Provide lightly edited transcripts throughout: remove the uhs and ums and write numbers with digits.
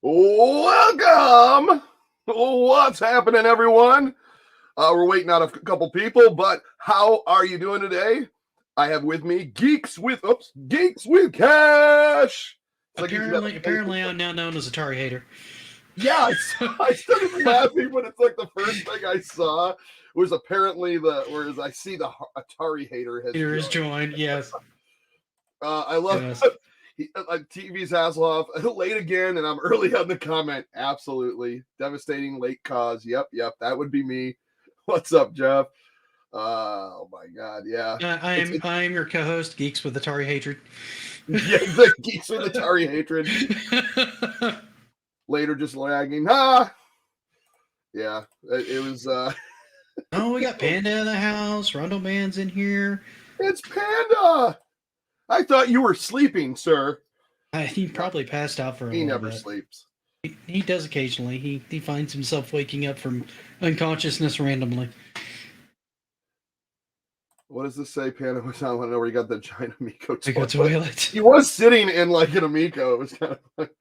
Welcome! What's happening, everyone? We're waiting on a couple people, but how are you doing today? I have with me Geeks with Cash. Apparently, I'm now known as Atari Hater. Yeah, I started laughing when it's like the first thing I saw was apparently whereas I see the Atari Hater has joined. Yes. I love TV's Hasselhoff late again, and I'm early on the comment. Absolutely devastating late cause. Yep, that would be me. What's up, Jeff? Oh my God, yeah. I am your co-host, Geeks with Atari Hatred. Yeah, the Geeks with Atari Hatred. Later, just lagging. Yeah, it was. Oh, we got Panda in the house. Rondo Man's in here. It's Panda. I thought you were sleeping, sir. He probably passed out for a while. He never sleeps. He does occasionally. He finds himself waking up from unconsciousness randomly. What does this say, Panda? I want to know where you got the giant AMICO toilet. He was sitting in like an AMICO. It was kind of like,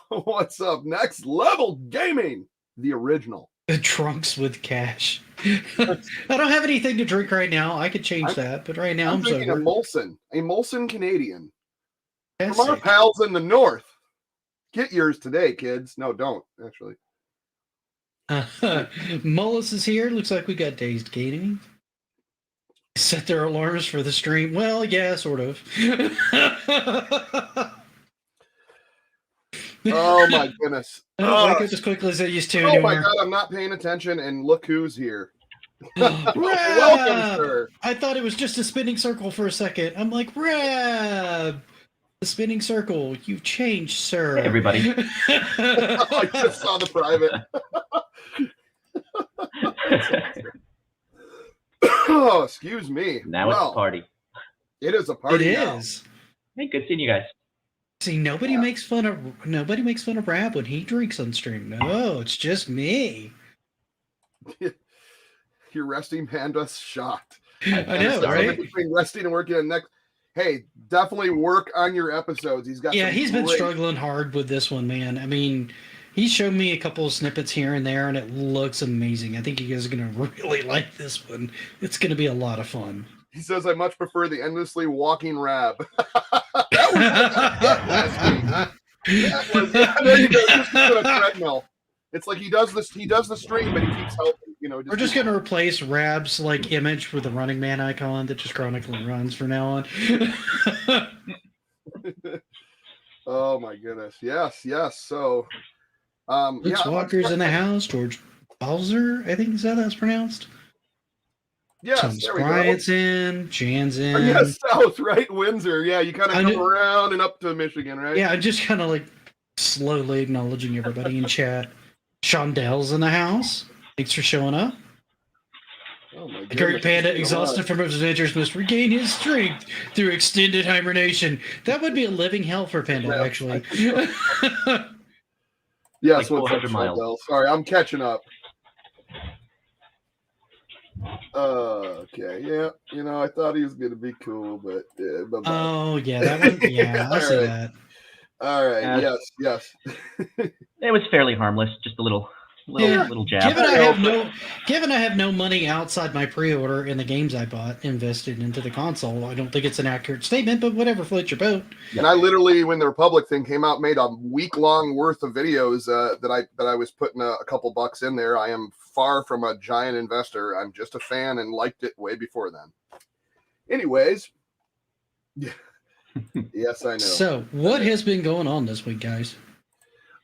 what's up? Next Level Gaming, the original. The Trunks with Cash. I don't have anything to drink right now. I could change that, but right now I'm drinking sober. A Molson Canadian. That's from our pals in the north. Get yours today, kids. No, don't, actually. Mullis is here. Looks like we got Dazed Gaming. Set their alarms for the stream. Well, yeah, sort of. Oh my goodness. I don't wake up as quickly as I used to. Oh my God, I'm not paying attention, and look who's here. Welcome, sir. I thought it was just a spinning circle for a second. I'm like, Rab, the spinning circle. You've changed, sir. Hey, everybody. I just saw the private. Oh, excuse me. Now it's a party. It is a party. It now. is. Hey, good seeing you guys. See, nobody makes fun of Rab when he drinks on stream. No, it's just me. Your resting Panda's shocked. I know, right? Between resting and working on next. Hey, definitely work on your episodes. He's been struggling hard with this one, man. I mean, he showed me a couple of snippets here and there, and it looks amazing. I think you guys are going to really like this one. It's going to be a lot of fun. He says, I much prefer the endlessly walking Rab. That was there you go. Just a treadmill. It's like he does the stream, but he keeps helping. We're just going to replace Rab's image with the Running Man icon that just chronically runs from now on. Oh my goodness! Yes. So, Luke Walker's in the house. George Bowser, I think is how that's pronounced. Yes, Tom Bryant's in. Jan's in. Yes, south, right? Windsor. Yeah, you kind of come around and up to Michigan, right? Yeah, I'm just kind of slowly acknowledging everybody in chat. Shondell's in the house. Thanks for showing up. Oh my The Great Panda, exhausted from his adventures, must regain his strength through extended hibernation. That would be a living hell for Panda, actually. Yes, 400 miles. Sorry, I'm catching up. Okay, yeah. I thought he was going to be cool, but... oh, yeah, that one. Yeah, I see that. All right, yes. It was fairly harmless, just a little jab. Given I have no money outside my pre-order in the games I bought invested into the console, I don't think it's an accurate statement, but whatever floats your boat. And I literally, when the Republic thing came out, made a week-long worth of videos that I was putting a couple bucks in there. I am far from a giant investor. I'm just a fan and liked it way before then. Anyways, yeah. Yes, I know. So, what has been going on this week, guys?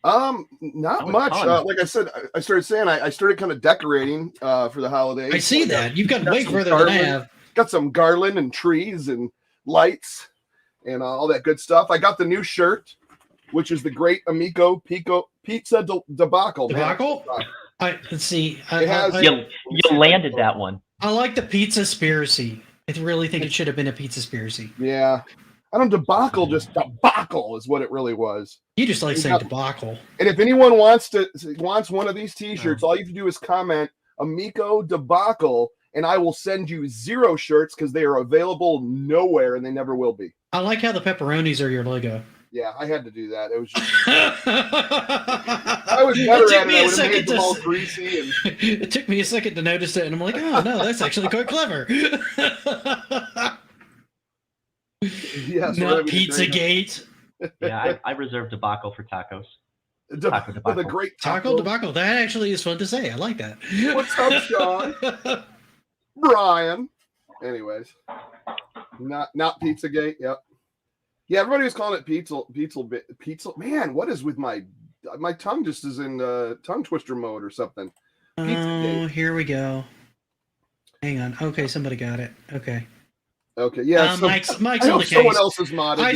Not much. Like I said, I started saying I started kind of decorating for the holidays. I see that. You've got way further than I have. Got some garland and trees and lights and all that good stuff. I got the new shirt. which is the great Amico Pizza debacle. Debacle? Let's see. It has. You landed that one. I like the pizza-spiracy. I really think it should have been a pizza-spiracy. Yeah. I don't debacle, just debacle is what it really was. You just like saying debacle. And if anyone wants one of these T-shirts, all you have to do is comment Amico debacle, and I will send you 0 shirts because they are available nowhere and they never will be. I like how the pepperonis are your logo. Yeah, I had to do that. It was just. I was better at it. I would have made them all greasy. And... It took me a second to notice it, and I'm like, oh no, that's actually quite clever. Yes, not Pizzagate. Yeah, I reserved debacle for tacos. Taco debacle. The great taco debacle. That actually is fun to say. I like that. What's up, Sean? Brian. Anyways, not Pizzagate. Yep. Yeah, everybody was calling it pizza. Man, what is with my tongue? Just is in tongue twister mode or something. Oh, here we go. Hang on. Okay, somebody got it. Okay. Yeah. So Mike's on the case. Someone else is modded. I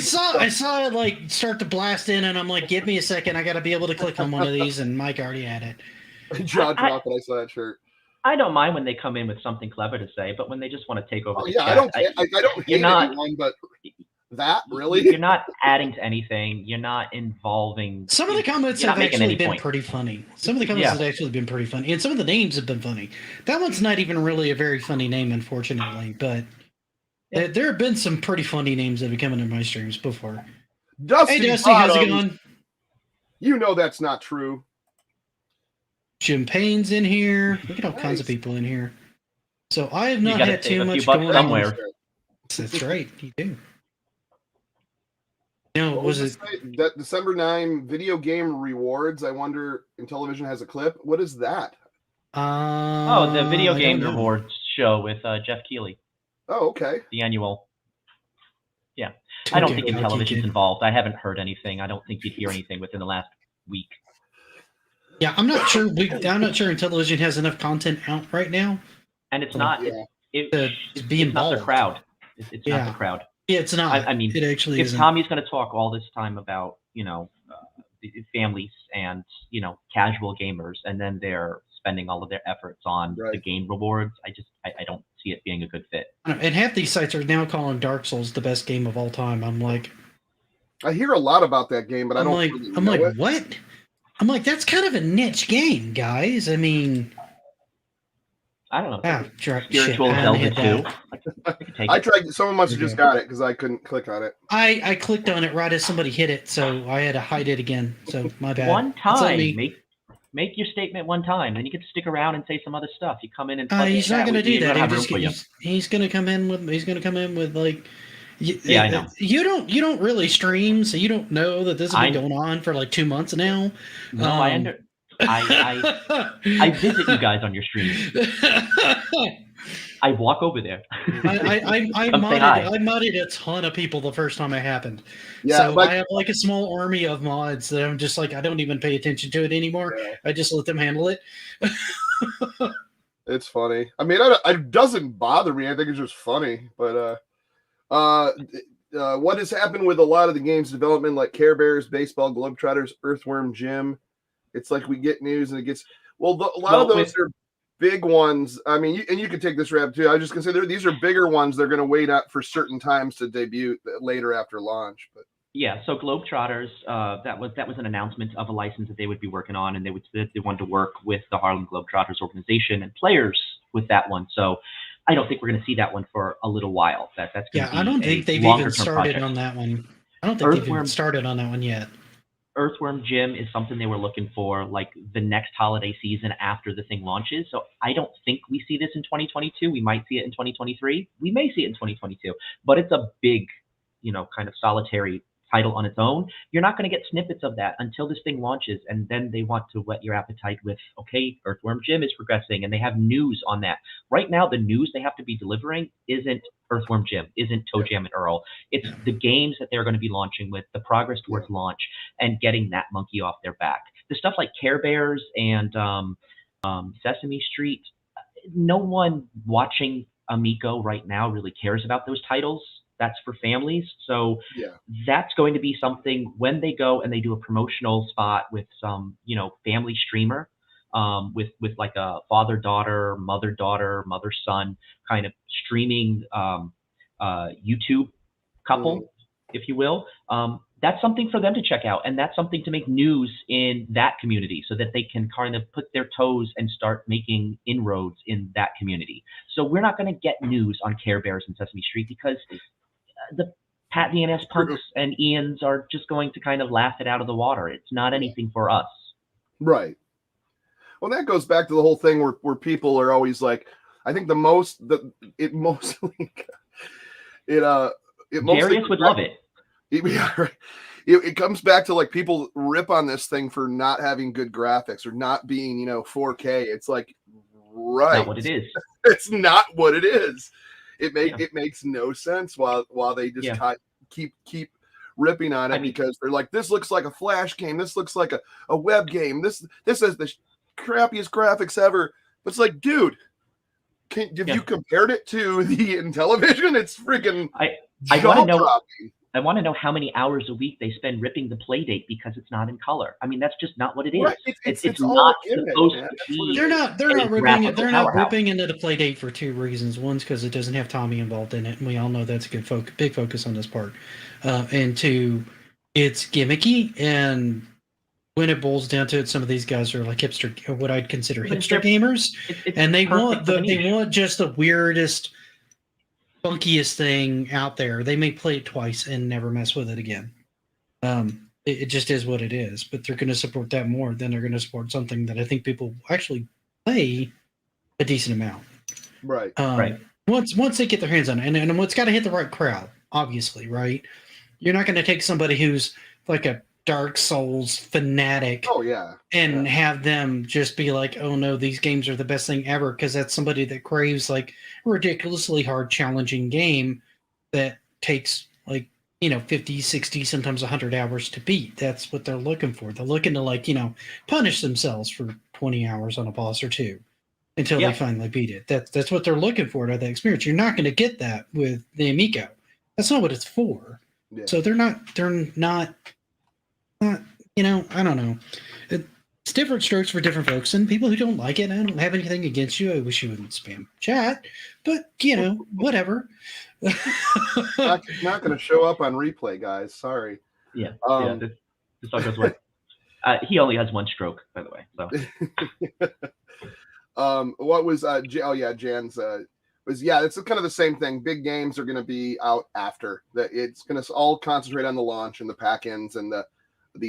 saw it like start to blast in, and I'm like, give me a second. I got to be able to click on one of these, and Mike already had it. Jaw dropped when I saw that shirt. I don't mind when they come in with something clever to say, but when they just want to take over the chat, I don't hate anyone, but that really? You're not adding to anything. You're not involving. Some of the comments have actually been pretty funny. Some of the comments have actually been pretty funny, and some of the names have been funny. That one's not even really a very funny name, unfortunately, but there have been some pretty funny names that have come into my streams before. Dusty, hey, Dusty, how's it going? You know that's not true. Jim Payne's in here. Look at all kinds of people in here. So I have not had too much going somewhere. on. That's right, you do. No, was it that December 9 video game rewards? I wonder Intellivision has a clip. What is that? The video game rewards show with Jeff Keighley. Oh, okay. The annual. Yeah. I don't think Intellivision's involved. I haven't heard anything. I don't think you'd hear anything within the last week. Yeah, I'm not sure. I'm not sure Intellivision has enough content out right now. And it's not. It's not the crowd. It's not the crowd. Yeah, it's not. I mean, it actually if isn't. Tommy's going to talk all this time about families and casual gamers, and then they're spending all of their efforts on the game rewards, I don't see it being a good fit. And half these sites are now calling Dark Souls the best game of all time. I'm like, I hear a lot about that game, but I don't. I'm like, what? I'm like, that's kind of a niche game, guys. I mean, I don't know. Spiritual Zelda 2. I tried. Someone must have just got it because I couldn't click on it. I clicked on it right as somebody hit it, so I had to hide it again. So my bad. One time, make your statement one time, then you can stick around and say some other stuff. You come in and he's not going to do that. He's going to come in with like. Yeah, I know. You don't really stream, so you don't know that this has been going on for like 2 months now. No, I visit you guys on your streams. I walk over there. I modded a ton of people the first time it happened. Yeah, so I have like a small army of mods that I'm just like, I don't even pay attention to it anymore. Yeah. I just let them handle it. It's funny. I mean, it doesn't bother me. I think it's just funny. But what has happened with a lot of the games development, like Care Bears, Baseball, Globetrotters, Earthworm Jim? It's like we get news and it gets a lot of those are big ones. I mean, you could take this rap too. I was just gonna say these are bigger ones. They're gonna wait out for certain times to debut later after launch. But yeah, so Globetrotters, that was an announcement of a license that they would be working on, and they wanted to work with the Harlem Globetrotters organization and players with that one. So I don't think we're going to see that one for a little while. That's going to be I don't think they've even started on that one. I don't think they've even started on that one yet. Earthworm Jim is something they were looking for, like the next holiday season after the thing launches. So I don't think we see this in 2022. We might see it in 2023. We may see it in 2022, but it's a big, kind of solitary title on its own. You're not going to get snippets of that until this thing launches, and then they want to whet your appetite with, okay, Earthworm Jim is progressing, and they have news on that. Right now, the news they have to be delivering isn't Earthworm Jim, isn't Toe Jam and Earl. It's the games that they're going to be launching with, the progress towards launch, and getting that monkey off their back. The stuff like Care Bears and Sesame Street, no one watching Amico right now really cares about those titles. That's for families. So Yeah. that's going to be something when they go and they do a promotional spot with some, family streamer, with like a father-daughter, mother-daughter, mother-son kind of streaming YouTube couple, if you will. That's something for them to check out, and that's something to make news in that community so that they can kind of put their toes and start making inroads in that community. So we're not going to get news on Care Bears and Sesame Street because the Pat DNS punks and Ians are just going to kind of laugh it out of the water. It's not anything for us. Right. Well, that goes back to the whole thing where people are always like, I think Darius would love it. Yeah, right. It comes back to like people rip on this thing for not having good graphics or not being, 4K. It's like, right. Not what it is. It's not what it is. It makes no sense while they just keep ripping on it because they're like, this looks like a Flash game. This looks like a web game. This is the crappiest graphics ever. But it's like, dude, you compared it to the Intellivision? It's freaking I want to know how many hours a week they spend ripping the Playdate because it's not in color. I mean, that's just not what it is. Right. It's not supposed to be. They're not ripping it. They're not ripping into the Playdate for two reasons. One's because it doesn't have Tommy involved in it, and we all know that's a big focus on this part. And two, it's gimmicky, and when it boils down to it, some of these guys are like hipster, or what I'd consider hipster gamers, and they want just the weirdest, funkiest thing out there. They may play it twice and never mess with it again. It just is what it is. But they're going to support that more than they're going to support something that I think people actually play a decent amount. Right. Right. Once they get their hands on it, and it's got to hit the right crowd. Obviously, right? You're not going to take somebody who's like a Dark Souls fanatic and have them just be like, oh no, these games are the best thing ever, because that's somebody that craves like a ridiculously hard, challenging game that takes like 50, 60, sometimes 100 hours to beat. That's what they're looking for. They're looking to punish themselves for 20 hours on a boss or two until they finally beat it. That's what they're looking for out of that experience. You're not going to get that with the Amico. That's not what it's for. Yeah. So they're not I don't know. It's different strokes for different folks, and people who don't like it. I don't have anything against you. I wish you wouldn't spam chat, but whatever. not going to show up on replay, guys. Sorry. Yeah. This all goes away. He only has one stroke, by the way. So. What was Jan's it's kind of the same thing. Big games are going to be out after that. It's going to all concentrate on the launch and the pack-ins and the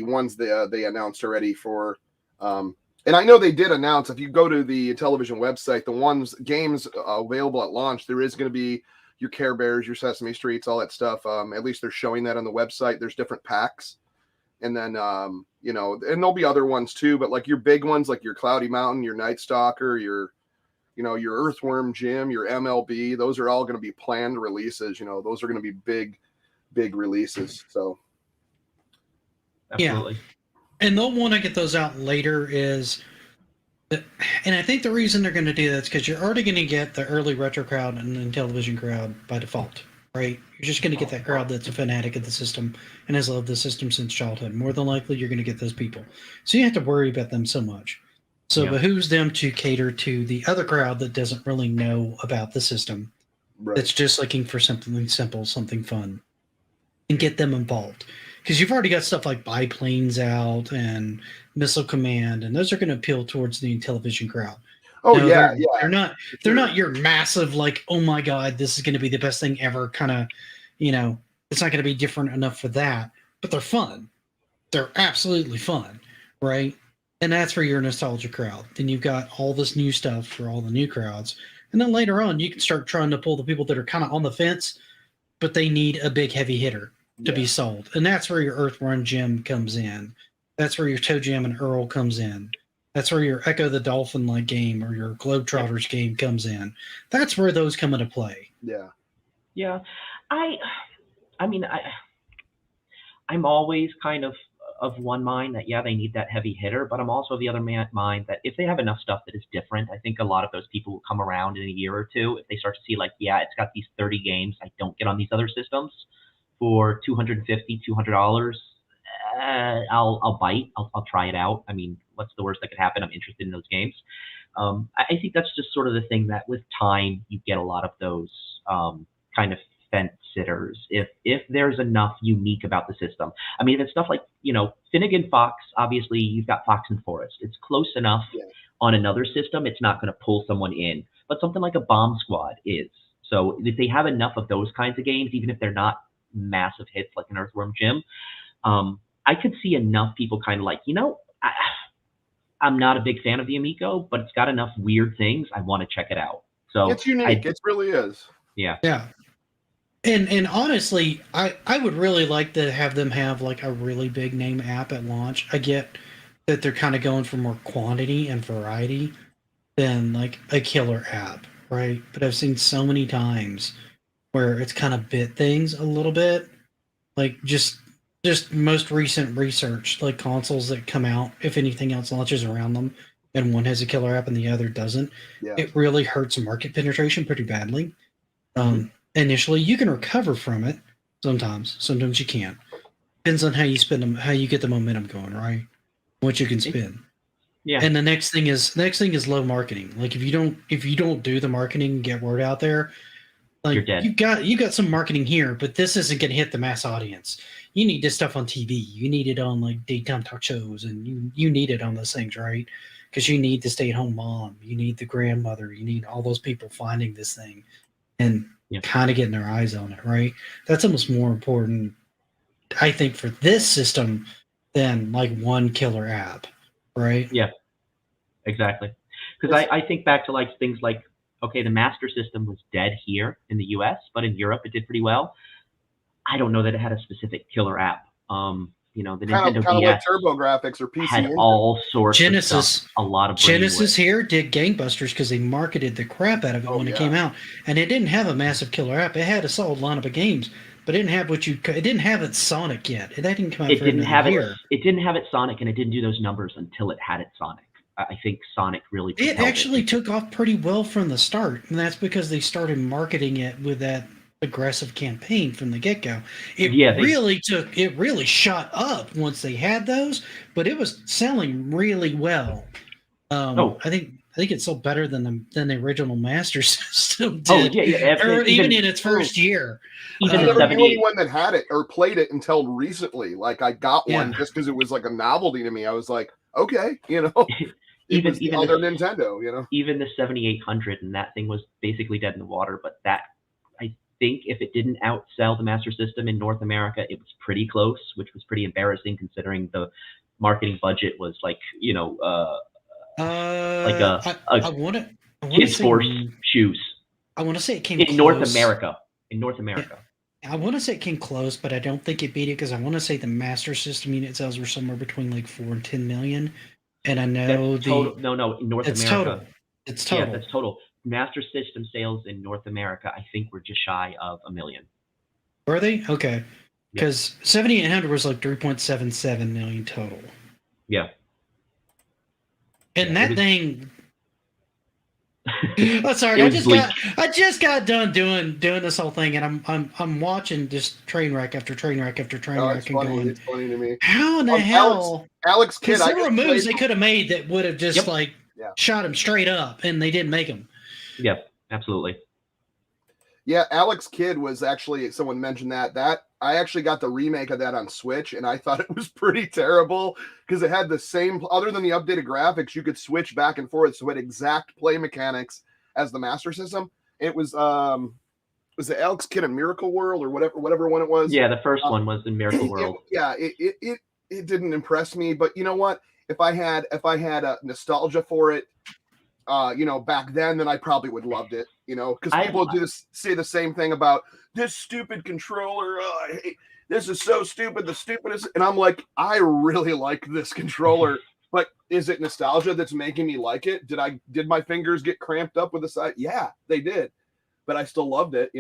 ones they announced already for. And I know they did announce, if you go to the Intellivision website, the games available at launch, there is going to be your Care Bears, your Sesame Streets, all that stuff. At least they're showing that on the website. There's different packs. And then, and there'll be other ones too, but like your big ones, like your Cloudy Mountain, your Night Stalker, your Earthworm Jim, your MLB, those are all going to be planned releases. Those are going to be big releases. So. Absolutely. Yeah. And they'll want to get those out later and I think the reason they're going to do that is because you're already going to get the early retro crowd and the Intellivision crowd by default, right? You're just going to get that crowd that's a fanatic of the system and has loved the system since childhood. More than likely, you're going to get those people. So you have to worry about them so much. So it behooves them to cater to the other crowd that doesn't really know about the system. Right. That's just looking for something simple, something fun, and get them involved. Because you've already got stuff like Biplanes out and Missile Command, and those are going to appeal towards the Intellivision crowd. Oh, They're not your massive, like, oh my God, this is going to be the best thing ever kind of, it's not going to be different enough for that, but they're fun. They're absolutely fun, right? And that's for your nostalgia crowd. Then you've got all this new stuff for all the new crowds. And then later on, you can start trying to pull the people that are kind of on the fence, but they need a big heavy hitter to be sold. And that's where your Earthworm Jim comes in. That's where your Toe Jam and Earl comes in. That's where your Echo the Dolphin-like game or your Globetrotters game comes in. That's where those come into play. Yeah. Yeah. I'm always kind of of one mind that, yeah, they need that heavy hitter, but I'm also of the other mind that if they have enough stuff that is different, I think a lot of those people will come around in a year or two if they start to see like, yeah, it's got these 30 games I don't get on these other systems for $250, $200. I'll bite. I'll try it out. I mean, what's the worst that could happen? I'm interested in those games. I think that's just sort of the thing that with time you get a lot of those kind of fence sitters if there's enough unique about the system. I mean, it's stuff like, Finnegan Fox, obviously you've got Fox and Forest. It's close enough on another system. It's not going to pull someone in, but something like a Bomb Squad is. So if they have enough of those kinds of games, even if they're not massive hits like an Earthworm Jim, I could see enough people kind of like, I'm not a big fan of the Amico, but it's got enough weird things. I want to check it out. So it's unique. It really is. Yeah. Yeah. And honestly, I would really like to have them have like a really big name app at launch. I get that they're kind of going for more quantity and variety than like a killer app, right? But I've seen so many times where it's kind of bit things a little bit, like just most recent research, like consoles that come out, if anything else launches around them, and one has a killer app and the other doesn't, it really hurts market penetration pretty badly. Initially, you can recover from it. Sometimes you can't. Depends on how you spend them, how you get the momentum going, right? What you can spend. Yeah. And the next thing is low marketing. Like if you don't do the marketing and get word out there, like you're dead. You got some marketing here, but this isn't going to hit the mass audience. You need this stuff on TV. You need it on like daytime talk shows, and you need it on those things, right? Because you need the stay-at-home mom, you need the grandmother, you need all those people finding this thing and kind of getting their eyes on it, right? That's almost more important, I think, for this system than like one killer app, right? Yeah, exactly. Because I think back to like things like, okay, the Master System was dead here in the US, but in Europe it did pretty well. I don't know that it had a specific killer app. The Nintendo DS like TurboGrafx or PC had all sorts of stuff. A lot of Genesis here did gangbusters because they marketed the crap out of it when it came out, and it didn't have a massive killer app. It had a solid lineup of games, but it didn't have it didn't have its Sonic yet. That didn't come out. It didn't have it. It didn't have its Sonic, and it didn't do those numbers until it had its Sonic. I think Sonic really. It actually took off pretty well from the start, and that's because they started marketing it with that aggressive campaign from the get-go. It really shot up once they had those, but it was selling really well. I think it sold better than the original Master System did. Even in its first year. Even the only one that had it or played it until recently. Like I got one just because it was like a novelty to me. I was like, okay, even other Nintendo, Even the 7800, and that thing was basically dead in the water. But that, I think, if it didn't outsell the Master System in North America, it was pretty close, which was pretty embarrassing considering the marketing budget was like, like a kids' sports shoes. I want to say it came in close. North America. In North America. I want to say it came close, but I don't think it beat it because I want to say the Master System unit sales were somewhere between like 4 and 10 million. And I know in North America. Total. It's total. Yeah, that's total. Master System sales in North America, I think, were just shy of 1 million. Were they? Okay. Because 7800 was like 3.77 million total. Yeah. And that thing. Oh, sorry. I just got done doing this whole thing, and I'm watching just train wreck after train wreck after train wreck. It's funny. It's funny to me. How in the hell? Alex Kidd. There were moves they could have made that would have just shot him straight up, and they didn't make them. Yep, absolutely. Yeah, Alex Kidd was actually, someone mentioned that I actually got the remake of that on Switch, and I thought it was pretty terrible because it had the same, other than the updated graphics, you could switch back and forth, so it had exact play mechanics as the Master System. It was it Alex Kidd in Miracle World or whatever one it was? Yeah, the first one was in Miracle World. It didn't impress me, but you know what? If I had a nostalgia for it, back then I probably would have loved it, because people say the same thing about this stupid controller. I hate, this is so stupid, the stupidest. And I'm like, I really like this controller, but is it nostalgia that's making me like it? Did my fingers get cramped up with the side? Yeah, they did, but I still loved it,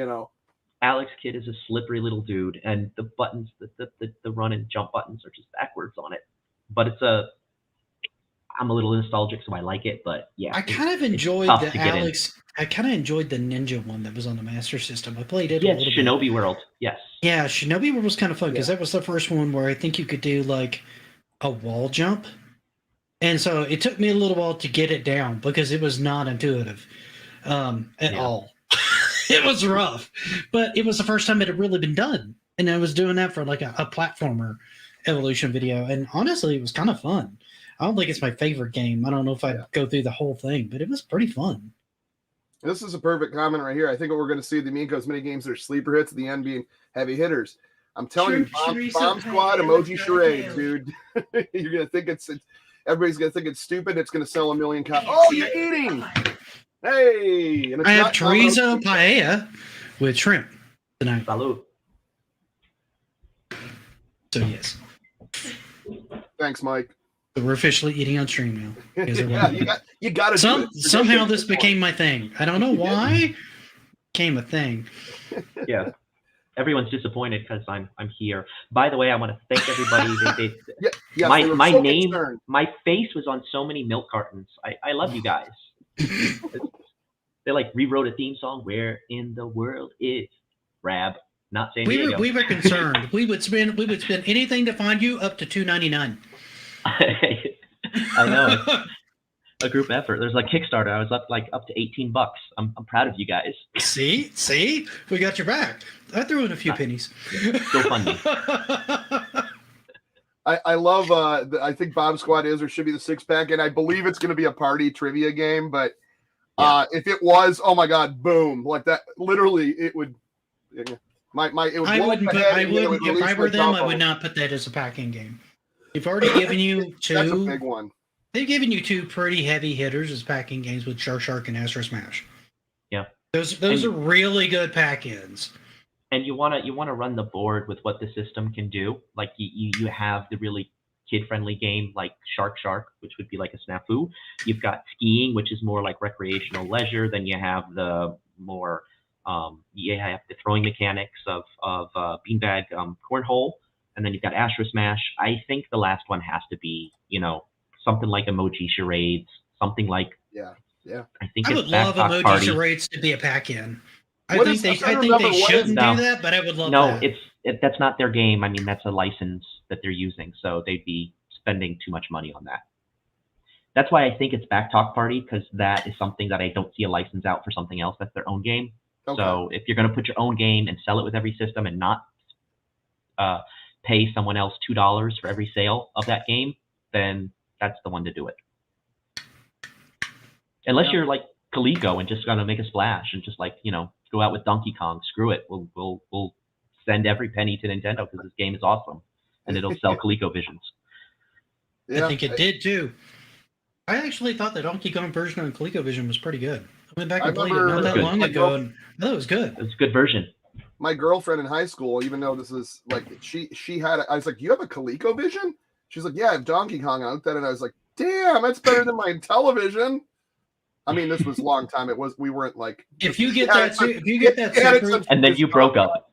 Alex Kidd is a slippery little dude, and the buttons, the run and jump buttons are just backwards on it. But I'm a little nostalgic, so I like it. But yeah, I kind of enjoyed the Alex. I kind of enjoyed the Ninja one that was on the Master System. I played it a little Shinobi bit. World. Yes. Yeah, Shinobi World was kind of fun because that was the first one where I think you could do like a wall jump. And so it took me a little while to get it down because it was not intuitive at all. It was rough, but it was the first time it had really been done. And I was doing that for like a platformer evolution video. And honestly, it was kind of fun. I don't think it's my favorite game. I don't know if I'd go through the whole thing, but it was pretty fun. This is a perfect comment right here. I think what we're going to see the AMICO's mini games are sleeper hits at the end being heavy hitters. I'm telling you, Bomb Squad, emoji charades, dude. You're going to think everybody's going to think it's stupid. It's going to sell 1 million copies. Oh, you're eating. Hey. And I have chorizo paella with shrimp tonight. Salud. So, yes. Thanks, Mike. So we're officially eating on stream now. You got to somehow this became my thing. I don't know why. Became a thing. Yeah. Everyone's disappointed because I'm here. By the way, I want to thank everybody. My name, concerned. My face was on so many milk cartons. I love you guys. They like rewrote a theme song. Where in the world is Rab? Not San Diego. We were concerned. we would spend anything to find you up to $2.99. I know. It's a group effort. There's like Kickstarter. I was up to $18. I'm proud of you guys. See, we got your back. I threw in a few pennies. Go fund me. I love. I think Bomb Squad is or should be the 6-pack, and I believe it's going to be a party trivia game. But if it was, oh my God, boom! Like that, literally, it would. It would. I wouldn't. If I were them, I would not put that as a packing game. They've already given you two. That's a big one. They've given you two pretty heavy hitters as packing games with Shark and Astro Smash. Yeah, those are really good pack-ins. And you wanna run the board with what the system can do. Like you have the really kid-friendly game like Shark, which would be like a snafu. You've got skiing, which is more like recreational leisure. Then you have the more you have the throwing mechanics of beanbag cornhole. And then you've got Astro Smash. I think the last one has to be, something like emoji charades, something like yeah. I would love emoji charades to be a pack-in. I think they shouldn't do that, but I would love that. No, that's not their game. I mean, that's a license that they're using, so they'd be spending too much money on that. That's why I think it's Backtalk Party, because that is something that I don't see a license out for something else. That's their own game. Okay. So if you're going to put your own game and sell it with every system and not pay someone else $2 for every sale of that game, then that's the one to do it. Unless you're like Coleco and just gonna make a splash and just go out with Donkey Kong. Screw it. We'll send every penny to Nintendo because this game is awesome and it'll sell ColecoVisions. Yeah, I think it did too. I actually thought the Donkey Kong version on ColecoVision was pretty good. I went back and played it not that long ago, and I thought it was good. It's a good version. My girlfriend in high school, even though this is like she had, I was like, "You have a ColecoVision?" She's like, "Yeah, I have Donkey Kong out there," and I was like, "Damn, that's better than my televition." I mean, this was a long time. We weren't like. If you get that, and then you broke up.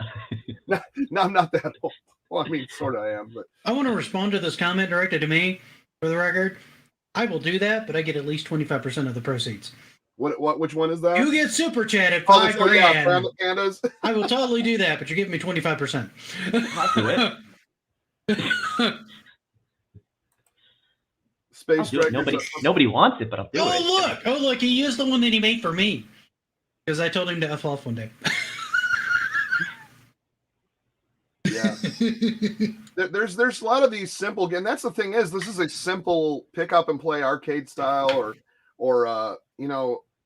No, I'm not that old. Well, I mean, sort of I am, but I want to respond to this comment directed to me. For the record, I will do that, but I get at least 25% of the proceeds. Which one is that? You get super chat at $5 grand. Pandas. I will totally do that, but you're giving me 25%. I'll do it. Space nobody wants it, but I'll do it. Oh look! He used the one that he made for me because I told him to F off one day. Yeah, there's a lot of these simple games. That's the thing is, this is a simple pick up and play arcade style, or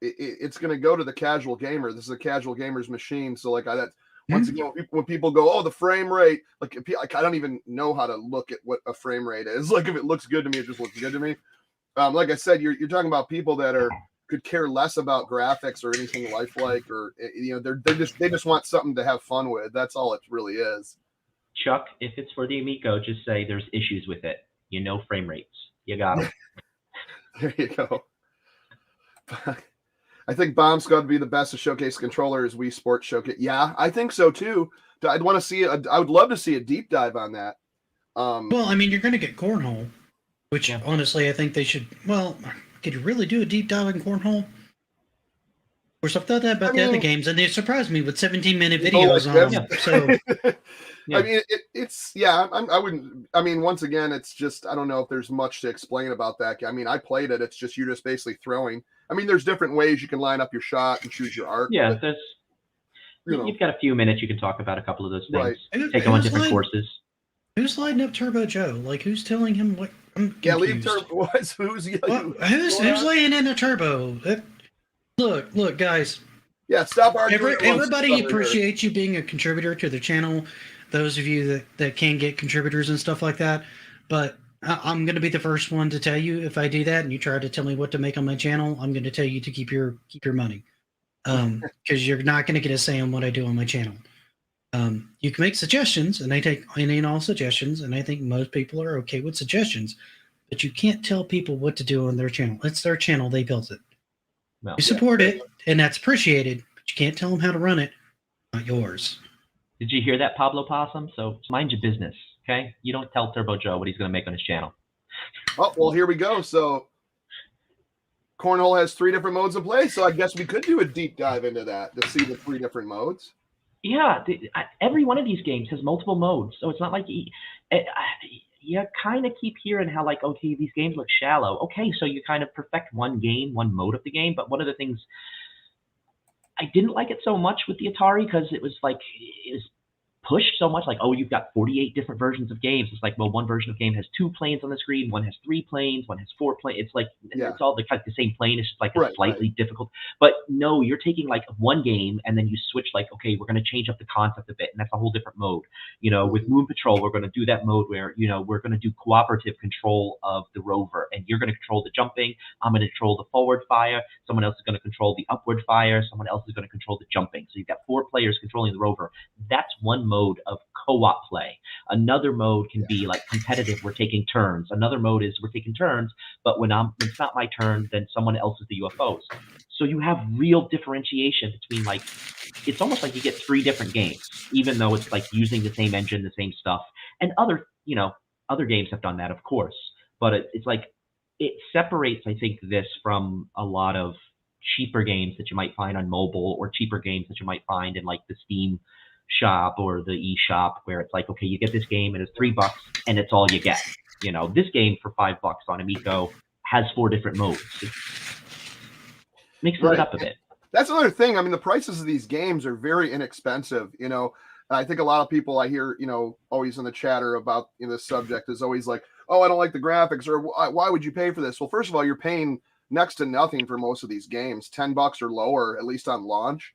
it's going to go to the casual gamer. This is a casual gamer's machine. So that. Once again, when people go, "Oh, the frame rate," like I don't even know how to look at what a frame rate is. Like if it looks good to me, it just looks good to me. Like I said, you're talking about people that could care less about graphics or anything lifelike, or they just want something to have fun with. That's all it really is. Chuck, if it's for the Amico, just say there's issues with it. Frame rates. You got them. There you go. I think Bomb's got to be the best of showcase controllers. Wii Sports Showcase. Yeah, I think so too. I'd want to see it. I would love to see a deep dive on that. Well, I mean, you're going to get cornhole, which honestly, I think they should. Well, could you really do a deep dive in cornhole? Of course, I've thought that about the other games, and they surprised me with 17-minute videos on them. So, I mean, it's I wouldn't. I mean, once again, it's just I don't know if there's much to explain about that. I mean, I played it. It's just you're just basically throwing. I mean, there's different ways you can line up your shot and choose your arc. Yeah, but, you've got a few minutes. You can talk about a couple of those things. Right. Take them on different courses. Who's lighting up Turbo Joe? Like, who's telling him what? Leave Turbo. Who's laying in a Turbo? Look, guys. Yeah, stop arguing. Everybody appreciates you being a contributor to the channel. Those of you that can get contributors and stuff like that. But I'm going to be the first one to tell you if I do that and you try to tell me what to make on my channel, I'm going to tell you to keep your money. Because you're not going to get a say on what I do on my channel. You can make suggestions, and I take any and all suggestions, and I think most people are okay with suggestions. But you can't tell people what to do on their channel. It's their channel. They built it. Well, you support it, and that's appreciated, but you can't tell them how to run it. Not yours. Did you hear that, Pablo Possum? So mind your business, okay? You don't tell Turbo Joe what he's going to make on his channel. Oh, well, here we go. So Cornhole has 3 different modes of play, so I guess we could do a deep dive into that to see the 3 different modes. Yeah, every one of these games has multiple modes, so it's not like you kind of keep hearing how, like, okay, these games look shallow. Okay, so you kind of perfect one mode of the game. But one of the things I didn't like it so much with the Atari because it was pushed so much, like, oh, you've got 48 different versions of games. It's like, well, one version of game has 2 planes on the screen, one has 3 planes, one has 4 planes. It's like it's all the same plane. It's just like a slightly difficult. But no, you're taking like one game and then you switch, like, okay, we're going to change up the concept a bit, and that's a whole different mode. With Moon Patrol, we're going to do that mode where we're going to do cooperative control of the rover, and you're going to control the jumping. I'm going to control the forward fire. Someone else is going to control the upward fire. Someone else is going to control the jumping. So you've got 4 players controlling the rover. That's one mode of co-op play. Another mode can be like competitive, we're taking turns. Another mode is we're taking turns, but when it's not my turn, then someone else is the UFOs. So you have real differentiation between, like, it's almost like you get 3 different games, even though it's like using the same engine, the same stuff. And other games have done that, of course, but it's like it separates, I think, this from a lot of cheaper games that you might find on mobile, or cheaper games that you might find in like the Steam shop or the eShop, where it's like, okay, you get this game and it's $3 and it's all you get. This game for $5 on Amico has 4 different modes. It mixes it up a bit. That's another thing. I mean, the prices of these games are very inexpensive. I think a lot of people I hear, always in the chatter about this subject is always like, oh, I don't like the graphics, or why would you pay for this? Well, first of all, you're paying next to nothing for most of these games, $10 or lower, at least on launch.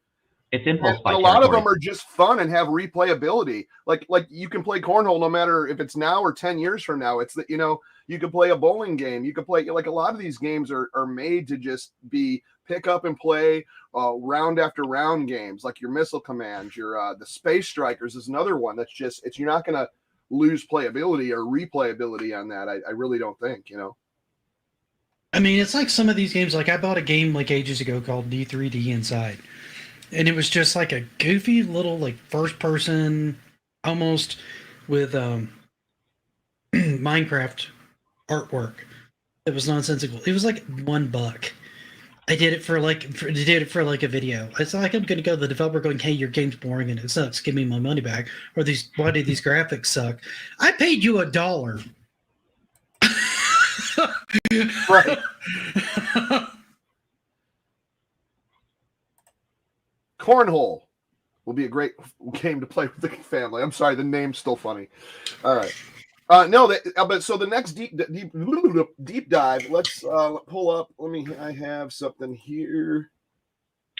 It's impulse buy. A lot of them are just fun and have replayability. Like you can play cornhole no matter if it's now or 10 years from now. It's that you can play a bowling game. You can play, like, a lot of these games are made to just be pick up and play round after round games, like your Missile Commands, your the Space Strikers is another one that's just you're not going to lose playability or replayability on that. I really don't think. I mean, it's like some of these games. Like, I bought a game like ages ago called D3D Inside. And it was just like a goofy little, like, first person, almost with Minecraft artwork. It was nonsensical. It was like $1. I did it for a video. It's like I'm going to go to the developer going, hey, your game's boring and it sucks. Give me my money back. Or why did these graphics suck? I paid you $1. Right. Cornhole will be a great game to play with the family. I'm sorry, the name's still funny. All right. But so the next deep dive, let's pull up. I have something here.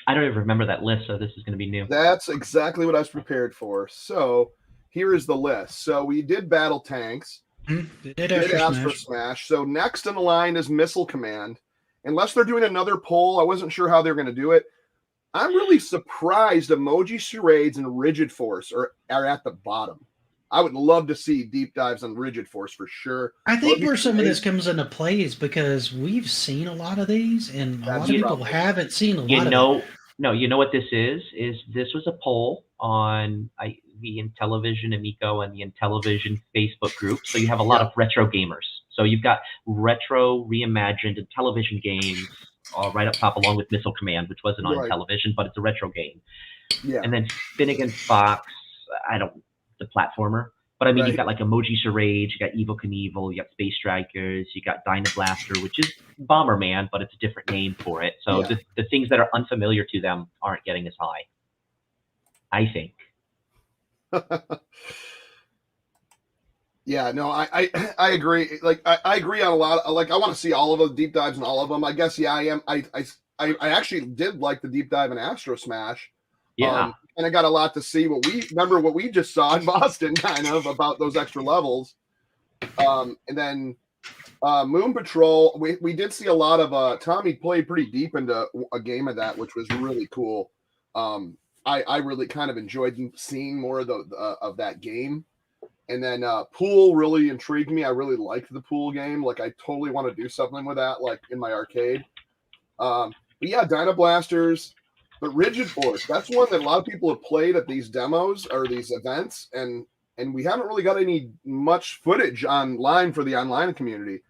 I don't even remember that list, so this is going to be new. That's exactly what I was prepared for. So here is the list. So we did battle tanks. Did Astro Smash. So next in the line is Missile Command. Unless they're doing another poll, I wasn't sure how they're going to do it. I'm really surprised Emoji Charades and Rigid Force are at the bottom. I would love to see deep dives on Rigid Force for sure. I think where some of this comes into play is because we've seen a lot of these, and a lot of people haven't seen a lot of it. No, you know what this is? This was a poll on the Intellivision Amico and the Intellivision Facebook group. So you have a lot of retro gamers. So you've got retro, reimagined Intellivision games right up top, along with Missile Command, which wasn't on Intellivision, but it's a retro game. Yeah. And then Finnegan Fox, the platformer. But I mean, you've got like Emoji Charade, you got Evo Knievel, you got Space Strikers, you got Dynablaster, which is Bomberman, but it's a different name for it. So the things that are unfamiliar to them aren't getting as high, I think. Yeah, no, I agree. Like I agree on a lot. Like I want to see all of the deep dives in all of them. I guess I am. I actually did like the deep dive in Astro Smash. Yeah. And I got a lot to see what we just saw in Boston, kind of about those extra levels. And then Moon Patrol, we did see a lot of Tommy played pretty deep into a game of that, which was really cool. I really kind of enjoyed seeing more of that game. And then Pool really intrigued me. I really liked the Pool game. Like I totally want to do something with that, like in my arcade. But yeah, Dynablasters. But Rigid Force, that's one that a lot of people have played at these demos or these events, and we haven't really got much footage online for the online community.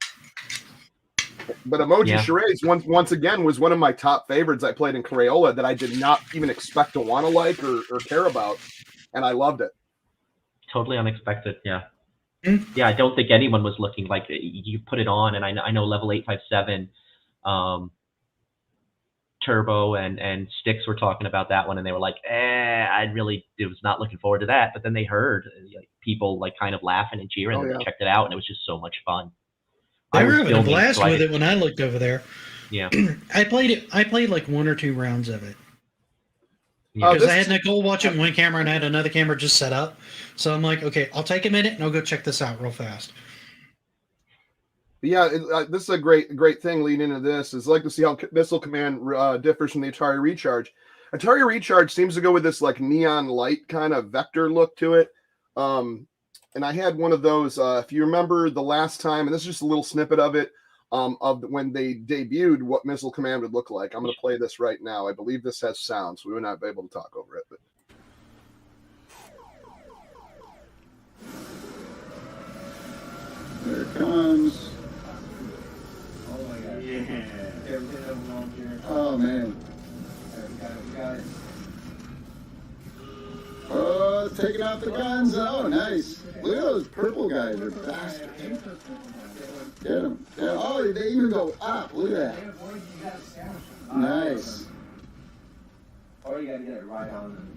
But Emoji Charades, once again, was one of my top favorites I played in Crayola that I did not even expect to want to like or care about, and I loved it. Totally unexpected, yeah. Yeah, I don't think anyone was looking. Like, you put it on, and I know Level 857, Turbo and Sticks were talking about that one, and they were like, I really was not looking forward to that. But then they heard people like kind of laughing and cheering, and they checked it out, and it was just so much fun. I were having a blast with it when I looked over there. Yeah. I played like 1 or 2 rounds of it. Because I had Nicole watching one camera and I had another camera just set up. So I'm like, okay, I'll take a minute and I'll go check this out real fast. Yeah, this is a great thing leading into this. Is like to see how Missile Command differs from the Atari Recharge. Atari Recharge seems to go with this like neon light kind of vector look to it. And I had one of those. If you remember the last time, and this is just a little snippet of it, of when they debuted what Missile Command would look like. I'm going to play this right now. I believe this has sound, so we would not be able to talk over it. But there it comes. Oh man. Got it. Oh, it's taking out the guns. Oh, nice. Look at those purple guys. They're bastards. Get them. Yeah. Oh, they even go up. Look at that. Nice. Or you gotta get it right on.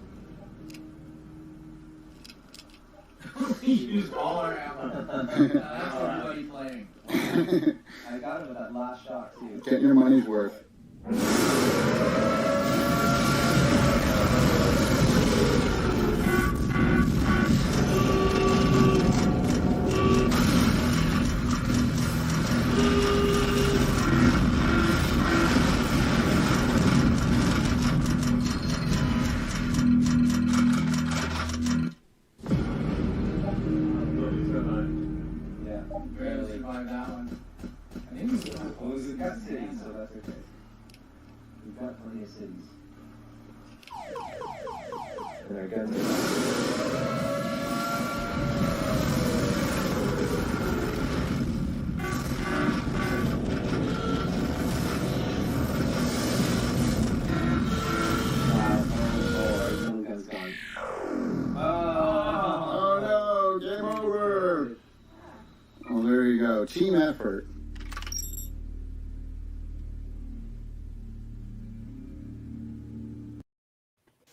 We use all our ammo. That's everybody playing. I got him with that last shot too. Get your money's worth. Team effort.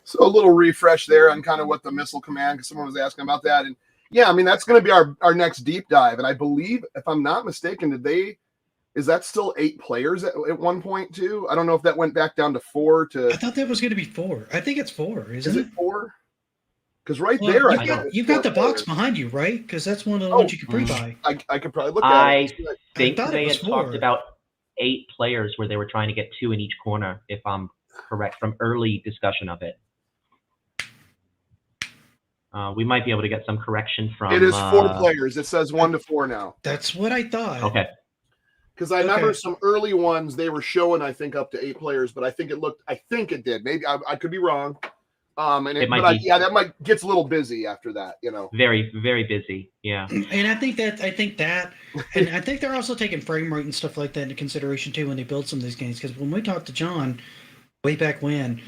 So a little refresh there on kind of what the Missile Command, because someone was asking about that. And yeah, I mean, that's going to be our next deep dive. And I believe, if I'm not mistaken, is that still 8 players at one point too? I don't know if that went back down to 4 to. I thought that was going to be 4. I think it's 4. Isn't it 4? Because there, you've got the box behind you, right? Because that's one of the ones you can pre-buy. I could probably look at it. I think they had talked about 8 players where they were trying to get 2 in each corner, if I'm correct, from early discussion of it. We might be able to get some correction from. It is 4 players. It says 1 to 4 now. That's what I thought. Okay. Because I remember some early ones they were showing, I think, up to 8 players, but I think it did. Maybe I could be wrong. That might gets a little busy after that, Very, very busy. Yeah. And I think they're also taking frame rate and stuff like that into consideration too when they build some of these games. Because when we talked to John way back when,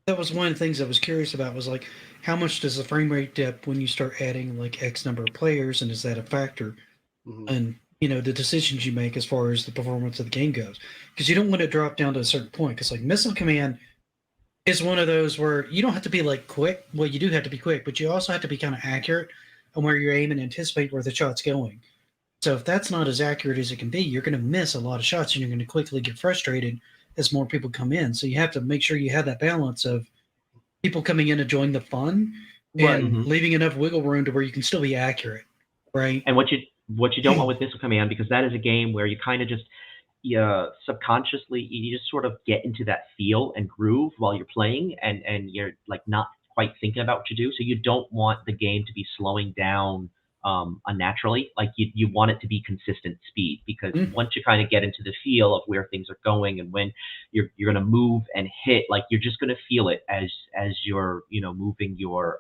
that was one of the things I was curious about was like, how much does the frame rate dip when you start adding like X number of players, and is that a factor? Mm-hmm. And the decisions you make as far as the performance of the game goes, because you don't want to drop down to a certain point. Because like Missile Command is one of those where you don't have to be like quick. Well, you do have to be quick, but you also have to be kind of accurate on where you're aiming and anticipate where the shot's going. So if that's not as accurate as it can be, you're going to miss a lot of shots, and you're going to quickly get frustrated as more people come in. So you have to make sure you have that balance of people coming in to join the fun and leaving enough wiggle room to where you can still be accurate, right? And what you don't want with Missile Command, because that is a game where you kind of just subconsciously you just sort of get into that feel and groove while you're playing, and you're like not quite thinking about what you do. So you don't want the game to be slowing down unnaturally. Like you want it to be consistent speed, because once you kind of get into the feel of where things are going and when you're going to move and hit, like you're just going to feel it as you're moving your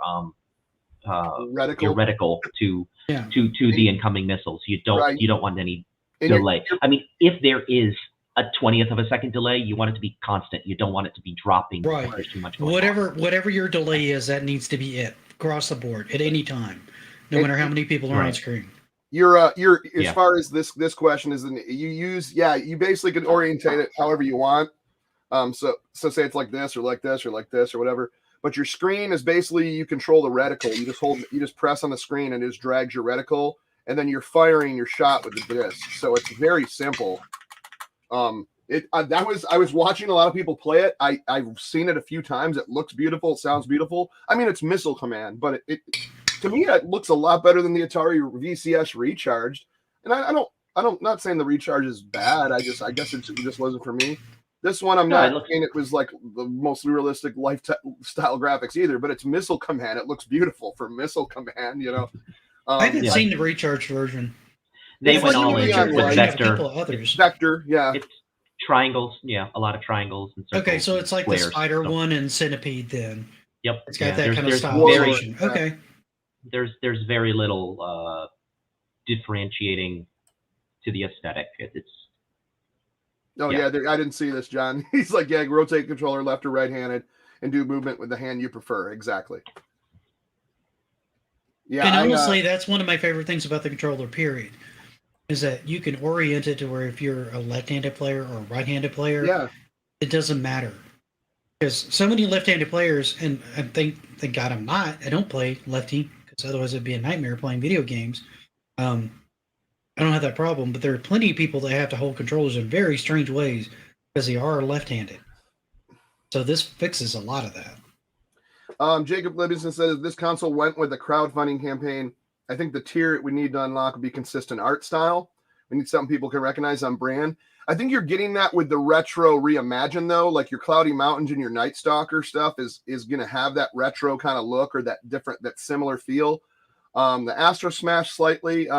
reticle to the incoming missiles. You don't want any delay. I mean, if there is a 20th of a second delay, you want it to be constant. You don't want it to be dropping. Right. There's too much. Whatever your delay is, that needs to be it across the board at any time, no matter how many people are on screen. You're as far as this question is, you basically can orientate it however you want. So say it's like this or like this or like this or whatever. But your screen is basically, you control the reticle. You just press on the screen and it just drags your reticle, and then you're firing your shot with the disc. So it's very simple. I was watching a lot of people play it. I've seen it a few times. It looks beautiful. It sounds beautiful. I mean, it's Missile Command, but it to me it looks a lot better than the Atari VCS Recharged. And I'm not saying the Recharge is bad. I guess it just wasn't for me. This one, I'm not saying it was like the most realistic lifestyle graphics either, but it's Missile Command. It looks beautiful for Missile Command, I haven't seen the Recharge version. They went all in with Vector. Vector, yeah. It's triangles, a lot of triangles. And okay, so it's like squares, the Spider one and Centipede then. Yep. It's got that kind of style. Okay. There's very little differentiating to the aesthetic. I didn't see this, John. He's like, rotate controller left or right-handed and do movement with the hand you prefer. Exactly. Yeah, and honestly, that's one of my favorite things about the controller, period, is that you can orient it to where if you're a left-handed player or a right-handed player, it doesn't matter. Because so many left-handed players, and I thank God I don't play lefty, because otherwise it'd be a nightmare playing video games. I don't have that problem, but there are plenty of people that have to hold controllers in very strange ways because they are left-handed. So this fixes a lot of that. Jacob Livingston says, if this console went with a crowdfunding campaign, I think the tier we need to unlock would be consistent art style. We need something people can recognize on brand. I think you're getting that with the retro reimagined, though. Like your Cloudy Mountains and your Night Stalker stuff is going to have that retro kind of look or that similar feel. The Astro Smash slightly.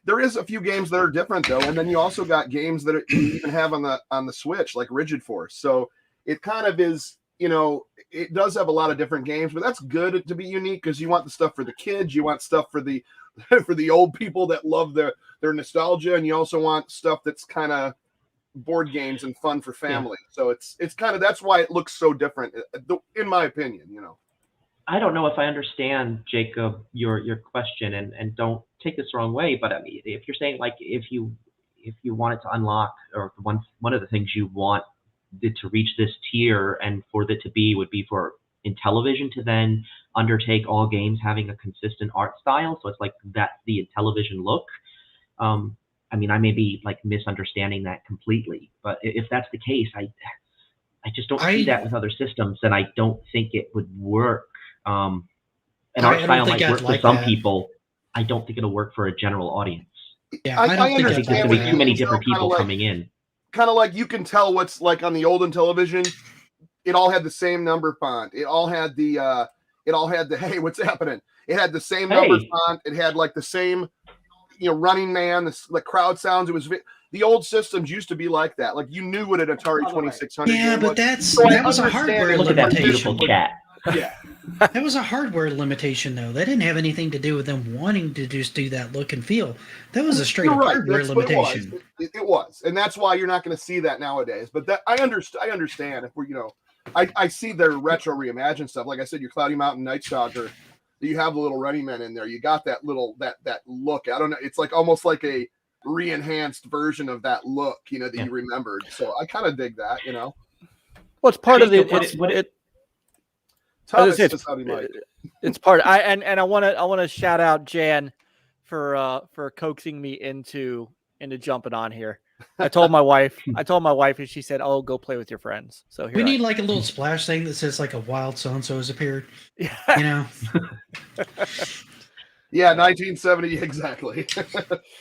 There is a few games that are different, though. And then you also got games that you even have on the Switch, like Rigid Force. So it kind of is, it does have a lot of different games, but that's good to be unique because you want the stuff for the kids. You want stuff for the old people that love their nostalgia. And you also want stuff that's kind of board games and fun for family. So it's kind of, that's why it looks so different, in my opinion, I don't know if I understand, Jacob, your question, and don't take this the wrong way, but I mean, if you're saying like if you wanted to unlock, or one of the things you want to reach this tier and for it to be would be for Intellivision to then undertake all games having a consistent art style, so it's like that's the Intellivision look. I mean, I may be like misunderstanding that completely, but if that's the case, I just don't see that with other systems, and I don't think it would work. An art style might work for some people. I don't think it'll work for a general audience. Yeah, I think there's going to be too many different people coming in. Kind of like you can tell what's like on the old Intellivision. It all had the same number font. It all had the it all had hey, what's happening? It had the same number font. It had like the same, Running Man, the crowd sounds. It was the old systems used to be like that. Like you knew what an Atari 2600. Yeah, but that was a hardware limitation. Look at that beautiful chat. Yeah, that was a hardware limitation, though. That didn't have anything to do with them wanting to just do that look and feel. That was a straight up hardware limitation. It was, and that's why you're not going to see that nowadays. But that I understand if we're I see their retro reimagined stuff. Like I said, your Cloudy Mountain Night Stalker, you have the little Running Man in there. You got that little that look. I don't know. It's like almost like a re-enhanced version of that look, that you remembered. So I kind of dig that, Well, it's part of it's part. I want to shout out Jan for coaxing me into jumping on here. I told my wife, and she said, "Oh, go play with your friends." So here we need like a little splash thing that says like a wild so-and-so has appeared. Yeah. Yeah, 1970 exactly.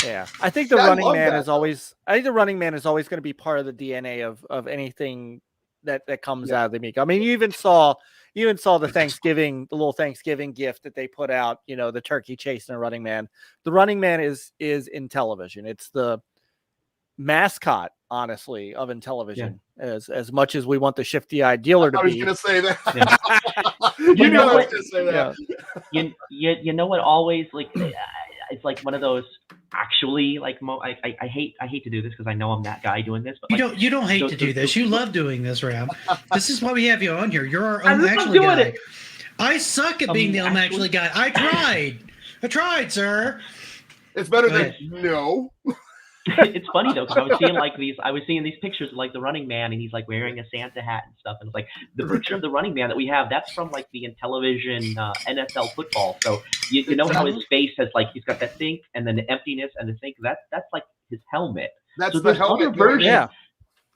Yeah, I think the Running Man is always going to be part of the DNA of anything that comes out of the AMICO. I mean, you even saw the little Thanksgiving gift that they put out. The turkey chasing a Running Man. The Running Man is Intellivision. It's the mascot, honestly, of Intellivision. As much as we want the shifty-eyed dealer to be. I was going to say that. Yeah. you know I was going to say that. Yeah. You know what? Always it's like one of those. Actually, I hate to do this because I know I'm that guy doing this. But you don't hate to do this. You love doing this, Ram. This is why we have you on here. You're our actually guy. It. I suck at being the actually guy. I tried, sir. It's better than no. It's funny though because I was seeing these pictures of like the Running Man and he's like wearing a Santa hat and stuff, and it's like the picture of the Running Man that we have, that's from like the Intellivision NFL football. So you know how his face has like he's got that sink and then the emptiness and the sink. That's like his helmet. That's so the helmet.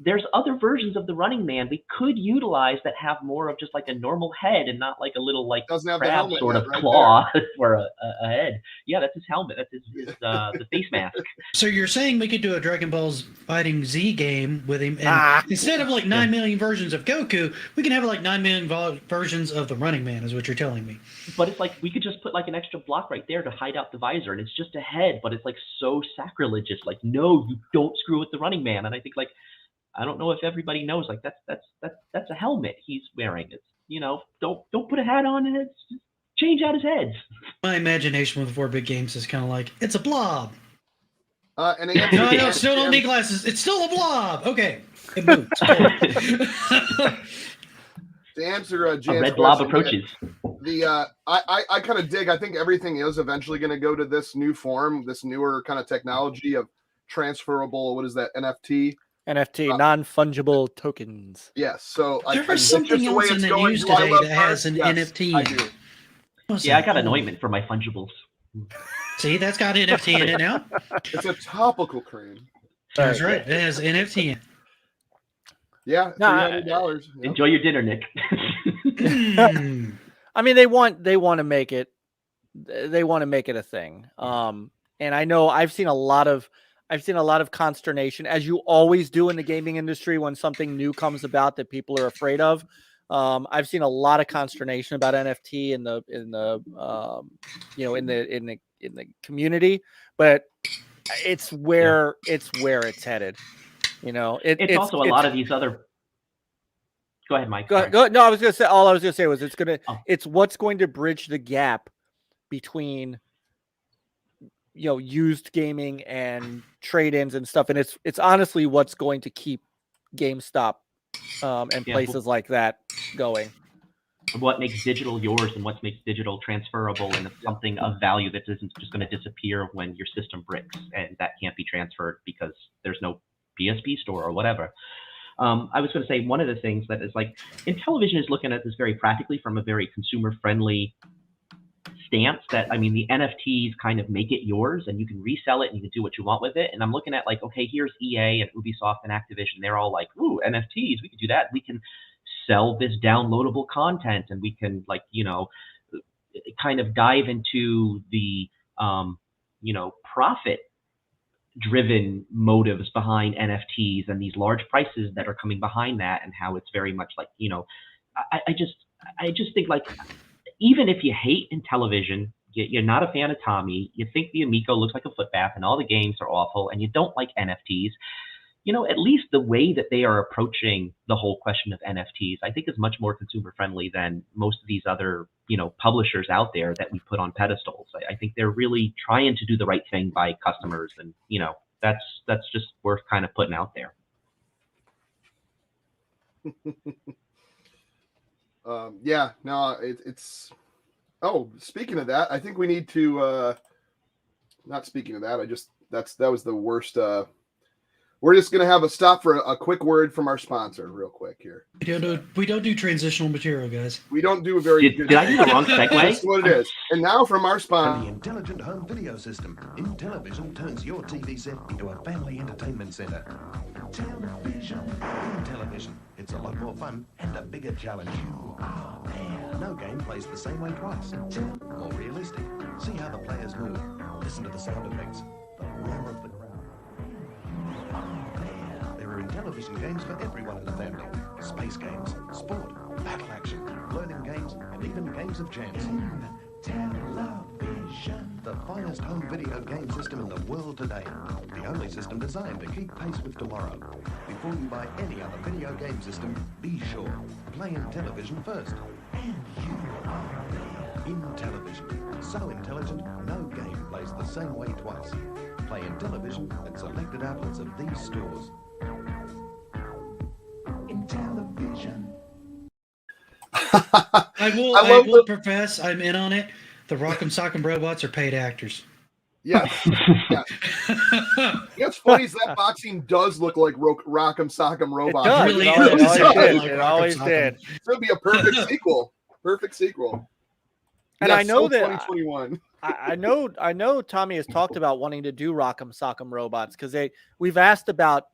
There's other versions of the Running Man we could utilize that have more of just like a normal head and not like a little like crab sort of claw for a head. Yeah, that's his helmet. That's his the face mask. So you're saying we could do a Dragon Ball's Fighting Z game with him, and instead of like 9 million versions of Goku, we can have like 9 million versions of the Running Man, is what you're telling me. But it's like we could just put like an extra block right there to hide out the visor, and it's just a head, but it's like so sacrilegious. Like, no, you don't screw with the Running Man. And I think like I don't know if everybody knows like that's a helmet he's wearing. It's don't put a hat on and it's just change out his heads. My imagination with 4-bit games is kind of like it's a blob. And no, still don't need glasses. It's still a blob. Okay, it moves. To answer Jan's a red blob approaches. I kind of dig. I think everything is eventually going to go to this new form, this newer kind of technology of transferable. What is that? NFT, non-fungible tokens. Yes. So there's something else in the news today that has an NFT. I do. I got an ointment for my fungibles. See, that's got NFT in it now. It's a topical cream. That's right. It has NFT in it. Yeah, $300. Enjoy your dinner, Nick. I mean, they want to make it. They want to make it a thing. And I know I've seen a lot of consternation, as you always do in the gaming industry when something new comes about that people are afraid of. I've seen a lot of consternation about NFT in the community, but it's where it's headed. It's also a lot of these other. Go ahead, Mike. Go. No, I was going to say. All I was going to say was it's what's going to bridge the gap between used gaming and trade-ins and stuff, and it's honestly what's going to keep GameStop and places like that going. What makes digital yours and what makes digital transferable and something of value that isn't just going to disappear when your system breaks and that can't be transferred because there's no PSP store or whatever. I was going to say one of the things that is like Intellivision is looking at this very practically from a very consumer-friendly stance that, I mean, the NFTs kind of make it yours and you can resell it and you can do what you want with it. And I'm looking at like, okay, here's EA and Ubisoft and Activision. They're all like, ooh, NFTs, we could do that. We can sell this downloadable content and we can kind of dive into the, profit driven motives behind NFTs and these large prices that are coming behind that and how it's very much like, I just think like, even if you hate Intellivision, you're not a fan of Tommy, you think the Amico looks like a foot bath and all the games are awful, and you don't like NFTs, at least the way that they are approaching the whole question of NFTs, I think is much more consumer friendly than most of these other, publishers out there that we put on pedestals. I think they're really trying to do the right thing by customers, and that's just worth kind of putting out there. Yeah, no, it's. Oh, speaking of that, I think we need to. Not speaking of that, that was the worst. We're just gonna have a stop for a quick word from our sponsor, real quick here. We don't do transitional material, guys. We don't do a very good. Did I do the wrong segue? That's what it is. And now from our sponsor, the intelligent home video system. Intellivision turns your TV set into a family entertainment center. Intellivision. It's a lot more fun and a bigger challenge. Oh, man. No game plays the same way twice. More realistic. See how the players move. Listen to the sound effects. The roar of the crowd. There are Intellivision games for everyone in the family. Space games, sport, battle action, learning games, and even games of chance. Intellivision. The finest home video game system in the world today. The only system designed to keep pace with tomorrow. Before you buy any other video game system, be sure. Play Intellivision first. And you are there. Intellivision. So intelligent, no game plays the same way twice. Play Intellivision at selected outlets of these stores. Intellivision. I will profess I'm in on it. The Rock'em Sock'em Robots are paid actors. Yeah. What's funny is that boxing does look like Rock'em Sock'em Robots. It always did. It would be a perfect sequel. Perfect sequel. And yeah, I know that 2021. I know Tommy has talked about wanting to do Rock'em Sock'em Robots because we've asked about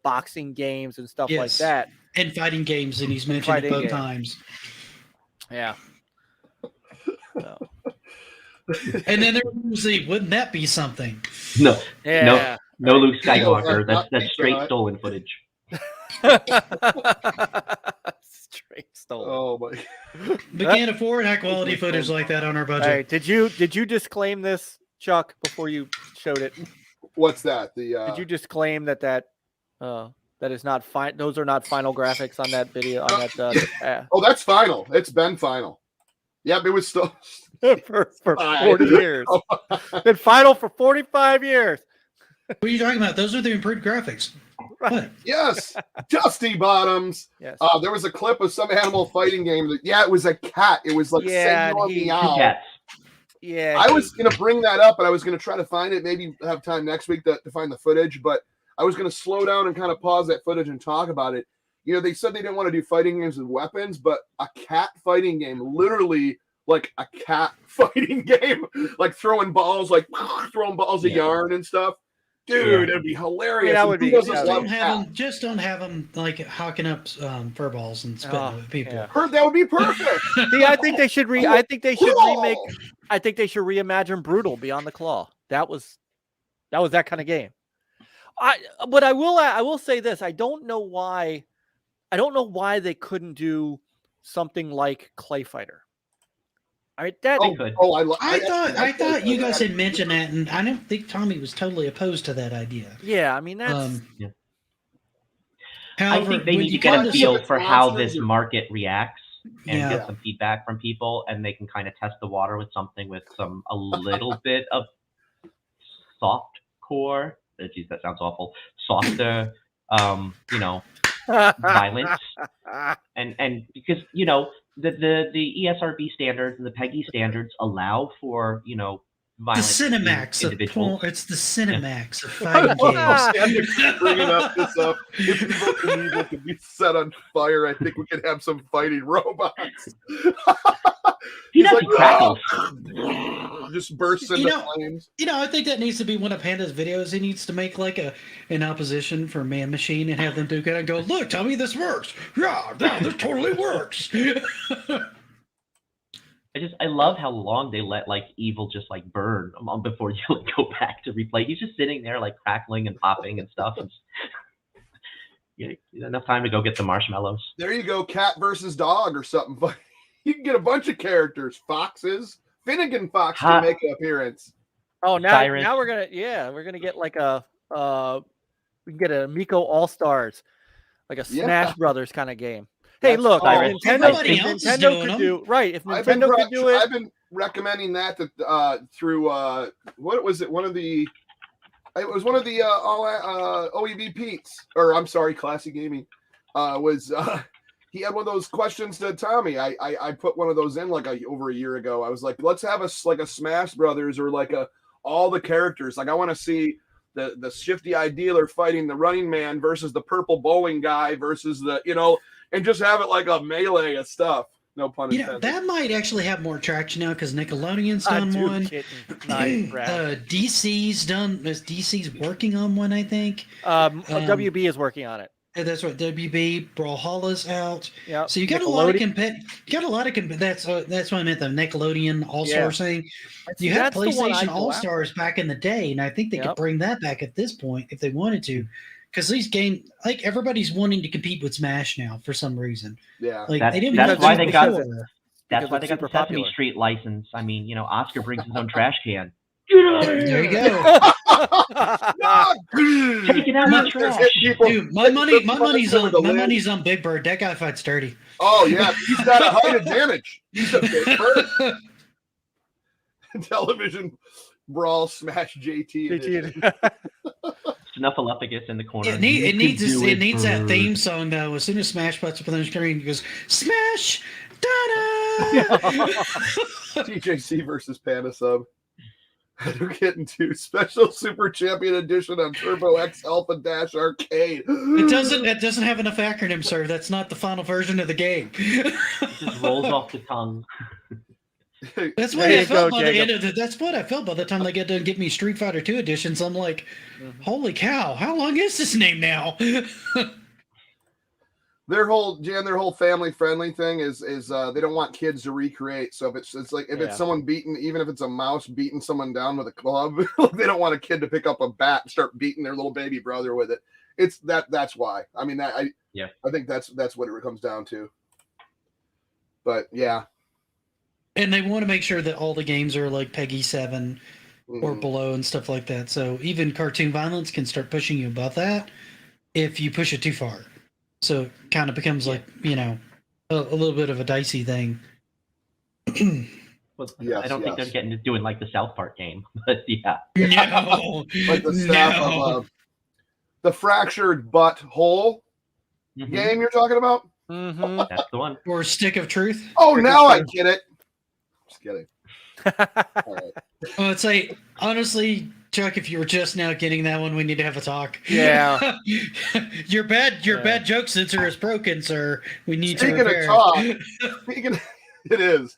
boxing games and stuff like that. And fighting games, and he's mentioned it both times. Yeah. So. And then there was the, wouldn't that be something? No. Yeah. No Luke Skywalker. That's straight stolen footage. Straight stolen. Oh my! We can't afford high quality footage like that on our budget. Hey, did you disclaim this, Chuck, before you showed it? What's that? Did you disclaim that is not fine? Those are not final graphics on that video. On that. Oh, that's final. It's been final. Yep, it was still for 40 years. Been final for 45 years. What are you talking about? Those are the improved graphics. Right. Yes, Dusty Bottoms. Yes. There was a clip of some animal fighting game. It was a cat. It was like meow. Yeah. I was gonna bring that up, and I was gonna try to find it. Maybe have time next week to find the footage, but I was gonna slow down and kind of pause that footage and talk about it. They said they didn't want to do fighting games with weapons, but a cat fighting game, literally like a cat fighting game, like throwing balls of yarn and stuff. Dude, it'd be hilarious. Yeah, that would be. Just don't have them like hawking up fur balls and spitting at people. Yeah. That would be perfect. See, I think they should remake. I think they should reimagine Brutal Beyond the Claw. That was that kind of game. But I will say this. I don't know why they couldn't do something like Clay Fighter. I thought you guys had mentioned that, and I don't think Tommy was totally opposed to that idea. Yeah, I mean that's. However, I think they need to get a feel for how this market reacts and get some feedback from people, and they can kind of test the water with something with a little bit of soft core. Geez, that sounds awful. Softer, violence, and because the ESRB standards and the PEGI standards allow for violence. The Cinemax of porn. It's the Cinemax of fighting games. Bringing up this up. If evil could be set on fire, I think we could have some fighting robots. He's like, just bursts into flames. I think that needs to be one of Panda's videos. He needs to make like an opposition for Man Machine and have them do it and go, look, tell me this works. Yeah, this totally works. I love how long they let evil just burn before you go back to replay. He's just sitting there crackling and popping and stuff. And enough time to go get the marshmallows. There you go, cat versus dog or something. You can get a bunch of characters. Foxes. Finnegan Fox can make an appearance. Oh, now we're gonna get like we can get an Amico All Stars, like a Smash Brothers kind of game. Hey, look, if Nintendo could do right, if Nintendo could do it, I've been recommending that through what was it? It was one of the OEV Pete's, or I'm sorry, Classy Gaming. He had one of those questions to Tommy. I put one of those in over a year ago. I was like, let's have a Smash Brothers or all the characters. Like I want to see the shifty eye dealer fighting the running man versus the purple bowling guy versus and just have it like a melee of stuff. No pun intended. That might actually have more traction now because Nickelodeon's done one. DC's done. DC's working on one, I think. WB is working on it. That's what WB Brawlhalla's out. Yeah. So you got a lot of That's what I meant. The Nickelodeon All Stars thing. You had PlayStation All Stars back in the day, and I think they could bring that back at this point if they wanted to. Because these games, everybody's wanting to compete with Smash now for some reason. Yeah, that's why they got the Sesame Street license. I mean, Oscar brings his own trash can. There you go. Take it out of the trash. Dude, my money's on Big Bird. That guy fights dirty. Oh yeah, he's got a height advantage. He's a Big Bird. Television brawl smash JT. Snuffleupagus in the corner. It needs that theme song though. As soon as Smash puts up on the screen, he goes Smash, da-da! TJC versus Panasub. We're getting to special Super Champion Edition on Turbo X Alpha Dash Arcade. It doesn't have enough acronyms, sir. That's not the final version of the game. It just rolls off the tongue. That's what I felt by the end of That's what I felt by the time they get to give me Street Fighter 2 editions. I'm like, holy cow! How long is this name now? Their whole family friendly thing is they don't want kids to recreate. So if it's someone beating, even if it's a mouse beating someone down with a club, they don't want a kid to pick up a bat and start beating their little baby brother with it. It's that's why. I mean I think that's what it comes down to. But yeah. And they want to make sure that all the games are like Peggy 7 or below and stuff like that. So even cartoon violence can start pushing you above that if you push it too far. So it kind of becomes a little bit of a dicey thing. Well, I don't think they're getting to doing like the South Park game, but yeah. No. Like the stuff of the fractured butt hole game you're talking about? Mm-hmm. That's the one. Or Stick of Truth. Oh, now I get it. Just kidding. All right. Well, it's like, honestly, Chuck, if you were just now getting that one, we need to have a talk. Yeah. Your bad joke sensor is broken, sir. We need to repair. It is.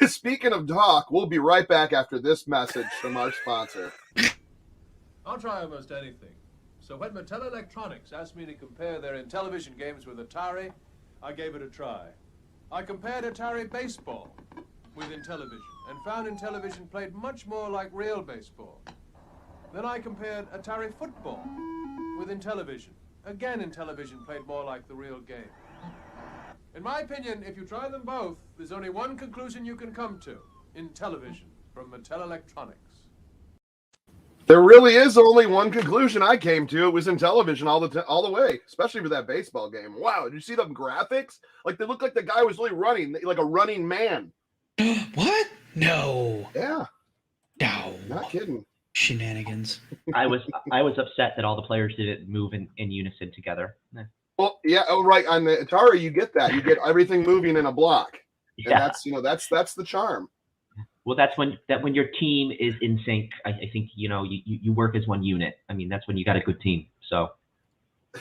Speaking of talk, we'll be right back after this message from our sponsor. I'll try almost anything. So when Mattel Electronics asked me to compare their Intellivision games with Atari, I gave it a try. I compared Atari baseball with Intellivision and found Intellivision played much more like real baseball. Then I compared Atari football with Intellivision. Again, Intellivision played more like the real game. In my opinion, if you try them both, there's only one conclusion you can come to. Intellivision from Mattel Electronics. There really is only one conclusion I came to. It was Intellivision all the way, especially for that baseball game. Wow, did you see the graphics? Like they look like the guy was really running, like a running man. What? No. Yeah. No. Not kidding. Shenanigans. I was upset that all the players didn't move in unison together. Well, yeah. Oh, right. On the Atari, you get that. You get everything moving in a block. Yeah. And that's the charm. Well, that's when your team is in sync. I think you work as one unit. I mean, that's when you got a good team. So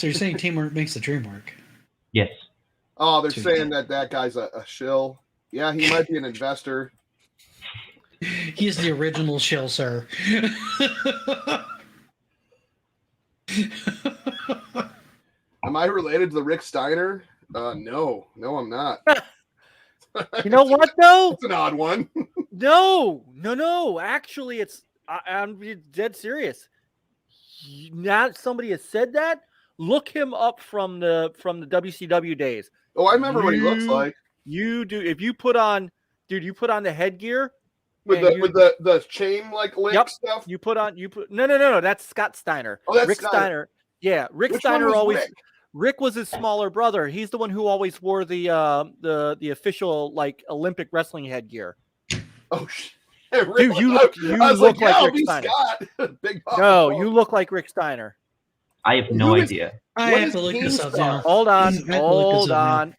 you're saying teamwork makes the dream work? Yes. Oh, they're saying that guy's a shill. Yeah, he might be an investor. He's the original shill, sir. Am I related to the Rick Steiner? No, I'm not. You know what, though? It's an odd one. No. Actually, I'm dead serious. Now that somebody has said that, look him up from the WCW days. Oh, I remember what he looks like. You do. If you put on, dude, you put on the headgear with the chain like link stuff. No. That's Scott Steiner. Oh, that's Rick Steiner. Yeah, Rick Steiner always. Rick was his smaller brother. He's the one who always wore the official like Olympic wrestling headgear. Oh shit. Dude, you look like Rick Steiner. No, you look like Rick Steiner. I have no idea. I have to look this up now. Hold on.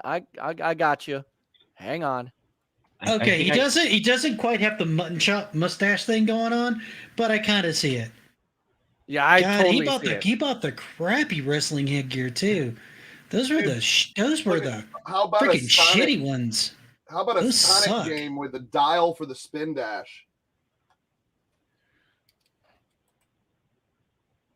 I got you. Hang on. Okay, he doesn't quite have the mutton chop mustache thing going on, but I kind of see it. Yeah, I totally see it. He bought the crappy wrestling headgear too. Those were the how about freaking shitty ones. How about a Sonic game with a dial for the spin dash?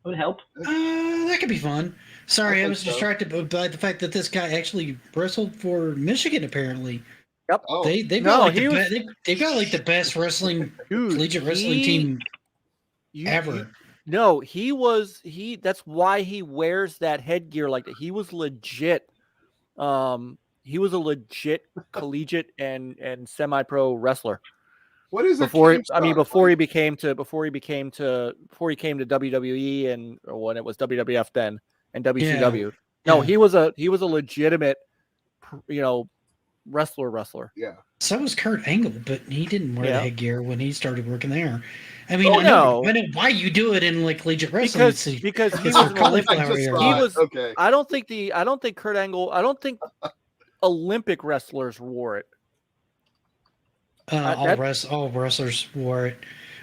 That would help. That could be fun. Sorry, I was distracted by the fact that this guy actually wrestled for Michigan. Apparently, yep. Oh. They've got like the best wrestling collegiate wrestling team ever. No, that's why he wears that headgear like that. He was legit. He was a legit collegiate and semi-pro wrestler. What is before he came to WWE and when it was WWF then and WCW. Yeah. No, he was a legitimate, wrestler. Yeah. So was Kurt Angle, but he didn't wear the headgear when he started working there. I mean, I know why you do it in like collegiate wrestling because he was cauliflower ear. Okay. I don't think Kurt Angle. I don't think Olympic wrestlers wore it. All wrestlers wore it.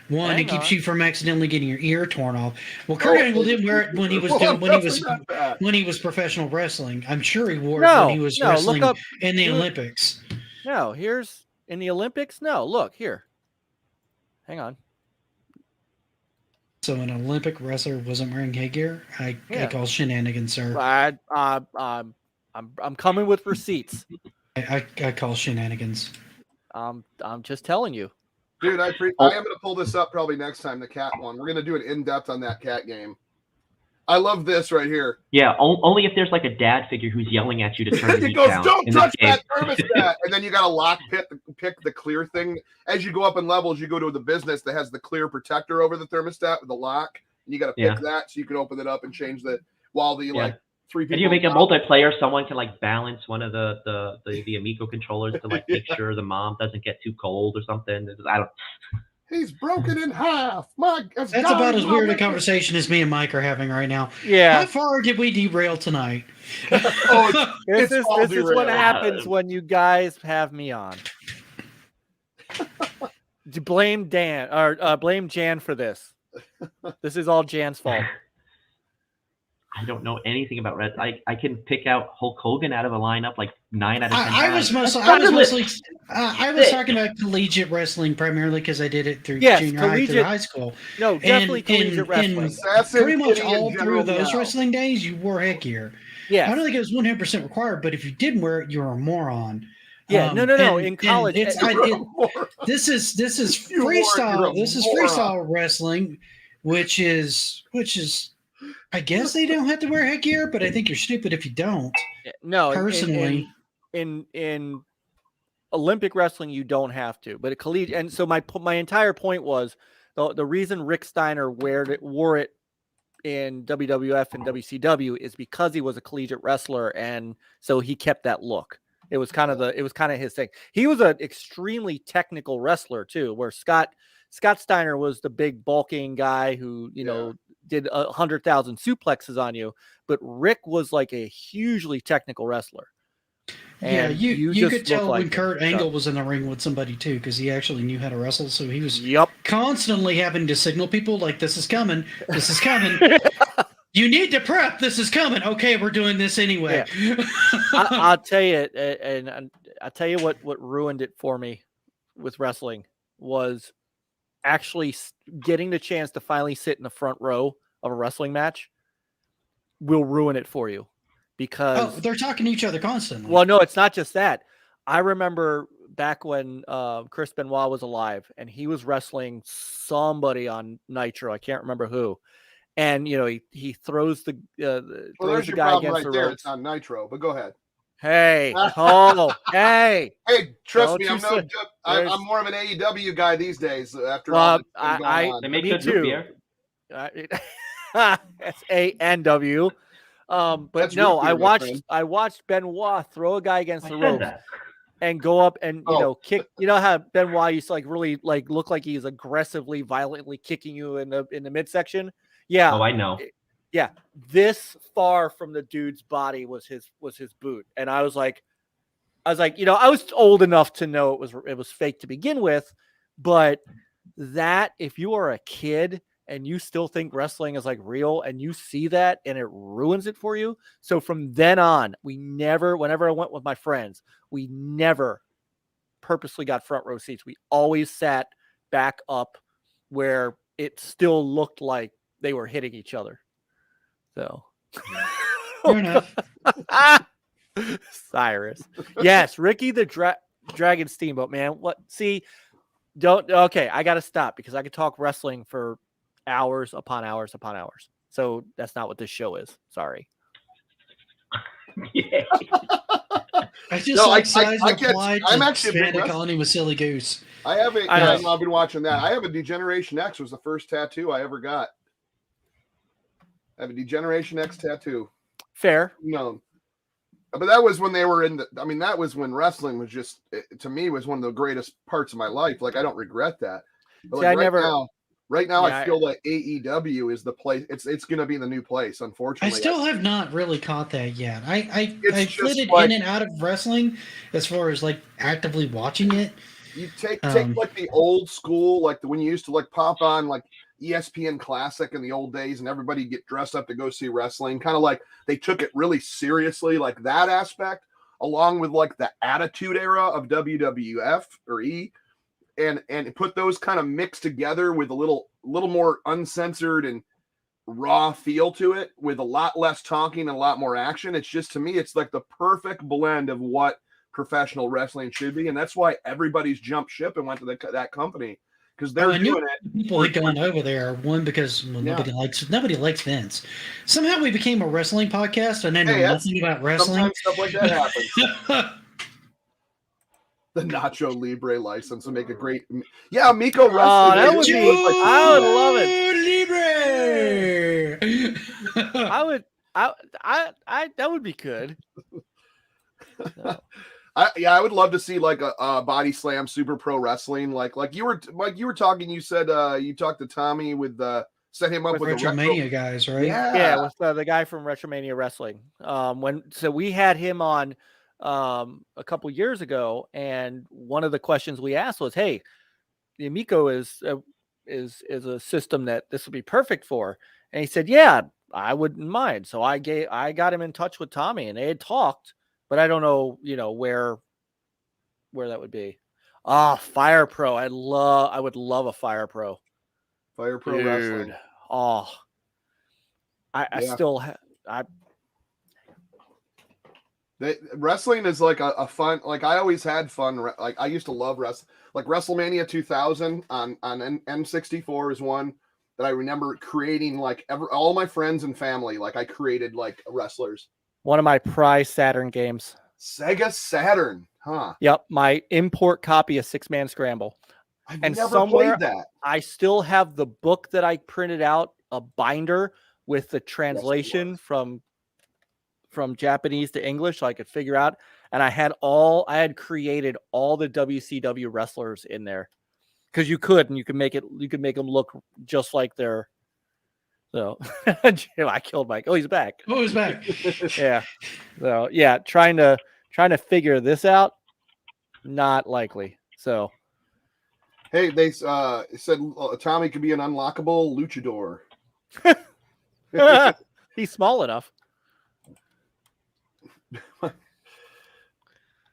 One, it keeps you from accidentally getting your ear torn off. Well, Kurt Angle didn't wear it when he was professional wrestling. I'm sure he wore it when he was wrestling in the Olympics. No, here's in the Olympics. No, look here. Hang on. So an Olympic wrestler wasn't wearing headgear? I call shenanigans, sir. I'm coming with receipts. I call shenanigans. I'm just telling you. Dude, I am going to pull this up probably next time, the cat one. We're going to do an in-depth on that cat game. I love this right here. Yeah, only if there's like a dad figure who's yelling at you to turn the heat down. Don't touch that thermostat. And then you got to pick the clear thing. As you go up in levels, you go to the business that has the clear protector over the thermostat with the lock. And you got to pick that so you can open it up and change while the like three people. And you make a multiplayer, someone can like balance one of the AMICO controllers to like make sure the mom doesn't get too cold or something. I don't. He's broken in half. That's about as weird a conversation as me and Mike are having right now. Yeah. How far did we derail tonight? This is what happens when you guys have me on. Blame Dan or blame Jan for this. This is all Jan's fault. I don't know anything about Red. I can pick out Hulk Hogan out of a lineup like 9 out of 10 I was talking about collegiate wrestling primarily because I did it through junior high through high school. No, definitely collegiate wrestling. Pretty much all through those wrestling days, you wore headgear. Yeah, I don't think it was 100% required, but if you did wear it, you were a moron. Yeah, no. In college, this is freestyle. This is freestyle wrestling, which is. I guess they don't have to wear headgear, but I think you're stupid if you don't. No, personally, in Olympic wrestling, you don't have to. But a collegiate, and so my entire point was the reason Rick Steiner wore it in WWF and WCW is because he was a collegiate wrestler, and so he kept that look. It was kind of his thing. He was an extremely technical wrestler too, where Scott Steiner was the big bulking guy who did 100,000 suplexes on you, but Rick was like a hugely technical wrestler. And you could tell when Kurt Angle was in the ring with somebody too, because he actually knew how to wrestle. So he was constantly having to signal people like, "This is coming, this is coming." You need to prep. This is coming. Okay, we're doing this anyway. Yeah. I'll tell you, and I'll tell you what ruined it for me with wrestling was actually getting the chance to finally sit in the front row of a wrestling match will ruin it for you because they're talking to each other constantly. Well, no, it's not just that. I remember back when Chris Benoit was alive and he was wrestling somebody on Nitro. I can't remember who. And he throws the guy against the ropes. It's on Nitro, but go ahead. Hey, oh, hey. Hey, trust Don't me, you I'm say- I'm more of an AEW guy these days. After all that's been going on. They make me good root too. beer. SANW. But That's no, root beer, my friend. I watched Benoit throw a guy against I the said ropes that. and go up and kick. You know how Benoit used to really look like he's aggressively, violently kicking you in the midsection. Yeah. Oh, I know. Yeah. This far from the dude's body was his boot, and I was like, I was old enough to know it was fake to begin with, but that if you are a kid and you still think wrestling is real and you see that and it ruins it for you. So from then on, whenever I went with my friends, we never purposely got front row seats. We always sat back up where it still looked like they were hitting each other. So Fair enough. Cyrus. Yes, Ricky the Dragon Steamboat, man. What? See, okay, I got to stop because I could talk wrestling for hours upon hours upon hours. So that's not what this show is. Sorry. Yeah. I just size replied to I'm actually a big Hispanic calling him a silly goose. I haven't. I've been watching that. I have a Degeneration X. Was the first tattoo I ever got. I have a Degeneration X tattoo. Fair. No. But that was when they were that was when wrestling was just, to me, was one of the greatest parts of my life. I don't regret that. But See, right now, I feel like AEW is the place. It's going to be the new place, unfortunately. I still have not really caught that yet. I flitted like, in and out of wrestling as far as actively watching it. You take the old school, when you used to pop on ESPN Classic in the old days, and everybody get dressed up to go see wrestling. Kind of they took it really seriously, that aspect, along with the Attitude Era of WWF or E, and put those kind of mixed together with a little more uncensored and raw feel to it, with a lot less talking and a lot more action. It's just, to me, it's the perfect blend of what professional wrestling should be, and that's why everybody's jumped ship and went to that company. Because they're doing it. People going over there, one, because nobody likes Vince. Somehow we became a wrestling podcast and I know nothing about wrestling. Sometimes stuff like that happens. The Nacho Libre license would make a great. Yeah, AMICO wrestling. Oh, that would be. I would love it. That would be good. No. I would love to see a body slam super pro wrestling, like you were talking. You said you talked to Tommy set him up with Retromania guys, right? Yeah, with the guy from Retromania Wrestling. So we had him on a couple years ago, and one of the questions we asked was, "Hey, the AMICO is a system that this would be perfect for," and he said, "Yeah, I wouldn't mind." So I got him in touch with Tommy, and they had talked. But I don't know, where that would be. Fire Pro. I would love a Fire Pro. Fire Pro wrestling. Oh, Wrestling is a fun. I always had fun. I used to love wrestling. WrestleMania 2000 on N64 is one that I remember creating. All my friends and family. I created wrestlers. One of my prize Saturn games. Sega Saturn, huh? Yep, my import copy of Six Man Scramble. I've never played that. I still have the book that I printed out, a binder with the translation from Japanese to English, so I could figure out. And I had created all the WCW wrestlers in there, because you could make them look just like their. So I killed Mike. Oh, he's back. Oh, he's back. Yeah. So yeah, trying to figure this out, not likely. So hey, they said Tommy could be an unlockable luchador. He's small enough.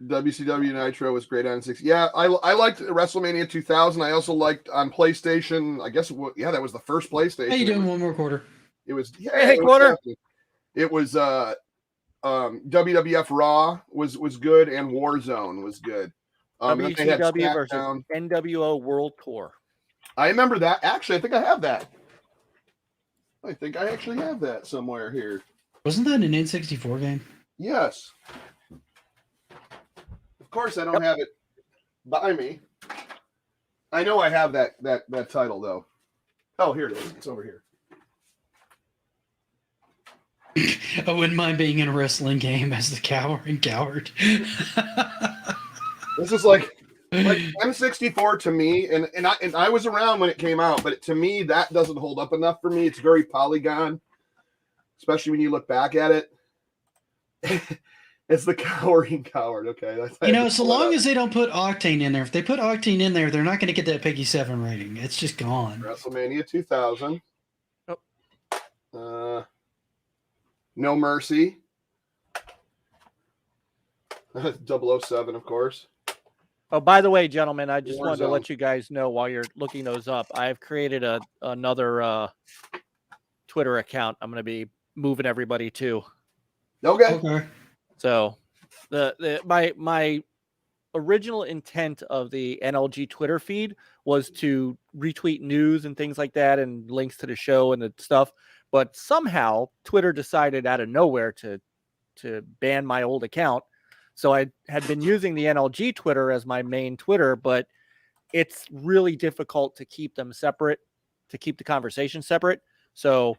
WCW Nitro was great on 6. Yeah, I liked WrestleMania 2000. I also liked on PlayStation. I guess that was the first PlayStation. How you doing? One more quarter. It was quarter. It was WWF Raw was good, and Warzone was good. WCW versus NWO World Tour. I remember that. Actually, I think I have that. I think I actually have that somewhere here. Wasn't that an N64 game? Yes. Of course, I don't have it by me. I know I have that title though. Oh, here it is. It's over here. I wouldn't mind being in a wrestling game as the coward. This is like M64 to me, and I was around when it came out, but to me that doesn't hold up enough for me. It's very polygon, especially when you look back at it. It's the cowering coward. Okay, so long as they don't put Octane in there. If they put Octane in there, they're not going to get that Peggy 7 rating. It's just gone. WrestleMania 2000. Oh. No Mercy. 007, of course. Oh, by the way, gentlemen, I just wanted to let you guys know while you're looking those up, I've created another Twitter account. I'm going to be moving everybody to. Okay. So, my original intent of the NLG Twitter feed was to retweet news and things like that, and links to the show and the stuff. But somehow Twitter decided out of nowhere to ban my old account. So I had been using the NLG Twitter as my main Twitter, but it's really difficult to keep them separate, to keep the conversation separate. So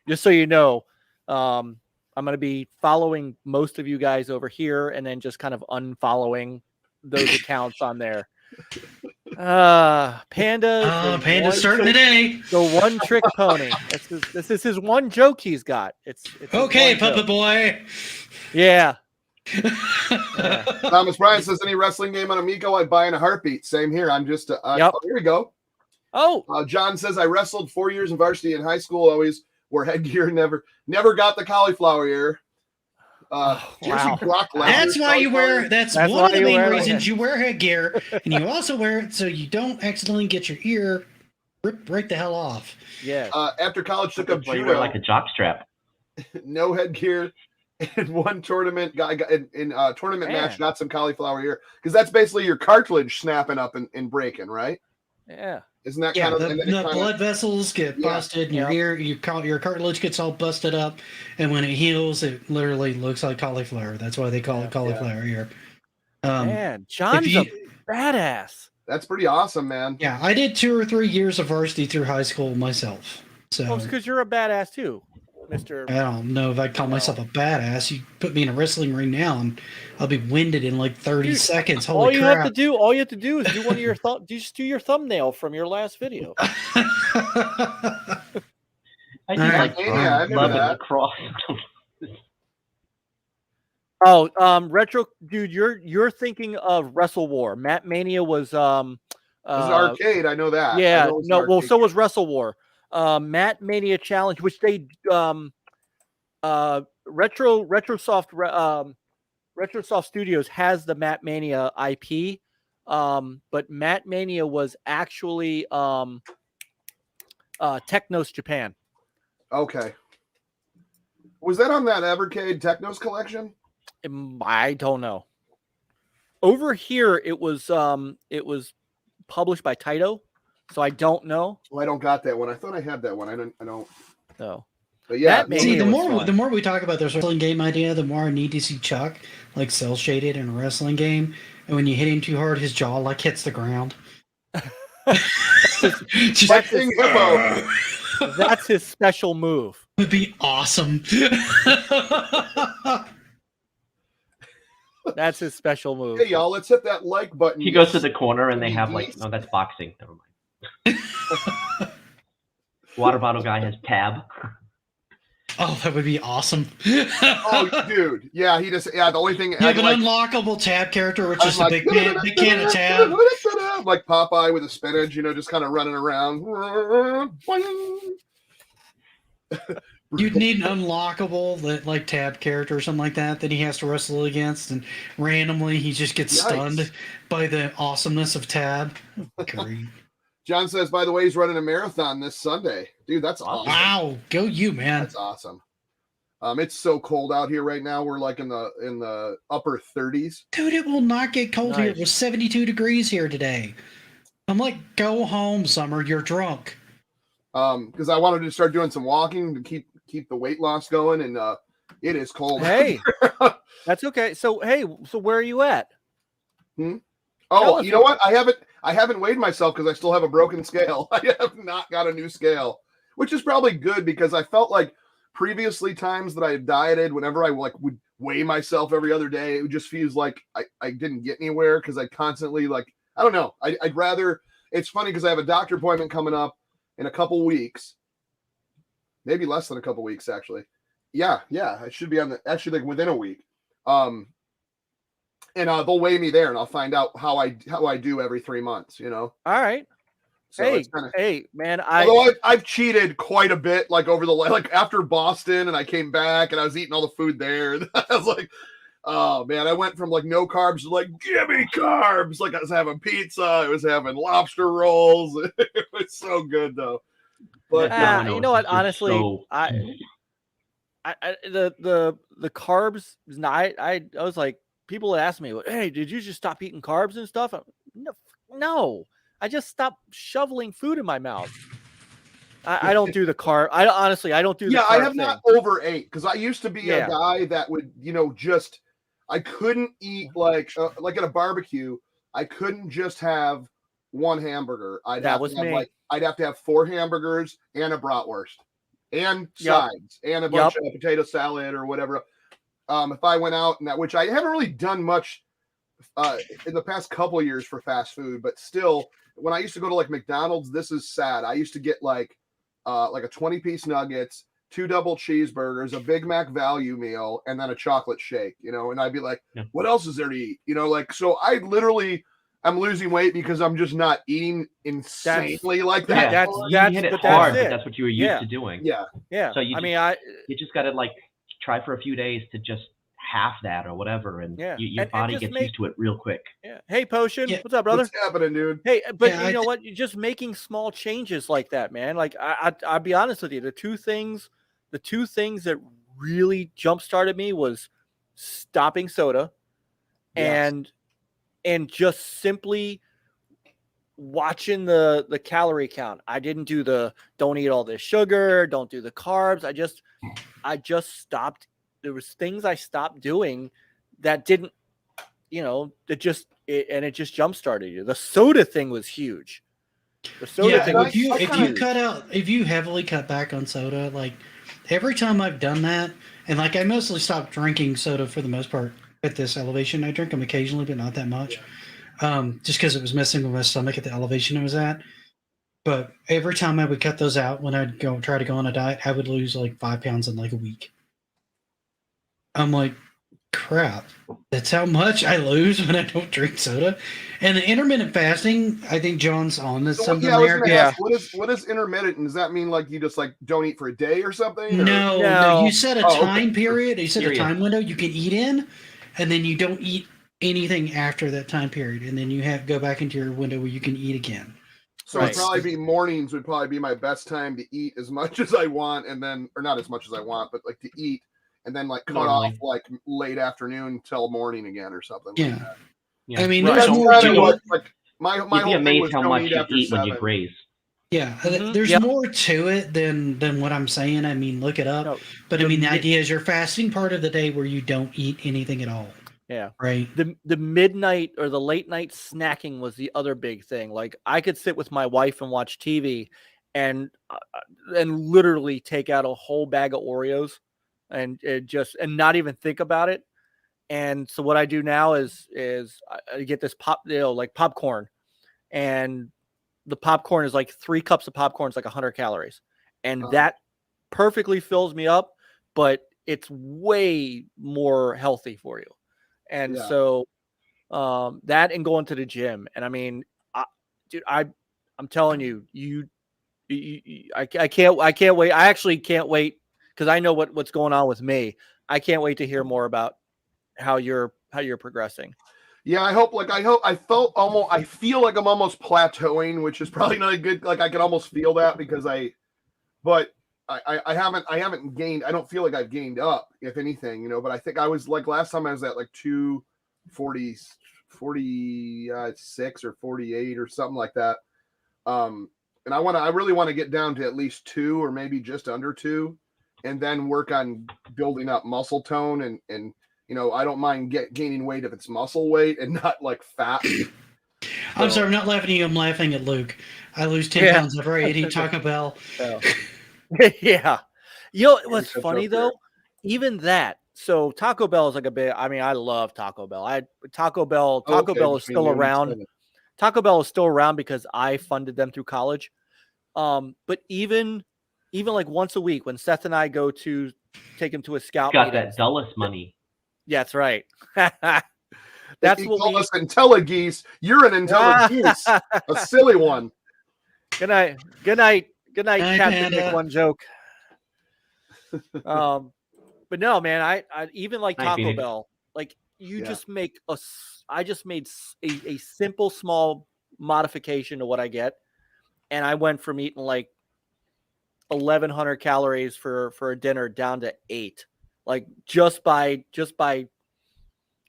just so you know, I'm going to be following most of you guys over here and then just kind of unfollowing those accounts on there. Panda's starting today. The one trick pony. This is his one joke he's got. It's okay, Puppet Boy. Yeah. Thomas Bryan says any wrestling game on Amico I'd buy in a heartbeat. Same here. I'm just yep. Oh, here we go. John says I wrestled 4 years in varsity in high school. Always wore headgear. Never got the cauliflower ear. Wow. That's why you wear. That's one of the main reasons you wear headgear, and you also wear it so you don't accidentally get your ear break the hell off. Yeah. After college, took up judo. You wear like a jockstrap. No headgear. In one tournament, in a tournament match, got some cauliflower ear, because that's basically your cartilage snapping up and breaking, right? Yeah. Isn't that kind of the blood vessels get busted, and your ear, your cartilage gets all busted up, and when it heals, it literally looks like cauliflower. That's why they call it cauliflower ear. Man, John's a badass. That's pretty awesome, man. Yeah, I did 2 or 3 years of varsity through high school myself. So it's because you're a badass too, Mr. I don't know if I'd call myself a badass. You put me in a wrestling ring now, and I'll be winded in like 30 seconds. Holy all you crap. have to do is do one of your just do your thumbnail from your last video. I do like love and cross. Retro dude, you're thinking of Wrestle War. Matt Mania was arcade. I know that. Yeah, so was Wrestle War. Matt Mania Challenge, which they Retrosoft Studios has the Matt Mania IP, but Matt Mania was actually Technos Japan. Okay. Was that on that Evercade Technos collection? I don't know. Over here, it was published by Taito. So I don't know. Well, I don't got that one. I thought I had that one. I don't. No. But yeah. See, the more we talk about this wrestling game idea, the more I need to see Chuck like cell shaded in a wrestling game, and when you hit him too hard, his jaw like hits the ground. That's his special move. Would be awesome. That's his special move. Hey y'all, let's hit that like button. He goes to the corner and they have like, no, that's boxing. Never mind. Water bottle guy has tab. Oh, that would be awesome. Oh, dude. Yeah, he just, the only thing. You have an unlockable tab character, which is a big can of tab. Like Popeye with a spinach, just kind of running around. You'd need an unlockable like tab character or something like that he has to wrestle against, and randomly he just gets stunned by the awesomeness of tab. Great. John says, by the way, he's running a marathon this Sunday. Dude, that's awesome. Wow, go you, man. That's awesome. It's so cold out here right now. We're like in the upper 30s. Dude, it will not get cold here. It was 72 degrees here today. I'm like, go home, Summer. You're drunk. Because I wanted to start doing some walking to keep the weight loss going, and it is cold. Hey, that's okay. So where are you at? Oh, you know what? I haven't weighed myself because I still have a broken scale. I have not got a new scale, which is probably good because I felt like previously times that I had dieted, whenever I like would weigh myself every other day, it just feels like I didn't get anywhere because I constantly like, I don't know. I'd rather, it's funny because I have a doctor appointment coming up in a couple weeks, maybe less than a couple weeks, actually. Yeah. I should be actually like within a week. And they'll weigh me there, and I'll find out how I do every 3 months. All right. So hey, man! Although I've cheated quite a bit, like over the like after Boston, and I came back and I was eating all the food there. I was like, oh man, I went from like no carbs to like give me carbs. Like I was having pizza, I was having lobster rolls. It was so good though. But you know what? Honestly, the carbs. I was like, people would ask me, "Hey, did you just stop eating carbs and stuff?" No. I just stopped shoveling food in my mouth. I don't do the carb. I don't do the carb I have thing. not overate because I used to be a guy that would, just I couldn't eat like at a barbecue. I couldn't just have one hamburger. I'd have to have 4 hamburgers and a bratwurst and sides and a bunch of potato salad or whatever. If I went out and that, which I haven't really done much in the past couple of years for fast food, but still, when I used to go to like McDonald's, this is sad. I used to get like a 20-piece nuggets, 2 double cheeseburgers, a Big Mac value meal, and then a chocolate shake, and I'd be like, what else is there to eat? So I literally, I'm losing weight because I'm just not eating insanely like that. Yeah, you hit it hard, but that's what you were used to doing. Yeah. So you just got to like try for a few days to just half that or whatever, and your body gets used to it real quick. Hey, Potion, what's up, brother? What's happening, dude? Hey, but you know what? You're just making small changes like that, man. Like I'll be honest with you, the two things that really jump started me was stopping soda, and just simply watching the calorie count. I didn't do don't eat all this sugar, don't do the carbs. I just stopped. There was things I stopped doing that didn't, it just jump started you. The soda thing was huge. The soda thing was huge. If you heavily cut back on soda, like every time I've done that, and like I mostly stopped drinking soda for the most part at this elevation. I drink them occasionally, but not that much. Just because it was messing with my stomach at the elevation I was at. But every time I would cut those out when I'd try to go on a diet, I would lose like 5 pounds in like a week. I'm like, crap, that's how much I lose when I don't drink soda. And the intermittent fasting, I think John's on this something there. Ask, what is intermittent? Does that mean like you just like don't eat for a day or something? Or? No. You set a time period. You set a time window you can eat in, and then you don't eat anything after that time period. And then you go back into your window where you can eat again. So it'd probably be mornings would probably be my best time to eat as much as I want, and then, or not as much as I want, but like to eat. And then like cut off like late afternoon till morning again or something. Yeah. Like that. I mean, there's more to it. Like my You'd be amazed how much you eat when you graze. Yeah, there's more to it than what I'm saying. I mean, look it up. But I mean, the idea is you're fasting part of the day where you don't eat anything at all. Yeah. Right. The midnight or the late night snacking was the other big thing. Like I could sit with my wife and watch TV and literally take out a whole bag of Oreos and not even think about it. And so what I do now is I get this like popcorn, and the popcorn is like 3 cups of popcorn is like 100 calories. And that perfectly fills me up, but it's way more healthy for you. And so that and going to the gym. And I mean, dude, I'm telling you, I can't wait. I actually can't wait because I know what's going on with me. I can't wait to hear more about how you're progressing. Yeah, I feel like I'm almost plateauing, which is probably not a good, like I can almost feel that because I haven't gained, I don't feel like I've gained up, if anything, but I think I was like last time I was at like 246 or 48 or something like that. And I really want to get down to at least 2 or maybe just under 2, and then work on building up muscle tone and You know, I don't mind gaining weight if it's muscle weight and not like fat. I'm sorry, I'm not laughing at you. I'm laughing at Luke. I lose 10 pounds every eating Taco Bell. Yeah. You know what's funny though? Even that. So Taco Bell is like a bit. I mean, I love Taco Bell. Taco Bell is still around. Taco Bell is still around because I funded them through college. But even like once a week when Seth and I go to take him to a scout meeting, got that Dulles money. Yeah, that's right. That's what we call us intelligeese. You're an intelligeese, a silly one. Good night, Captain Nick. One joke. But no, man, I even like Taco Bell. Like just make I just made a simple small modification to what I get, and I went from eating like 1,100 calories for a dinner down to 8, like just by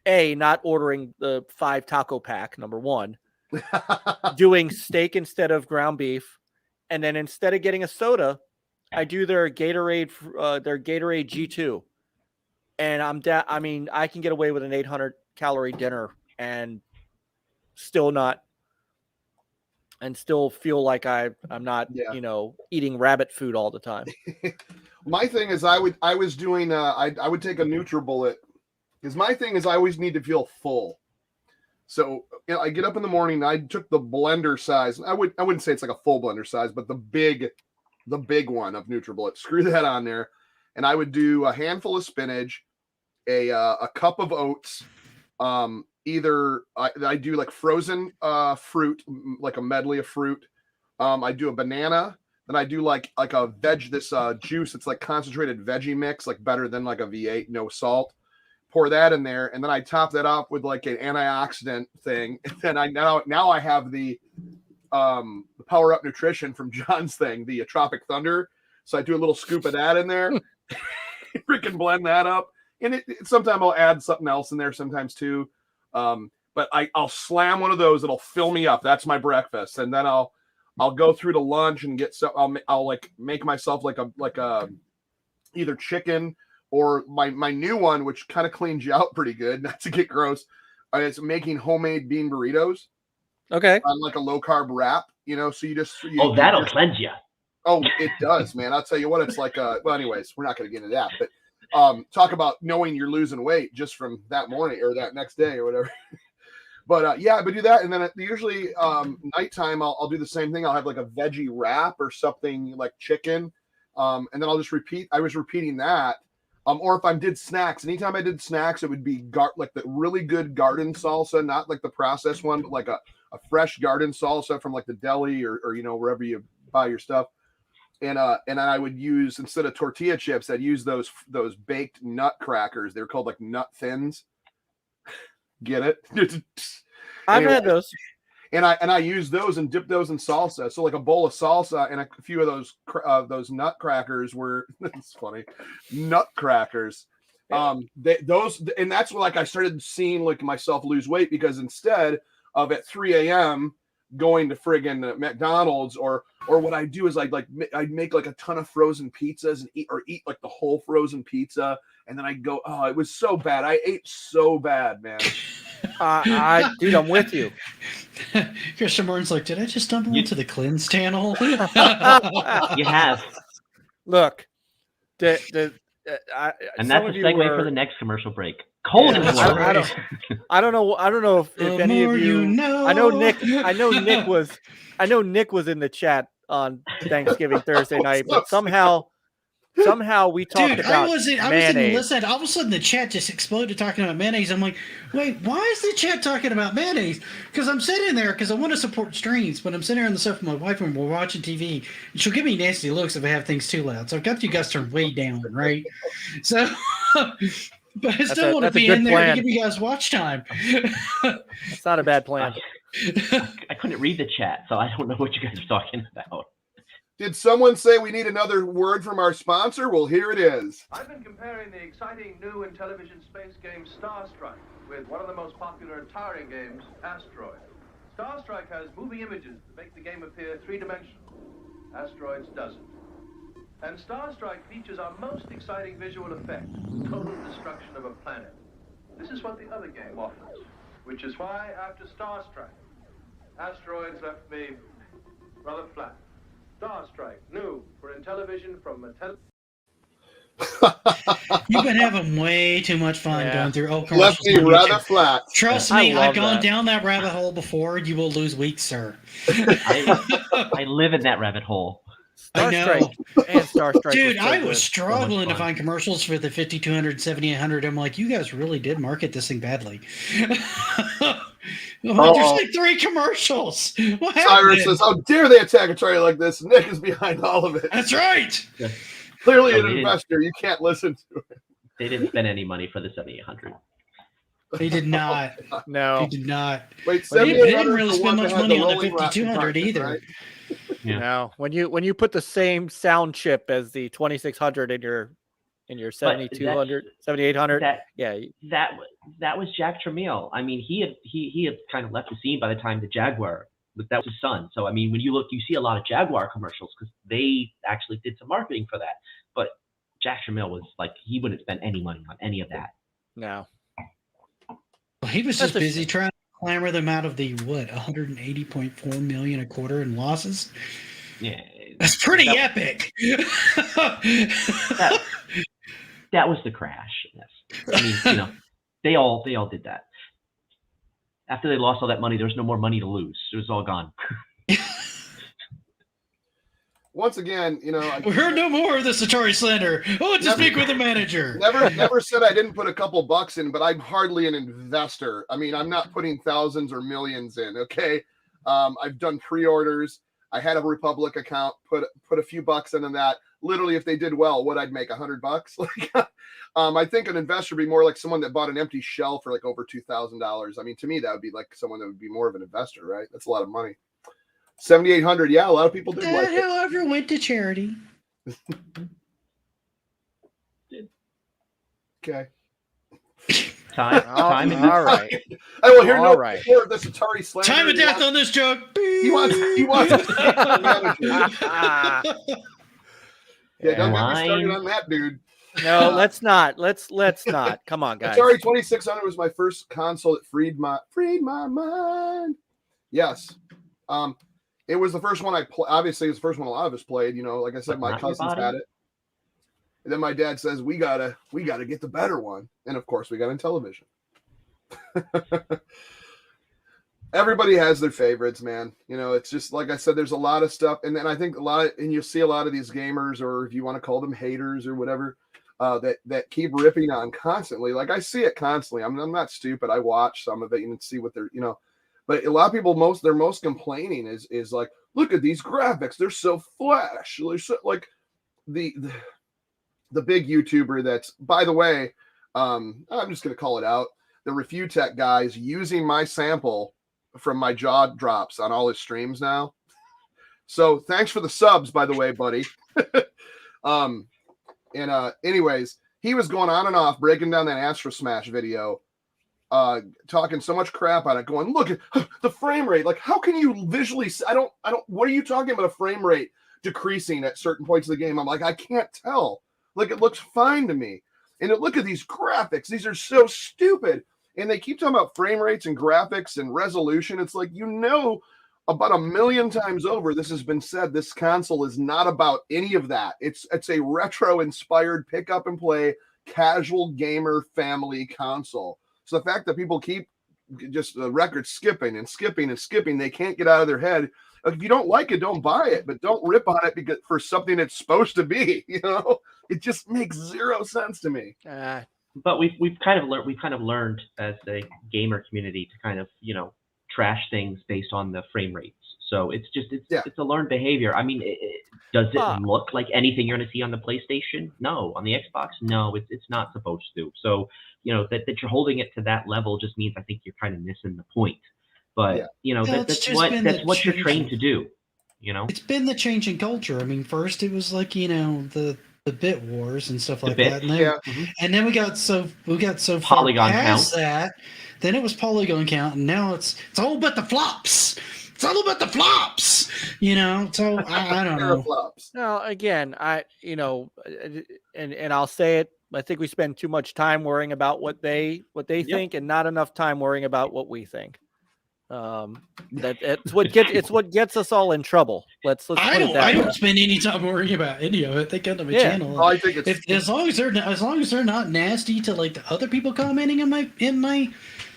not ordering the 5 taco pack, number 1, doing steak instead of ground beef, and then instead of getting a soda, I do their Gatorade G2, and I mean, I can get away with an 800 calorie dinner and still feel like I'm not, eating rabbit food all the time. My thing is I would take a NutriBullet, because my thing is I always need to feel full. So I get up in the morning and I took the blender size. I wouldn't say it's like a full blender size, but the big one of NutriBullet. Screw that on there, and I would do a handful of spinach, a cup of oats. Either I do like frozen fruit, like a medley of fruit. I do a banana. Then I do like a juice. It's like concentrated veggie mix, like better than like a V8, no salt. Pour that in there, and then I top that off with like an antioxidant thing. And then now I have the Power Up Nutrition from John's thing, the Tropic Thunder. So I do a little scoop of that in there, freaking blend that up, and sometimes I'll add something else in there, sometimes too. But I'll slam one of those. It'll fill me up. That's my breakfast, and then I'll go through to lunch and get some. I'll like make myself like a either chicken. Or my new one, which kind of cleans you out pretty good, not to get gross, is making homemade bean burritos. Okay. On like a low carb wrap, so that'll cleanse you. Oh, it does, man. I'll tell you what, it's like. Well, anyways, we're not going to get into that, but talk about knowing you're losing weight just from that morning or that next day or whatever. But but do that, and then usually nighttime I'll do the same thing. I'll have like a veggie wrap or something like chicken, and then I'll just repeat. I was repeating that. Or if I did snacks, anytime I did snacks, it would be like the really good garden salsa, not like the processed one, but like a fresh garden salsa from like the deli or wherever you buy your stuff. And then I would use, instead of tortilla chips, I'd use those baked nut crackers. They're called like nut thins. Get it? I've had those. And I use those and dip those in salsa. So like a bowl of salsa and a few of those nut crackers were, it's funny, nut crackers. And that's what, like, I started seeing like myself lose weight, because instead of at 3 a.m. going to friggin' McDonald's or what I do is I'd make like a ton of frozen pizzas and eat like the whole frozen pizza. And then I go, oh, it was so bad. I ate so bad, man. Dude, I'm with you. Christian Martin's like, did I just stumble into the cleanse channel? You have. Look, and that's a segue for the next commercial break. Cold and I don't know if any of you know. I know Nick was in the chat on Thanksgiving Thursday night, but somehow we talked about I wasn't listening. All of a sudden the chat just exploded talking about mayonnaise. I'm like, wait, why is the chat talking about mayonnaise? Because I'm sitting there because I want to support streams, but I'm sitting there on the sofa with my wife and we're watching TV, and she'll give me nasty looks if I have things too loud. So I've got you guys turned way down, right? So, but I still want to be in there to give you guys watch time. It's not a bad plan. I couldn't read the chat, so I don't know what you guys are talking about. Did someone say we need another word from our sponsor? Well, here it is. I've been comparing the exciting new intellivision space game Star Strike with one of the most popular and tiring games, Asteroid. Star Strike has moving images that make the game appear three-dimensional. Asteroids doesn't. And Star Strike features our most exciting visual effect, total destruction of a planet. This is what the other game offers, which is why after Star Strike, Asteroids left me rather flat. Star Strike, new for Intellivision from Mattel. You've been having way too much fun going through old Left commercials. me rather flat. Trust me, I've gone down that rabbit hole before. You will lose weeks, sir. I live in that rabbit hole. Star Strike and Star Strike. Dude, I was struggling to find commercials for the 5200, 7800. I'm like, you guys really did market this thing badly. There's like 3 commercials. What Cyrus says, how dare they attack Atari like this? Nick is behind all of it. That's right. Yeah. Clearly an investor. You can't listen to it. They didn't spend any money for the 7800. They did not. No. They did not. Wait, they didn't really spend much money on the 5200 either. Right? Yeah. No. When you put the same sound chip as the 2600 in your 7200, 7800, that was Jack Tramiel. I mean, he had kind of left the scene by the time the Jaguar. That was his son. So I mean, when you look, you see a lot of Jaguar commercials because they actually did some marketing for that. But Jack Tramiel was like, he wouldn't spend any money on any of that. No. Well, he was just busy trying to clamor them out of the 180.4 million a quarter in losses. Yeah, that's pretty epic. That was the crash. Yes, I mean, they all did that. After they lost all that money, there was no more money to lose. It was all gone. Once again, we heard no more of this Atari slander. Oh, just speak with the manager. Never said I didn't put a couple bucks in, but I'm hardly an investor. I mean, I'm not putting thousands or millions in. Okay, I've done pre-orders. I had a Republic account. Put a few bucks into that. Literally, if they did well, I'd make $100. Like, I think an investor would be more like someone that bought an empty shell for like over $2,000. I mean, to me, that would be like someone that would be more of an investor, right? That's a lot of money. 7,800. Yeah, a lot of people did like it. However, went to charity. Okay. Time. All right. I will hear all right. more of this Atari slander. Time of death on this joke. He wants to Yeah, don't get me started on that, dude. No, let's not. Let's not. Come on, guys. Atari 2600 was my first console that freed my mind. Yes. It was the first one I played. Obviously, it was the first one a lot of us played. Like I said, my cousins had it. And then my dad says, we gotta get the better one. And of course, we got Intellivision. Everybody has their favorites, man. It's just like I said, there's a lot of stuff. And then I think and you'll see a lot of these gamers, or if you want to call them haters or whatever, that keep ripping on constantly. Like I see it constantly. I'm not stupid. I watch some of it and see what they're, but a lot of people, their most complaining is like, look at these graphics. They're so flash. They're so, like the big YouTuber that's, by the way, I'm just going to call it out. The Refutech guy's using my sample from my jaw drops on all his streams now. So thanks for the subs, by the way, buddy. Anyways, he was going on and off breaking down that Astro Smash video, talking so much crap on it, going, look at the frame rate. Like, how can you visually what are you talking about, a frame rate decreasing at certain points of the game? I'm like, I can't tell. Like, it looks fine to me. And look at these graphics. These are so stupid. And they keep talking about frame rates and graphics and resolution. It's like, about 1 million times over, this has been said, this console is not about any of that. It's a retro-inspired pick-up-and-play casual gamer family console. So the fact that people keep just the record skipping, they can't get out of their head. If you don't like it, don't buy it, but don't rip on it because for something it's supposed to be. It just makes zero sense to me. But we've kind of learned as a gamer community to kind of trash things based on the frame rates. So it's a learned behavior. I mean, does it look like anything you're going to see on the PlayStation? No. On the Xbox? No, it's not supposed to. So that you're holding it to that level just means I think you're kind of missing the point. But that's what you're trained to do. It's been the change in culture. I mean, first it was like the bit wars and stuff like that, and then we got so far polygon past count. That. Then it was polygon count, and now it's all about the flops. It's all about the flops, So I don't know. No, again, and I'll say it I think we spend too much time worrying about what they think, and not enough time worrying about what we think. It's what gets us all in trouble. Let's put it that way. I don't spend any time worrying about any of it. They come to my channel. I think it's as long as they're not nasty to like the other people commenting in my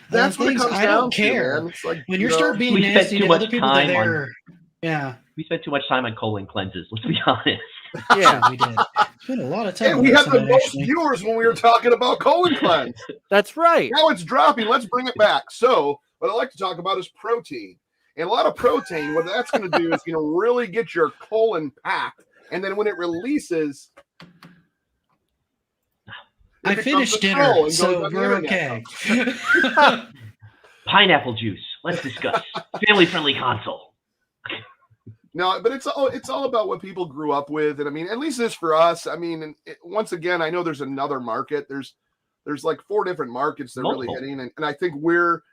that's what things, it comes I don't down care. To, man. It's like, when you start being nasty to other people that are we spent too much time on colon cleanses. Let's be honest. Yeah, we did. Spent a lot of time. And we had the most viewers when we were talking about colon cleanse. That's right. Now it's dropping. Let's bring it back. So what I like to talk about is protein. And a lot of protein, what that's going to do is really get your colon packed. And then when it releases, I finished dinner, so we're okay. Pineapple juice. Let's discuss. Family-friendly console. No, but it's all about what people grew up with. And I mean, at least this for us. I mean, once again, I know there's another market. There's like 4 different markets they're really hitting. And I think we're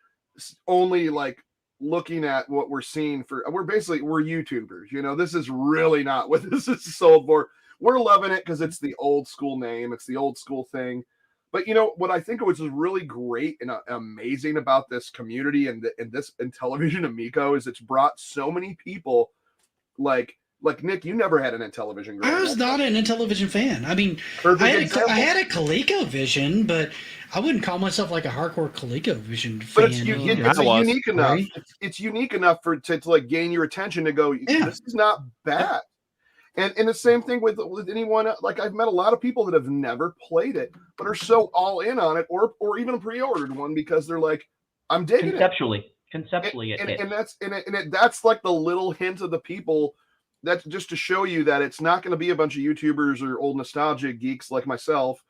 only like looking at what we're seeing we're YouTubers. This is really not what this is sold for. We're loving it because it's the old school name. It's the old school thing. But what I think was really great and amazing about this community and this Intellivision Amico is it's brought so many people. Like Nick, you never had an Intellivision growing up. I was not an Intellivision fan. I mean, I had a ColecoVision, but I wouldn't call myself like a hardcore ColecoVision fan. But it's unique enough. Right? It's unique enough to like gain your attention to go, this is not bad. And the same thing with anyone. Like I've met a lot of people that have never played it, but are so all in on it, or even pre-ordered one because they're like, I'm digging Conceptually, that's like the little hint of the people. That's just to show you that it's not going to be a bunch of YouTubers or old nostalgia geeks like myself.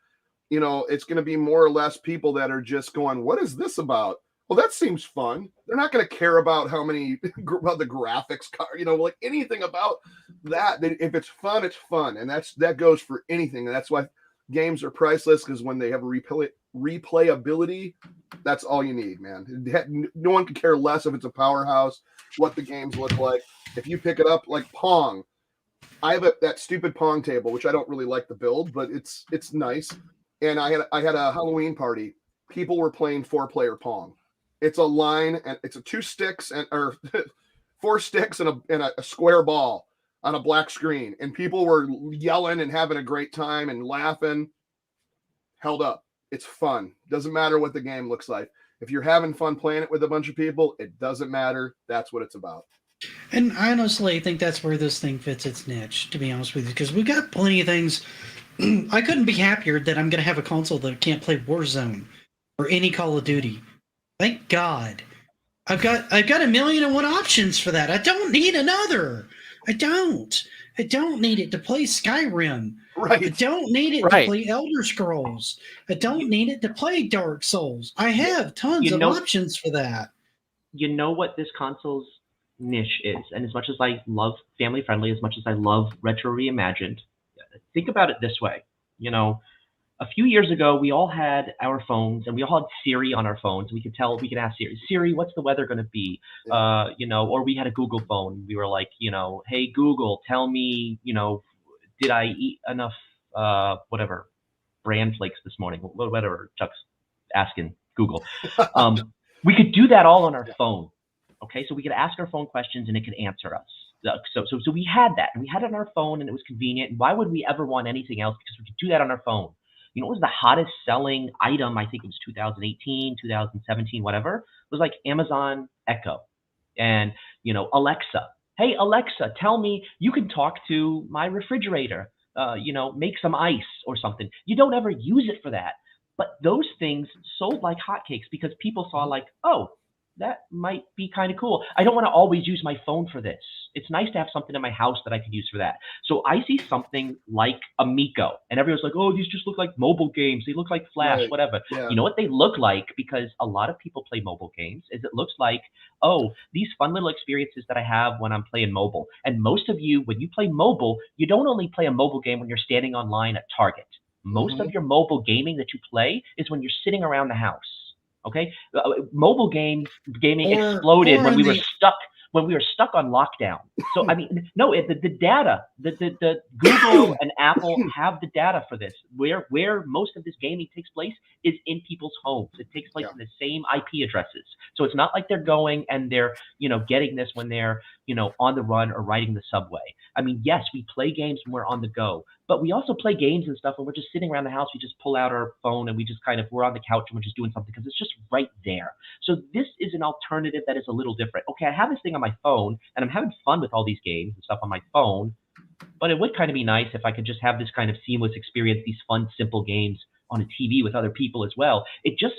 It's going to be more or less people that are just going, what is this about? Well, that seems fun. They're not going to care about about the graphics card, like anything about that. If it's fun, it's fun. And that goes for anything. And that's why games are priceless, because when they have replayability, that's all you need, man. No one could care less if it's a powerhouse, what the games look like. If you pick it up like Pong, I have that stupid Pong table, which I don't really like the build, but it's nice. And I had a Halloween party. People were playing 4-player Pong. It's a line, and it's 2 sticks or 4 sticks and a square ball on a black screen, and people were yelling and having a great time and laughing. Held up. It's fun. Doesn't matter what the game looks like. If you're having fun playing it with a bunch of people, it doesn't matter. That's what it's about. And I honestly think that's where this thing fits its niche, to be honest with you, because we've got plenty of things. I couldn't be happier that I'm going to have a console that can't play Warzone or any Call of Duty. Thank God. I've got 1,000,001 options for that. I don't need another. I don't need it to play Skyrim. Right. I don't need it to play Elder Scrolls. I don't need it to play Dark Souls. I have tons of options for that. You know what this console's niche is, and as much as I love family friendly, as much as I love retro reimagined, think about it this way. A few years ago, we all had our phones, and we all had Siri on our phones. We could ask Siri, what's the weather going to be? Or we had a Google phone. We were like, hey, Google, tell me, did I eat enough, whatever, bran flakes this morning? Whatever Chuck's asking Google. We could do that all on our phone. Okay, so we could ask our phone questions, and it could answer us. So we had that, and we had it on our phone, and it was convenient. And why would we ever want anything else? Because we could do that on our phone. What was the hottest selling item? I think it was 2018, 2017, whatever. It was like Amazon Echo and, Alexa. Hey, Alexa, tell me, you can talk to my refrigerator, make some ice or something. You don't ever use it for that. But those things sold like hotcakes because people saw like, oh, that might be kind of cool. I don't want to always use my phone for this. It's nice to have something in my house that I could use for that. So I see something like Amico, and everyone's like, oh, these just look like mobile games. They look like Flash, whatever. Yeah. You know what they look like, because a lot of people play mobile games, is it looks like, oh, these fun little experiences that I have when I'm playing mobile. And most of you, when you play mobile, you don't only play a mobile game when you're standing online at Target. Most of your mobile gaming that you play is when you're sitting around the house. Okay, mobile gaming exploded when we were stuck when we were stuck on lockdown. So I mean, no, the data, the Google and Apple have the data for this. Where most of this gaming takes place is in people's homes. It takes place in the same IP addresses. So it's not like they're going and they're getting this when they're on the run or riding the subway. I mean, yes, we play games when we're on the go, but we also play games and stuff when we're just sitting around the house. We just pull out our phone and we just we're on the couch and we're just doing something because it's just right there. So this is an alternative that is a little different. Okay, I have this thing on my phone and I'm having fun with all these games and stuff on my phone, but it would kind of be nice if I could just have this kind of seamless experience, these fun, simple games on a TV with other people as well. It just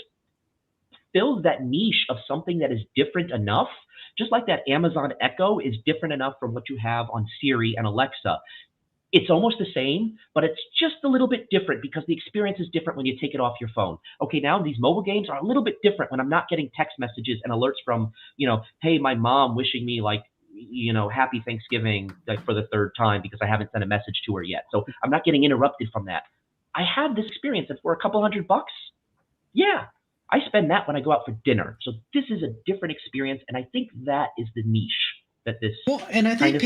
fills that niche of something that is different enough, just like that Amazon Echo is different enough from what you have on Siri and Alexa. It's almost the same, but it's just a little bit different because the experience is different when you take it off your phone. Okay, now these mobile games are a little bit different when I'm not getting text messages and alerts from, hey, my mom wishing me happy Thanksgiving for the third time because I haven't sent a message to her yet. So I'm not getting interrupted from that. I have this experience and for a couple $100, yeah, I spend that when I go out for dinner. So this is a different experience, and I think that is the niche that this and I think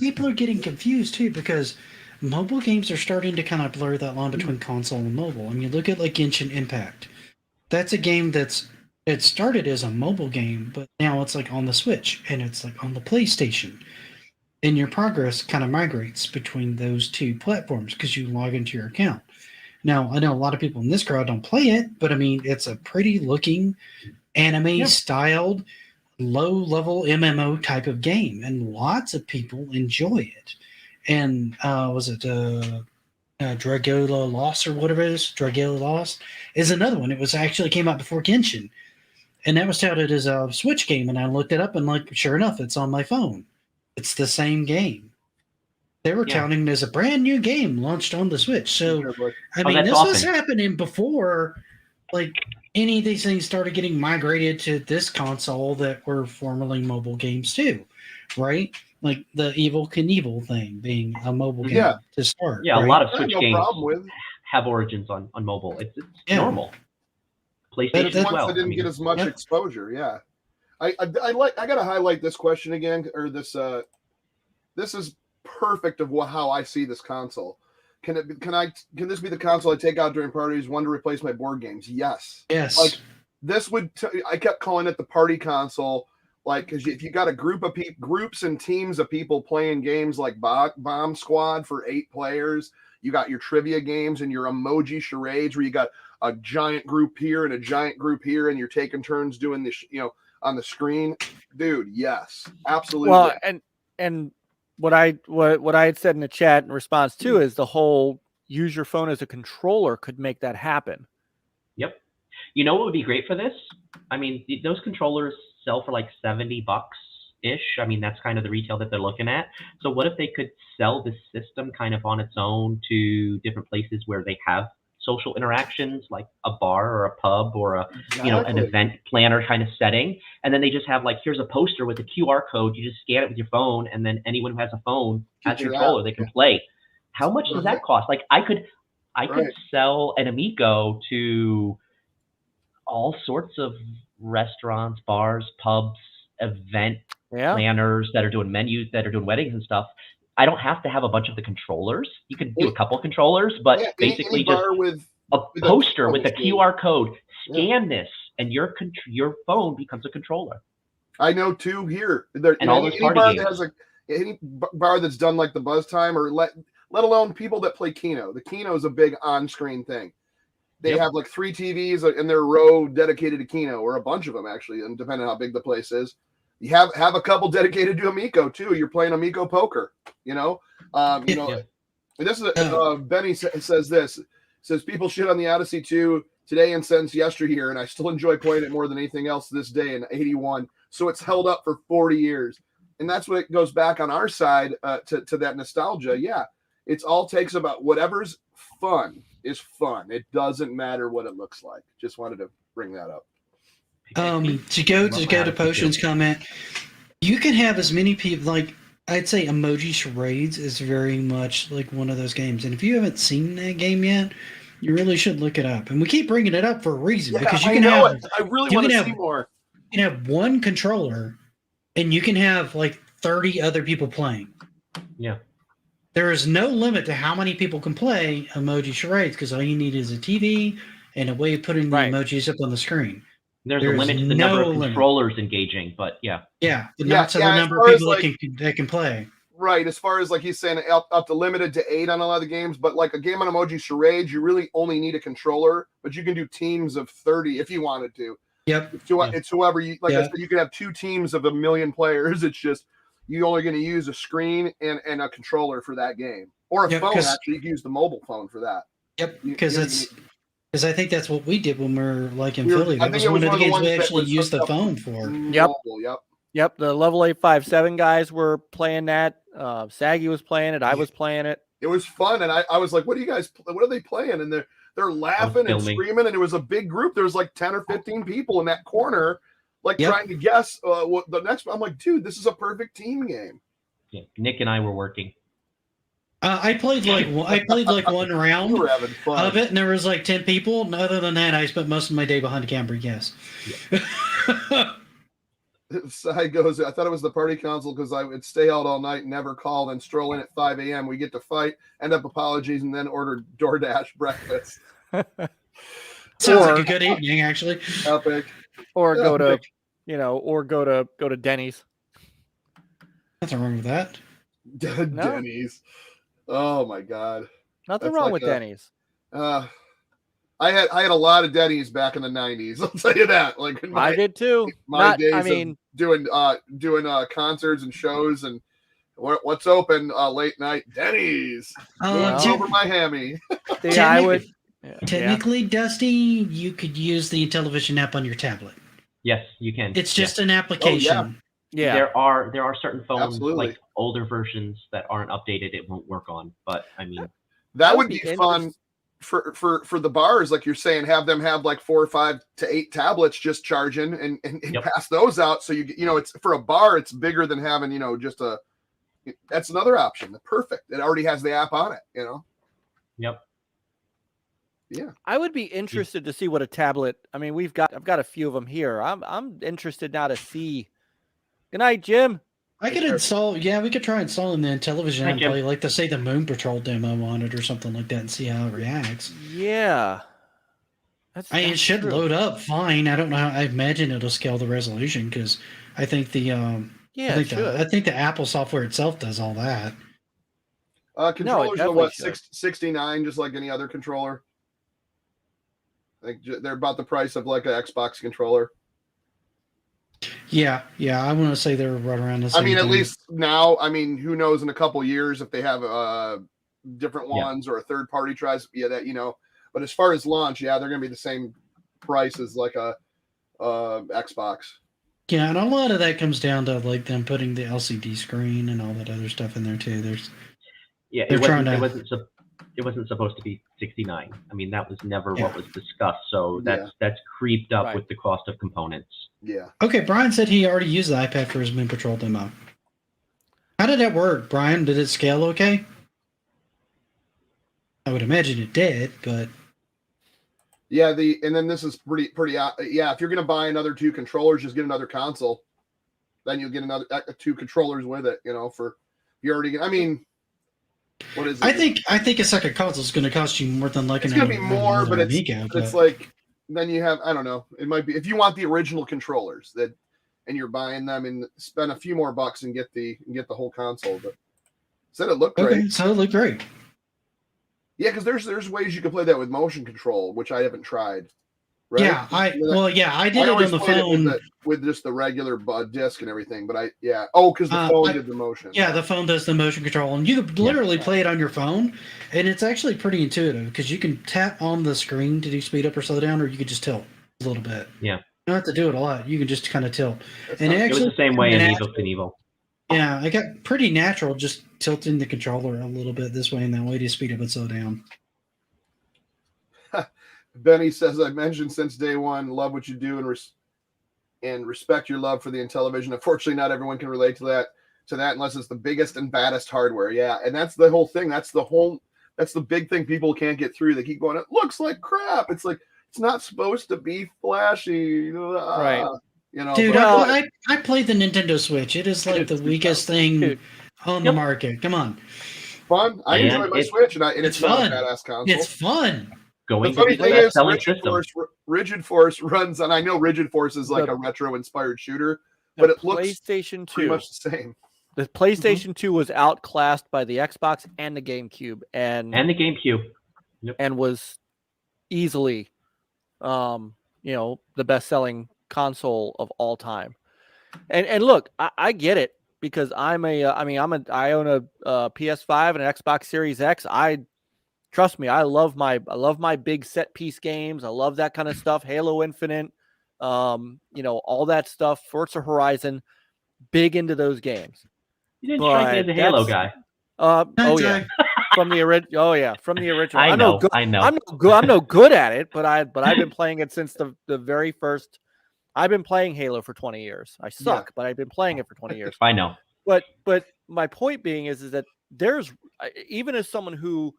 people are getting confused too, because mobile games are starting to kind of blur that line between console and mobile. I mean, look at Genshin Impact. That's a game it started as a mobile game, but now it's on the Switch and it's on the PlayStation. And your progress kind of migrates between those two platforms because you log into your account. Now, I know a lot of people in this crowd don't play it, but I mean, it's a pretty looking anime-styled, low-level MMO type of game, and lots of people enjoy it. And was it Dragula Lost or whatever it is? Dragula Lost is another one. It was actually came out before Genshin, and that was touted as a Switch game. And I looked it up, and sure enough, it's on my phone. It's the same game. They were counting it as a brand new game launched on the Switch. So, I mean, this was happening before, any of these things started getting migrated to this console that were formerly mobile games too, right? Like the Evil Knievel thing being a mobile game to start. Yeah, right? A lot of Switch games have origins on mobile. It's normal. PlayStation as well. They didn't get as much exposure. Yeah, I gotta highlight this question again, or this is perfect of how I see this console. Can this be the console I take out during parties, one to replace my board games? Yes. This would I kept calling it the party console, because if you got a group of groups and teams of people playing games like Bomb Squad for 8 players, you got your trivia games and your emoji charades where you got a giant group here and a giant group here and you're taking turns doing this on the screen. Dude, yes, absolutely. Well, and what I had said in the chat in response to is the whole use your phone as a controller could make that happen. Yep. You know what would be great for this? I mean, those controllers sell for $70-ish. I mean, that's kind of the retail that they're looking at. So what if they could sell this system kind of on its own to different places where they have social interactions, like a bar or a pub or an event planner kind of setting, and then they just have here's a poster with a QR code. You just scan it with your phone, and then anyone who has a phone has a controller. They can play. How much does that cost? I could sell an Amico to all sorts of restaurants, bars, pubs, event planners that are doing menus, that are doing weddings and stuff. I don't have to have a bunch of the controllers. You can do a couple of controllers, but basically just a poster with a QR code. Scan this, and your phone becomes a controller. I know too here. And all those party games. Any bar that's done the Buzz Time, or let alone people that play Keno. The Keno is a big on-screen thing. They have 3 TVs in their row dedicated to Keno, or a bunch of them actually, and depending on how big the place is. You have a couple dedicated to Amico too. You're playing Amico poker, This is Benny says this. Says people shit on the Odyssey 2 today and since yesteryear, and I still enjoy playing it more than anything else this day in '81. So it's held up for 40 years, and that's what it goes back on our side to that nostalgia. Yeah, it's all takes about whatever's fun is fun. It doesn't matter what it looks like. Just wanted to bring that up. To go to Potion's comment, you can have as many people, I'd say Emoji Charades is very much one of those games. And if you haven't seen that game yet, you really should look it up. And we keep bringing it up for a reason, because you can have. I really want to see more. You can have one controller and you can have like 30 other people playing. Yeah. There is no limit to how many people can play emoji charades because all you need is a TV and a way of putting the emojis up on the screen. There's a limit to the number of controllers engaging, but yeah. Yeah, but not to the number of people that can play. Right, as far as like he's saying, up to limited to 8 on a lot of the games, but like a game on emoji charades, you really only need a controller, but you can do teams of 30 if you wanted to. Yep. It's whoever you like. I said, you can have 2 teams of 1 million players. It's just you're only going to use a screen and a controller for that game, or a phone. Actually, you can use the mobile phone for that. Yep, because I think that's what we did when we were like in Philly. That was one of the games we actually used the phone for. Yep. The Level 857 guys were playing that. Saggy was playing it. I was playing it. It was fun, and I was like, "What are they playing?" And they're laughing and screaming, and it was a big group. There was like 10 or 15 people in that corner, like trying to guess what the next. I'm like, dude, this is a perfect team game. Yeah, Nick and I were working. I played like one round of it, and there was like 10 people. And other than that, I spent most of my day behind the camera. Yes. Yeah. Side goes, I thought it was the party console because I would stay out all night, never call, and stroll in at 5 a.m. We get to fight, end up apologies, and then order DoorDash breakfast. Sounds like a good evening, actually. Epic. Or go to Denny's. Nothing wrong with that. Denny's. Oh my God. Nothing wrong with Denny's. I had a lot of Denny's back in the 90s. I'll tell you that. Like I did too. My days of doing concerts and shows and what's open late night. Denny's. Over my hammy. Technically, Dusty, you could use the Intellivision app on your tablet. Yes, you can. It's just an application. Yeah. There are certain phones, like older versions that aren't updated. It won't work on. But I mean, that would be fun. For the bars, like you're saying, have them have like 4 or 5 to 8 tablets just charging and pass those out. So it's for a bar, it's bigger than having, just that's another option. Perfect. It already has the app on it, Yep. Yeah. I would be interested to see what a tablet. I mean, I've got a few of them here. I'm interested now to see. Good night, Jim. I could install. Yeah, we could try installing the Intellivision and play, like, say the Moon Patrol demo on it or something like that, and see how it reacts. Yeah, it should load up fine. I don't know. I imagine it'll scale the resolution because I think I think the Apple software itself does all that. Controllers are what, 69, just like any other controller. Like they're about the price of like an Xbox controller. Yeah, I want to say they're right around the same. I mean, at least now. I mean, who knows in a couple years if they have different ones or a third party tries. Yeah, that But as far as launch, they're going to be the same price as like a Xbox. Yeah, and a lot of that comes down to like them putting the LCD screen and all that other stuff in there too. It wasn't supposed to be 69. I mean, that was never what was discussed. So that's creeped up with the cost of components. Yeah. Okay, Brian said he already used the iPad for his Moon Patrol demo. How did that work, Brian? Did it scale okay? I would imagine it did, but yeah. And then this is pretty. If you're gonna buy another 2 controllers, just get another console. Then you'll get another 2 controllers with it. For you're already. I mean. What is it? I think a second console is going to cost you more than like it's going to be more, but it's like then you have I don't know. It might be if you want the original controllers and you're buying them and spend a few more bucks and get the whole console. But said it looked great. Okay, so it looked great. Yeah, because there's ways you can play that with motion control, which I haven't tried. Right? Yeah, I did it on the phone with just the regular disc and everything. But because the phone did the motion. Yeah, the phone does the motion control, and you could literally play it on your phone, and it's actually pretty intuitive because you can tap on the screen to do speed up or slow down, or you could just tilt a little bit. Yeah, you don't have to do it a lot. You can just kind of tilt. It was the same way in Evil Knievel. Yeah, I got pretty natural just tilting the controller a little bit this way and that way to speed up and slow down. Benny says, I mentioned since day one, love what you do and respect your love for the Intellivision. Unfortunately, not everyone can relate to that unless it's the biggest and baddest hardware. Yeah, and that's the whole thing. That's the big thing people can't get through. They keep going, it looks like crap. It's like, it's not supposed to be flashy. Right. You know, dude, but, I played the Nintendo Switch. It is like the weakest thing on the market. Come on. Fun. I enjoy my Switch, and it's not a badass console. It's fun. The funny thing is, Rigid Force runs, and I know Rigid Force is like a retro-inspired shooter, but it looks PlayStation 2 pretty much the same. The PlayStation 2 was outclassed by the Xbox and the GameCube, and the GameCube, and was easily, the best-selling console of all time. And look, I get it, because I own a PS5 and an Xbox Series X. Trust me, I love my big set piece games. I love that kind of stuff. Halo Infinite, all that stuff. Forza Horizon, big into those games. You didn't strike me as a Halo guy. From the original. From the original. I know. I'm no good at it, but I've been playing it since the very first. I've been playing Halo for 20 years. I suck, but I've been playing it for 20 years. I know. But my point being is that there's, even as someone who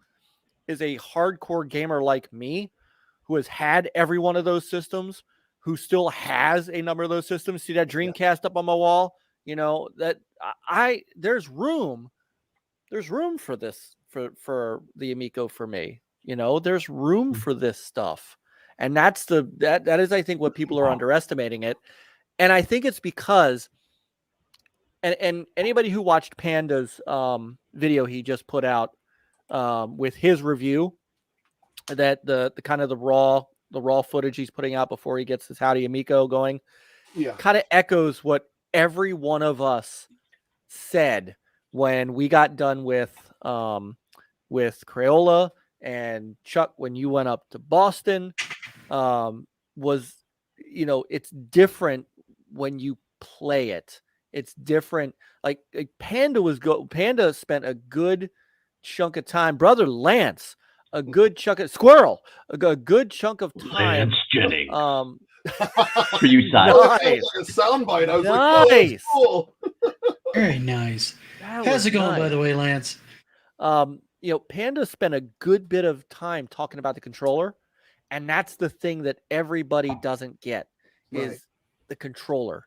is a hardcore gamer like me, who has had every one of those systems, who still has a number of those systems. See that Dreamcast up on my wall? There's room for this, for the Amico for me. There's room for this stuff. And that is, I think, what people are underestimating it. And I think it's because, and anybody who watched Panda's video he just put out with his review, that the kind of the raw footage he's putting out before he gets his Howdy Amico going, kind of echoes what every one of us said when we got done with Crayola and Chuck, when you went up to Boston. Was, it's different when you play it. It's different. Like Panda spent a good chunk of time, brother Lance, a good chunk of Squirrel, a good chunk of time. Lance Jennings. For you, side. Nice. A soundbite. I was like, oh, cool. Very nice. How's it going, by the way, Lance? Panda spent a good bit of time talking about the controller. And that's the thing that everybody doesn't get, is the controller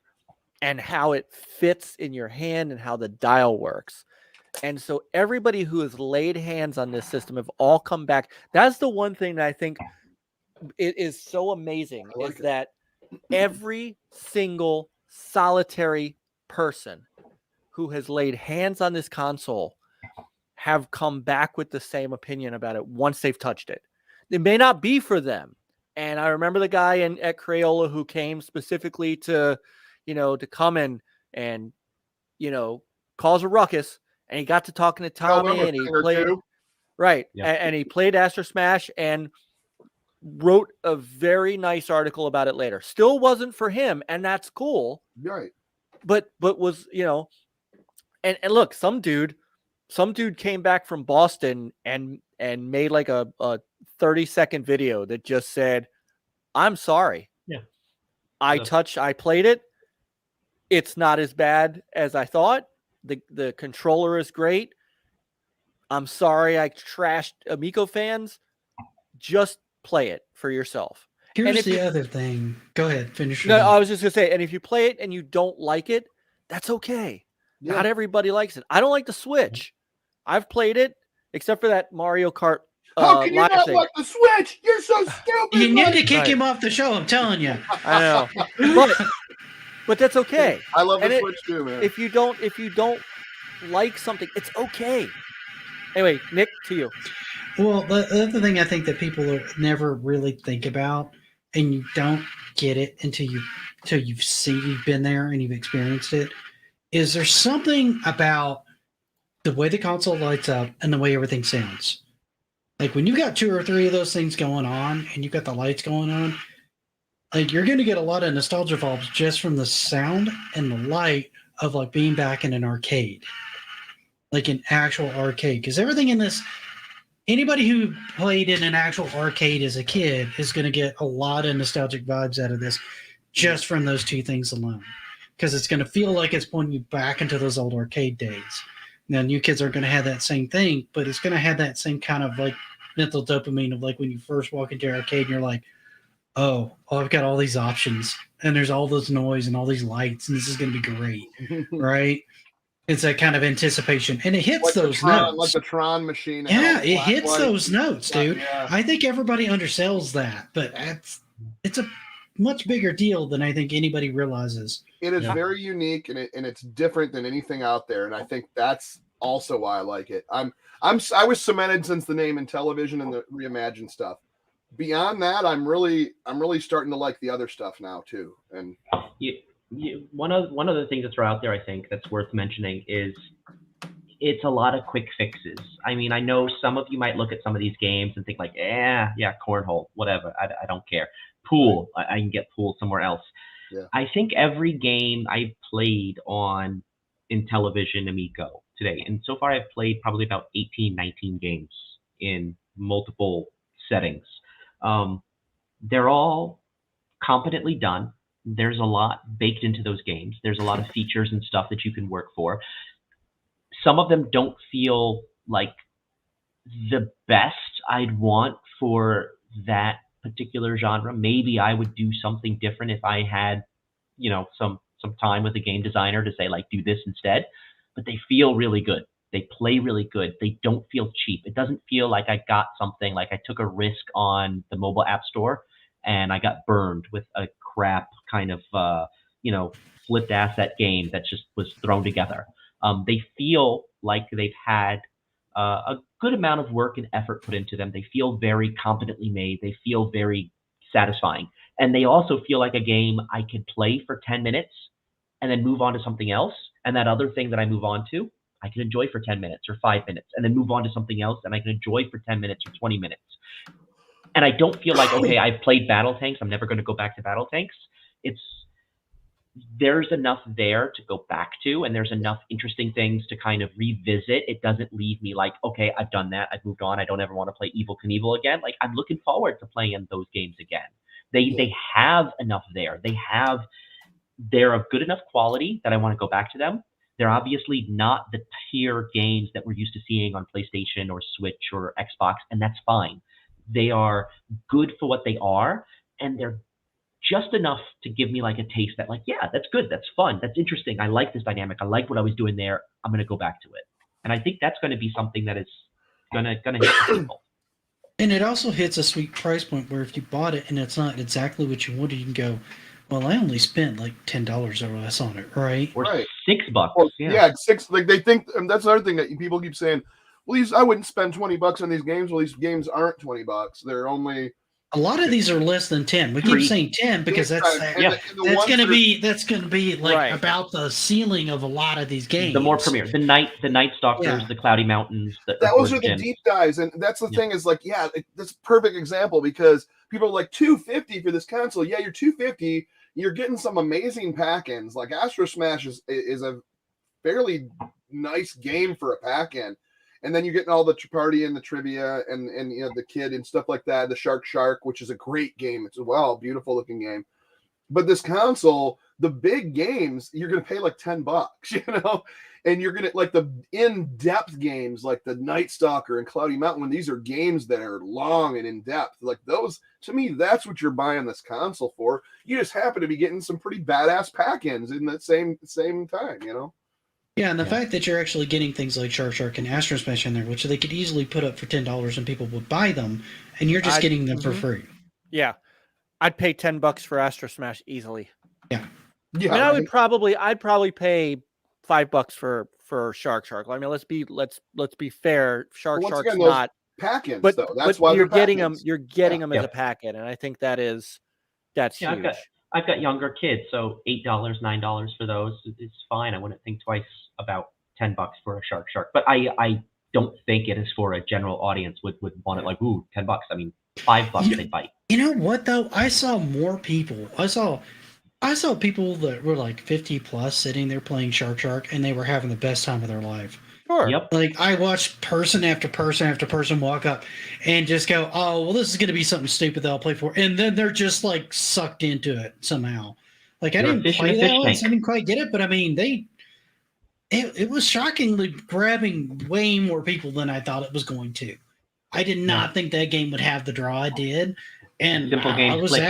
and how it fits in your hand and how the dial works. And so everybody who has laid hands on this system have all come back. That's the one thing that I think it is so amazing, is that every single solitary person who has laid hands on this console have come back with the same opinion about it once they've touched it. It may not be for them. And I remember the guy at Crayola who came specifically to come in and, cause a ruckus. And he got to talking to Tommy, and he played, and he played Astro Smash and wrote a very nice article about it later. Still wasn't for him, and that's cool. Right. But was, and look, some dude came back from Boston and made like a 30-second video that just said, I'm sorry. Yeah. I played it. It's not as bad as I thought. The controller is great. I'm sorry I trashed Amico fans. Just play it for yourself. Here's the other thing. Go ahead, finish. No, I was just going to say, and if you play it and you don't like it, that's okay. Yeah. Not everybody likes it. I don't like the Switch. I've played it, except for that Mario Kart. How can you not like the Switch? You're so stupid. You need to kick him off the show. I'm telling you. I know, but that's okay. I love the Switch too, man. If you don't like something, it's okay. Anyway, Nick, to you. Well, the other thing I think that people never really think about, and you don't get it until you've been there and you've experienced it, is there's something about the way the console lights up and the way everything sounds. Like when you've got 2 or 3 of those things going on and you've got the lights going on, like you're going to get a lot of nostalgia vibes just from the sound and the light of like being back in an arcade, like an actual arcade. Because everything in this, anybody who played in an actual arcade as a kid is going to get a lot of nostalgic vibes out of this just from those 2 things alone. Because it's going to feel like it's pulling you back into those old arcade days. Now, new kids aren't going to have that same thing, but it's going to have that same kind of like mental dopamine of like when you first walk into an arcade and you're like, oh, I've got all these options and there's all this noise and all these lights, and this is going to be great, right? It's that kind of anticipation, and it hits those notes. Like the Tron machine. Yeah, it hits those notes, dude. Yeah. I think everybody undersells that, but it's a much bigger deal than I think anybody realizes. It is very unique, and it's different than anything out there, and I think that's also why I like it. I was cemented since the name Intellivision and the reimagined stuff. Beyond that, I'm really starting to like the other stuff now too. And one of the things that's out there, I think, that's worth mentioning is it's a lot of quick fixes. I mean, I know some of you might look at some of these games and think like, yeah, cornhole, whatever. I don't care. Pool, I can get pool somewhere else. Yeah. I think every game I've played on Intellivision Amico today, and so far I've played probably about 18, 19 games in multiple settings. They're all competently done. There's a lot baked into those games. There's a lot of features and stuff that you can work for. Some of them don't feel like the best I'd want for that particular genre. Maybe I would do something different if I had, some time with a game designer to say, like, do this instead. But they feel really good. They play really good. They don't feel cheap. It doesn't feel like I got something, like I took a risk on the mobile app store and I got burned with a crap kind of, flipped asset game that just was thrown together. They feel like they've had a good amount of work and effort put into them. They feel very competently made. They feel very satisfying. And they also feel like a game I could play for 10 minutes and then move on to something else. And that other thing that I move on to, I can enjoy for 10 minutes or 5 minutes, and then move on to something else and I can enjoy for 10 minutes or 20 minutes. And I don't feel like, okay, I've played Battle Tanks, I'm never going to go back to Battle Tanks. There's enough there to go back to, and there's enough interesting things to kind of revisit. It doesn't leave me like, okay, I've done that, I've moved on, I don't ever want to play Evel Knievel again. Like, I'm looking forward to playing those games again. They have enough there. They're of good enough quality that I want to go back to them. They're obviously not the tier games that we're used to seeing on PlayStation or Switch or Xbox, and that's fine. They are good for what they are, and they're just enough to give me like a taste that, like, yeah, that's good, that's fun, that's interesting, I like this dynamic, I like what I was doing there, I'm going to go back to it. And I think that's going to be something that is going to hit people. And it also hits a sweet price point where if you bought it and it's not exactly what you wanted, you can go, well, I only spent like $10 or less on it, right? Or right. $6. Well, yeah, $6. Like, they think, and that's another thing that people keep saying, well, I wouldn't spend $20 on these games. Well, these games aren't $20. They're only. A lot of these are less than 10. We keep saying 10 because that's going to be like about the ceiling of a lot of these games. The more premier, the Night Stalkers, the Cloudy Mountains. Those are the deep dives, and that's the thing is like, that's a perfect example because people are like $250 for this console. Yeah, you're $250. You're getting some amazing pack-ins. Like Astro Smash is a fairly nice game for a pack-in. And then you're getting all the party and the trivia and the kid and stuff like that. The Shark, which is a great game. It's a beautiful looking game. But this console, the big games, you're going to pay like $10, and you're going to like the in-depth games like the Night Stalker and Cloudy Mountain, when these are games that are long and in-depth, like those, to me, that's what you're buying this console for. You just happen to be getting some pretty badass pack-ins in that same time, Yeah, and the fact that you're actually getting things like Shark and Astro Smash in there, which they could easily put up for $10 and people would buy them, and you're just getting them for free. Yeah. I'd pay $10 for Astro Smash easily. Yeah. I mean, I'd probably pay $5 for Shark. I mean, let's be fair. Shark's not pack-ins, but though. That's why you're getting them. You're getting them as a pack-in, and I think that's huge. I've got younger kids, so $8, $9 for those is fine. I wouldn't think twice about $10 for a Shark. But I don't think it is for a general audience would want it like, ooh, $10. I mean, $5 they bite. You know what though? I saw more people. I saw people that were like 50 plus sitting there playing Shark, and they were having the best time of their life. Sure. Yep. Like I watched person after person after person walk up and just go, oh, well, this is going to be something stupid that I'll play for. And then they're just like sucked into it somehow. Like I didn't play that once. I didn't quite get it, but I mean, it was shockingly grabbing way more people than I thought it was going to. I did not think that game would have the draw it did. And Simple games I was click.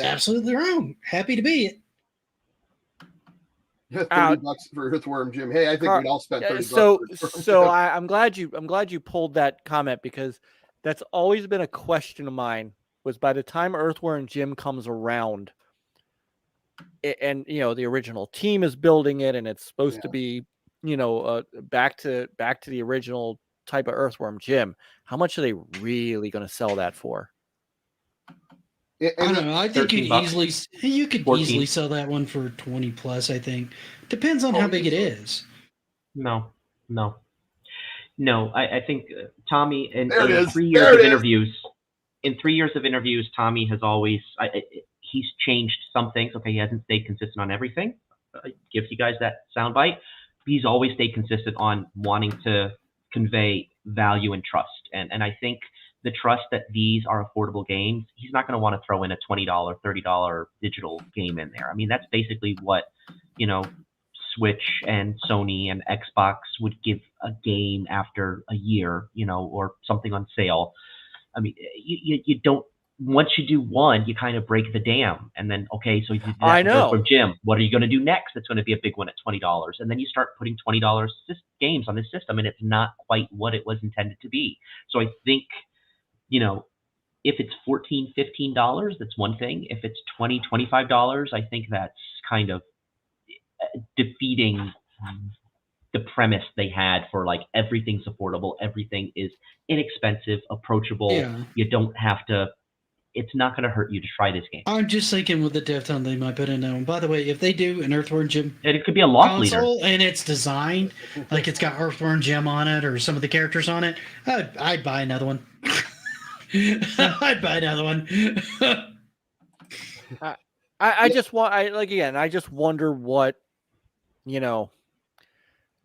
absolutely wrong. Happy to be it. $30 for Earthworm Jim. Hey, I think we'd all spend $30. I'm glad you pulled that comment, because that's always been a question of mine. Was by the time Earthworm Jim comes around, and the original team is building it, and it's supposed to be back to the original type of Earthworm Jim, how much are they really going to sell that for? I don't know. I think you could $14. easily sell that one for 20 plus. I think depends on how big it is. No. I think Tommy in 3 years of interviews, Tommy has always he's changed some things. Okay, he hasn't stayed consistent on everything. Gives you guys that soundbite. He's always stayed consistent on wanting to convey value and trust, and I think the trust that these are affordable games, he's not going to want to throw in a $20, $30 digital game in there. I mean, that's basically what, Switch and Sony and Xbox would give a game after a year, or something on sale. I mean, you don't, once you do one, you kind of break the dam. And then, okay, so you did that from Jim. What are you going to do next? That's going to be a big one at $20. And then you start putting $20 games on this system, and it's not quite what it was intended to be. So I think, if it's $14, $15, that's one thing. If it's $20, $25, I think that's kind of defeating the premise they had for like everything's affordable, everything is inexpensive, approachable. Yeah. You don't have to. It's not going to hurt you to try this game. I'm just thinking with the dev time they might put in now. And by the way, if they do an Earthworm Jim, and it could be a loss leader, and it's designed like it's got Earthworm Jim on it or some of the characters on it, I'd buy another one. I'd buy another one. I just wonder what,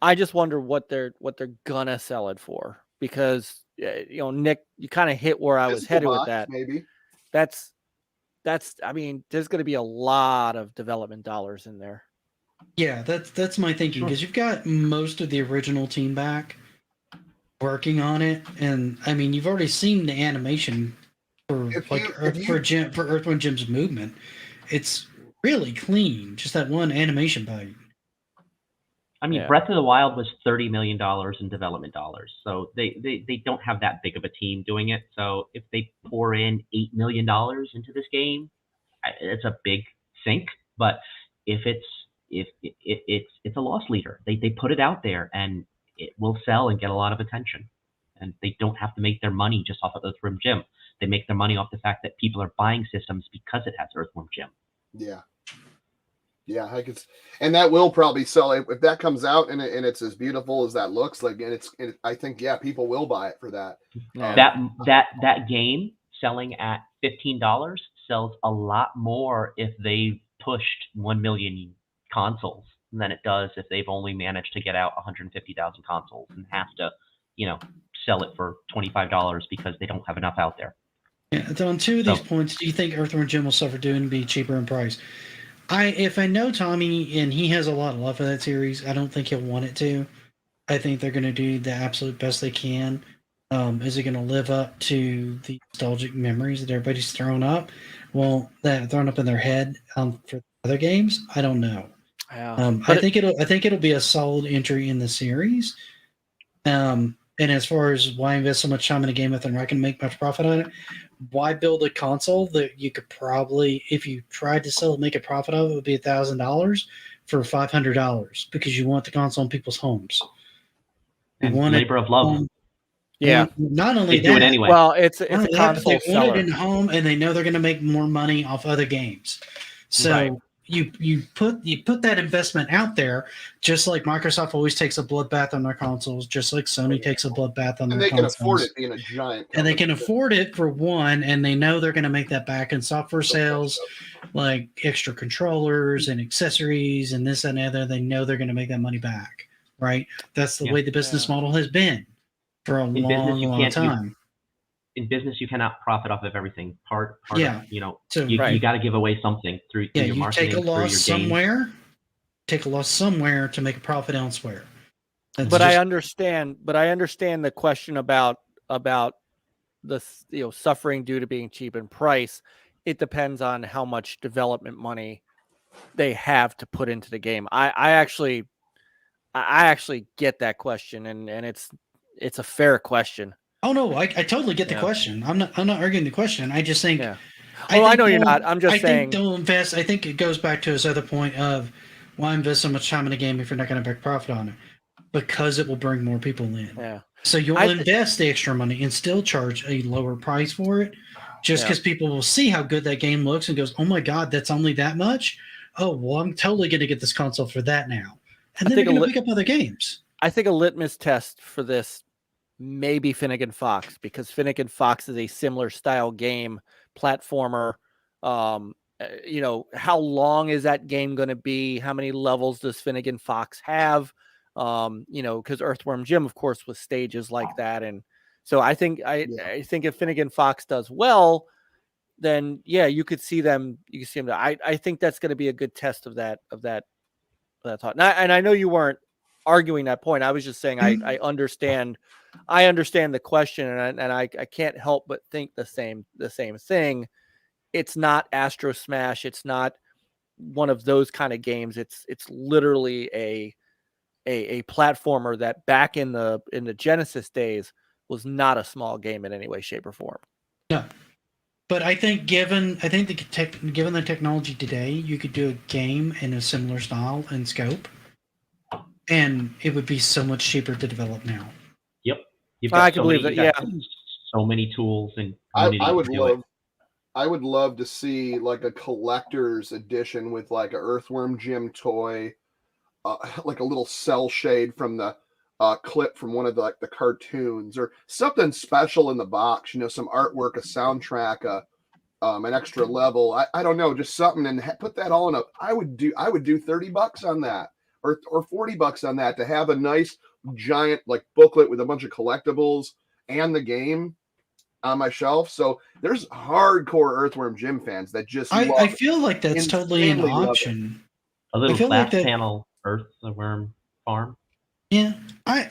I just wonder what they're gonna sell it for, because Nick, you kind of hit where I was headed with that. Maybe that's I mean, there's going to be a lot of development dollars in there. Yeah, that's my thinking, because you've got most of the original team back working on it, and I mean, you've already seen the animation for Earthworm Jim's movement. It's really clean, just that one animation bite. I mean, Breath of the Wild was $30 million in development dollars, so they don't have that big of a team doing it. So if they pour in $8 million into this game, it's a big sink. But if it's a loss leader, they put it out there and it will sell and get a lot of attention. And they don't have to make their money just off of Earthworm Jim. They make their money off the fact that people are buying systems because it has Earthworm Jim. Yeah. Yeah, and that will probably sell if that comes out and it's as beautiful as that looks like, and I think people will buy it for that. That game selling at $15 sells a lot more if they pushed 1 million consoles than it does if they've only managed to get out 150,000 consoles and have to, sell it for $25 because they don't have enough out there. Yeah, so on two of these points, do you think Earthworm Jim will suffer due and be cheaper in price? If I know Tommy and he has a lot of love for that series, I don't think he'll want it to. I think they're going to do the absolute best they can. Is it going to live up to the nostalgic memories that everybody's thrown up? Well, that thrown up in their head for other games, I don't know. Yeah. I think it'll be a solid entry in the series. And as far as why invest so much time in a game if they're not going to make much profit on it, why build a console that you could probably, if you tried to sell it, make a profit of it, would be $1,000 for $500 because you want the console in people's homes. And labor of love. Yeah. Not only they do it anyway. Well, it's a console they want it in the home, and they know they're going to make more money off other games. So. Right. You put that investment out there, just like Microsoft always takes a bloodbath on their consoles, just like Sony takes a bloodbath on their consoles. And they can afford it being a giant company. And they can afford it for one, and they know they're going to make that back in software sales, like extra controllers and accessories and this and the other. They know they're going to make that money back, right? That's the way the business model has been for a long time. In business, you cannot profit off of everything. So you got to give away something through your marketing. Take a loss somewhere to make a profit elsewhere. But I understand the question about suffering due to being cheap in price. It depends on how much development money they have to put into the game. I actually get that question, and it's a fair question. Oh no, I totally get the question. I'm not arguing the question. I just think. Yeah. I know you're not. I'm just saying. I think don't invest. I think it goes back to his other point of why invest so much time in a game if you're not going to make profit on it, because it will bring more people in. Yeah. So you'll invest the extra money and still charge a lower price for it, just because people will see how good that game looks and goes, "Oh my God, that's only that much." Oh well, I'm totally going to get this console for that now, and then they're going to pick up other games. I think a litmus test for this may be Finnegan Fox, because Finnegan Fox is a similar style game, platformer. How long is that game going to be? How many levels does Finnegan Fox have? Because Earthworm Jim, of course, was stages like that, and so I think I think if Finnegan Fox does well, then you could see them. You can see them. I think that's going to be a good test of that thought. And I know you weren't arguing that point. I was just saying I understand. I understand the question, and I can't help but think the same thing. It's not Astro Smash. It's not one of those kind of games. It's literally a platformer that back in the Genesis days was not a small game in any way, shape, or form. No, but I think given the technology today, you could do a game in a similar style and scope, and it would be so much cheaper to develop now. Yep, I can believe that. Yeah, so many tools and I would love to see like a collector's edition with like an Earthworm Jim toy, like a little cell shade from the clip from one of the cartoons, or something special in the box. Some artwork, a soundtrack, an extra level. I don't know, just something, and put that all in a. I would do $30 on that, or $40 on that, to have a nice giant like booklet with a bunch of collectibles and the game on my shelf. So there's hardcore Earthworm Jim fans that just I feel like that's totally an option. A little flat panel Earthworm farm. Yeah, I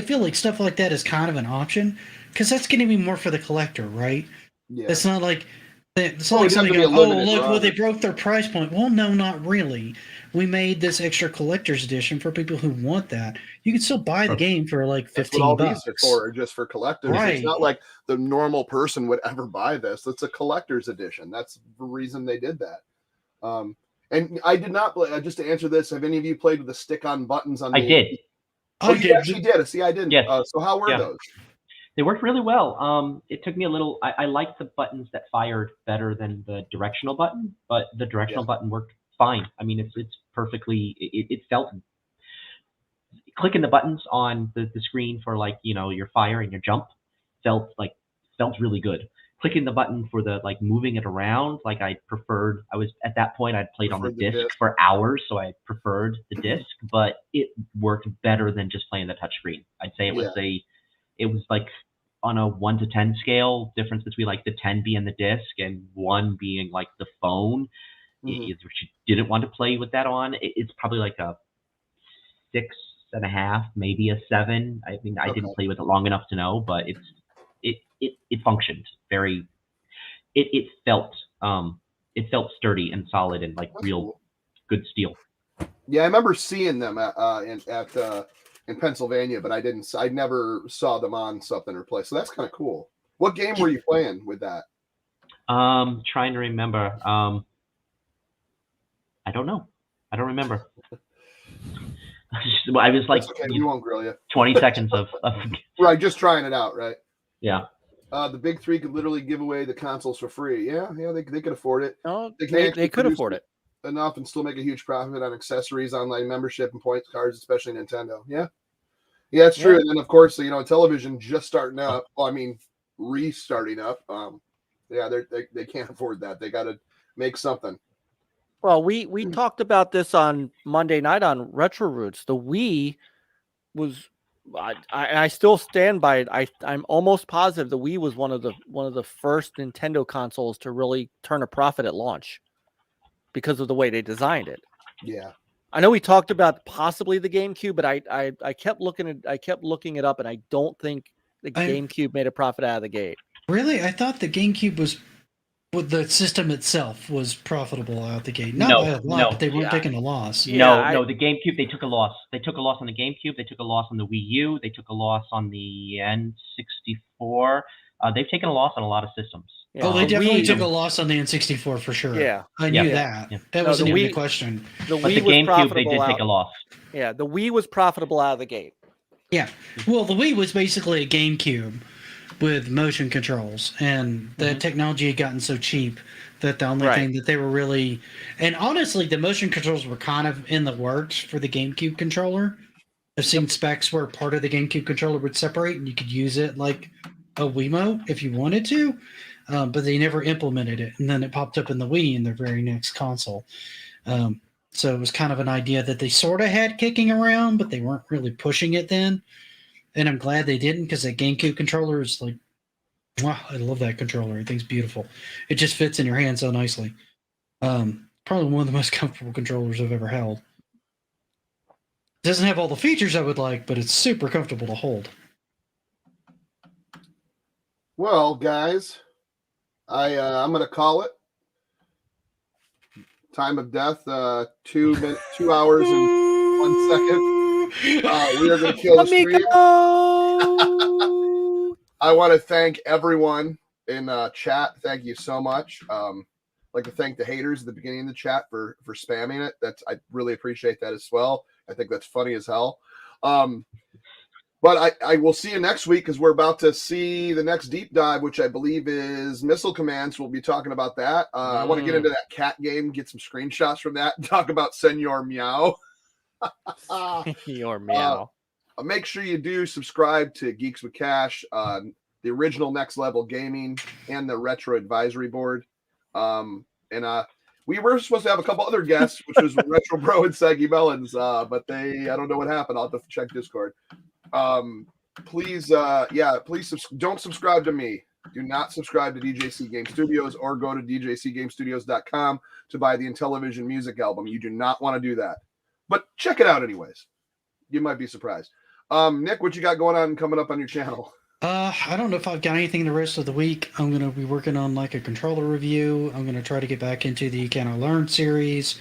feel like stuff like that is kind of an option, because that's going to be more for the collector, right? Yeah, it's not like somebody goes, "Oh, look, well, they broke their price point." Well, no, not really. We made this extra collector's edition for people who want that. You can still buy the game for like $15. That's what all these are for, just for collectors. Right. It's not like the normal person would ever buy this. It's a collector's edition. That's the reason they did that. And I did not play. Just to answer this, have any of you played with the stick-on buttons on? I did. Oh, you actually did. See, I didn't. Yes. So how were those? They worked really well. It took me a little. I liked the buttons that fired better than the directional button, but the directional button worked fine. I mean, it's perfectly. It felt. Clicking the buttons on the screen for your fire and your jump felt really good. Clicking the button for the moving it around, I preferred. I was at that point I'd played on the disc for hours, so I preferred the disc, but it worked better than just playing the touchscreen. I'd say it was it was like on a 1 to 10 scale, difference between the 10 being the disc and 1 being the phone. If you didn't want to play with that on, it's probably like a 6.5, maybe a 7. I mean, I didn't play with it long enough to know, but it functioned very. It felt sturdy and solid and real good steel. Yeah, I remember seeing them in Pennsylvania, but I never saw them on something or play. So that's kind of cool. What game were you playing with that? Trying to remember. I don't know. I don't remember. I was like, okay, we won't grill you. 20 seconds of right, just trying it out, right? Yeah. The big three could literally give away the consoles for free. Yeah, they could afford it. No, they could afford it enough and still make a huge profit on accessories, online membership, and points cards, especially Nintendo. Yeah, it's true. And then of course, television just starting up. Well, I mean, restarting up. They can't afford that. They got to make something. Well, we talked about this on Monday night on Retro Roots. The Wii was, I still stand by it. I'm almost positive the Wii was one of the first Nintendo consoles to really turn a profit at launch because of the way they designed it. Yeah, I know we talked about possibly the GameCube, but I kept looking it up, and I don't think the GameCube made a profit out of the gate. Really? I thought the GameCube was, with the system itself was profitable out the gate. Not by a lot, but they weren't taking a loss. No, the GameCube, they took a loss. They took a loss on the GameCube. They took a loss on the Wii U. They took a loss on the N64. They've taken a loss on a lot of systems. Yeah. Oh, they definitely took a loss on the N64 for sure. Yeah. I knew that. Yeah. That wasn't even a question. The GameCube, they did take a loss. Yeah, the Wii was profitable out of the gate. Yeah. Well, the Wii was basically a GameCube with motion controls, and the technology had gotten so cheap that the only thing that they were really, and honestly, the motion controls were kind of in the works for the GameCube controller. I've seen specs where part of the GameCube controller would separate, and you could use it like a Wiimote if you wanted to, but they never implemented it, and then it popped up in the Wii in their very next console. So it was kind of an idea that they sort of had kicking around, but they weren't really pushing it then. And I'm glad they didn't, because that GameCube controller is like, wow, I love that controller. I think it's beautiful. It just fits in your hand so nicely. Probably one of the most comfortable controllers I've ever held. It doesn't have all the features I would like, but it's super comfortable to hold. Well, guys, I'm going to call it. Time of death, 2 hours and 1 second. We are going to kill the stream. I want to thank everyone in chat. Thank you so much. I'd like to thank the haters at the beginning of the chat for spamming it. I really appreciate that as well. I think that's funny as hell. But I will see you next week, because we're about to see the next deep dive, which I believe is Missile Command. So we'll be talking about that. I want to get into that cat game, get some screenshots from that, and talk about Senor Meow. Your Meow. Make sure you do subscribe to Geeks with Cash, the original Next Level Gaming, and the Retro Advisory Board. We were supposed to have a couple other guests, which was Retro Bro and Saggy Melons, but I don't know what happened. I'll have to check Discord. Please don't subscribe to me. Do not subscribe to DJC Game Studios, or go to djcgamestudios.com to buy the Intellivision music album. You do not want to do that, but check it out anyways. You might be surprised. Nick, what you got going on coming up on your channel? I don't know if I've got anything the rest of the week. I'm going to be working on like a controller review. I'm going to try to get back into the Can I Learn series.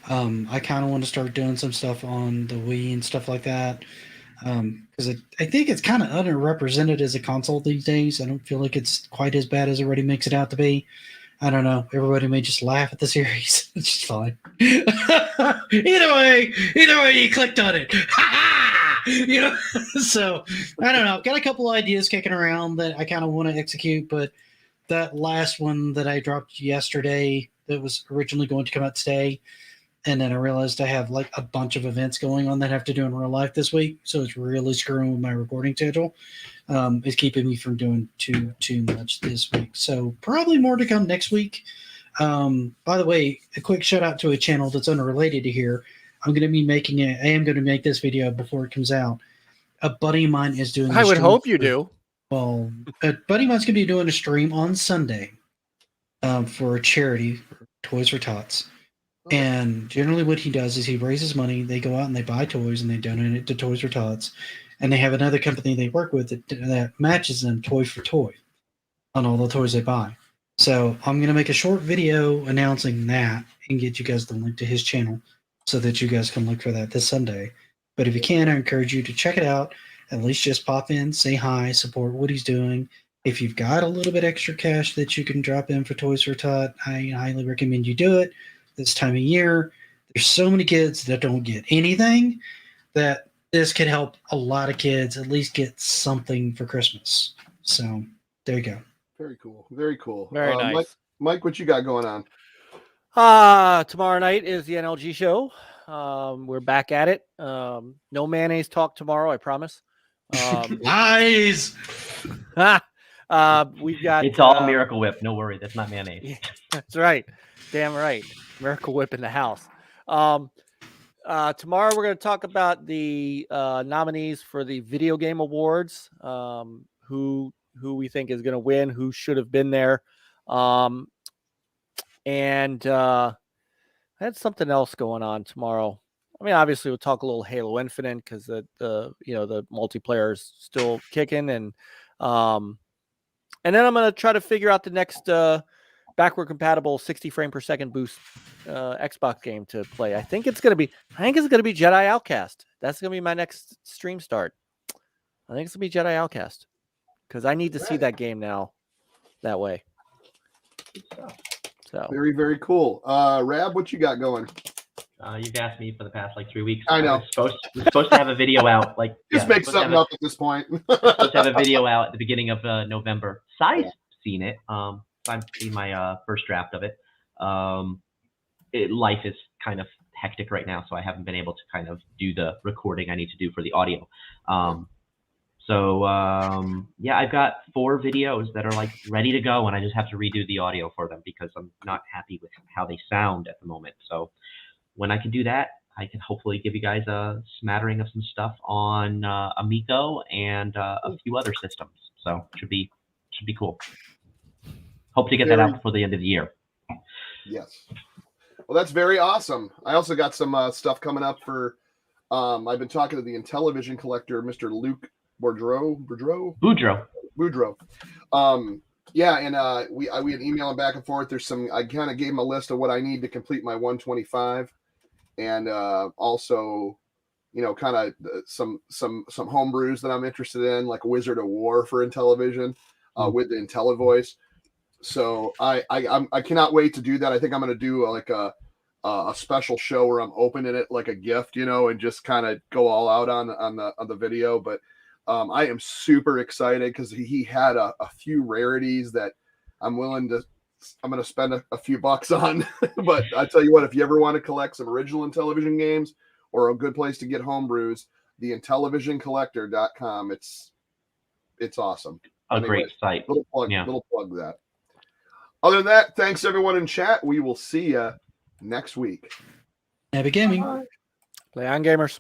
I kind of want to start doing some stuff on the Wii and stuff like that. Because I think it's kind of underrepresented as a console these days. I don't feel like it's quite as bad as everybody makes it out to be. I don't know. Everybody may just laugh at the series. It's just fine. Either way, you clicked on it. So I don't know. Got a couple ideas kicking around that I kind of want to execute, but that last one that I dropped yesterday that was originally going to come out today, and then I realized I have like a bunch of events going on that I have to do in real life this week, so it's really screwing with my recording schedule. It's keeping me from doing too much this week. So probably more to come next week. By the way, a quick shout out to a channel that's unrelated to here. I am going to make this video before it comes out. A buddy of mine is doing. I would hope you do. Well, a buddy of mine's going to be doing a stream on Sunday for a charity, Toys for Tots. And generally what he does is he raises money, they go out and they buy toys and they donate it to Toys for Tots. And they have another company they work with that matches them toy for toy on all the toys they buy. So I'm going to make a short video announcing that and get you guys the link to his channel so that you guys can look for that this Sunday. But if you can, I encourage you to check it out. At least just pop in, say hi, support what he's doing. If you've got a little bit extra cash that you can drop in for Toys for Tot, I highly recommend you do it. This time of year, there's so many kids that don't get anything that this could help a lot of kids at least get something for Christmas. So there you go. Very cool. Very cool. Very nice. Mike, what you got going on? Tomorrow night is the NLG show. We're back at it. No mayonnaise talk tomorrow, I promise. Nice. We've got. It's all Miracle Whip. No worry, that's not mayonnaise. Yeah, that's right. Damn right. Miracle Whip in the house. Tomorrow we're going to talk about the nominees for the Video Game Awards. Who we think is going to win, who should have been there. And I had something else going on tomorrow. I mean, obviously we'll talk a little Halo Infinite because the multiplayer is still kicking, and And then I'm going to try to figure out the next backward compatible 60 frame per second boost Xbox game to play. I think it's going to be Jedi Outcast. That's going to be my next stream start. I think it's going to be Jedi Outcast because I need to see that game now that way. So very, very cool. Rab, what you got going? You've asked me for the past 3 weeks. I know. I was supposed to have a video out. Just make something up at this point. Supposed to have a video out at the beginning of November. Sai's seen it. I've seen my first draft of it. Life is kind of hectic right now, so I haven't been able to kind of do the recording I need to do for the audio. I've got 4 videos that are ready to go, and I just have to redo the audio for them because I'm not happy with how they sound at the moment. So when I can do that, I can hopefully give you guys a smattering of some stuff on Amico and a few other systems. So should be cool. Hope to get that out before the end of the year. Yes. Well, that's very awesome. I also got some stuff coming up for. I've been talking to the Intellivision collector, Mr. Luke Boudreau. We had emailing back and forth. There's some. I kind of gave him a list of what I need to complete my 125, and also, kind of some homebrews that I'm interested in, like Wizard of War for Intellivision, with the IntelliVoice. So I cannot wait to do that. I think I'm going to do a special show where I'm opening it like a gift, and just kind of go all out on the video. But I am super excited because he had a few rarities that I'm going to spend a few bucks on. But I tell you what, if you ever want to collect some original Intellivision games or a good place to get homebrews, the intellivisioncollector.com. It's awesome. Great site. Little plug that. Other than that, thanks everyone in chat. We will see you next week. Happy gaming. Play on, gamers.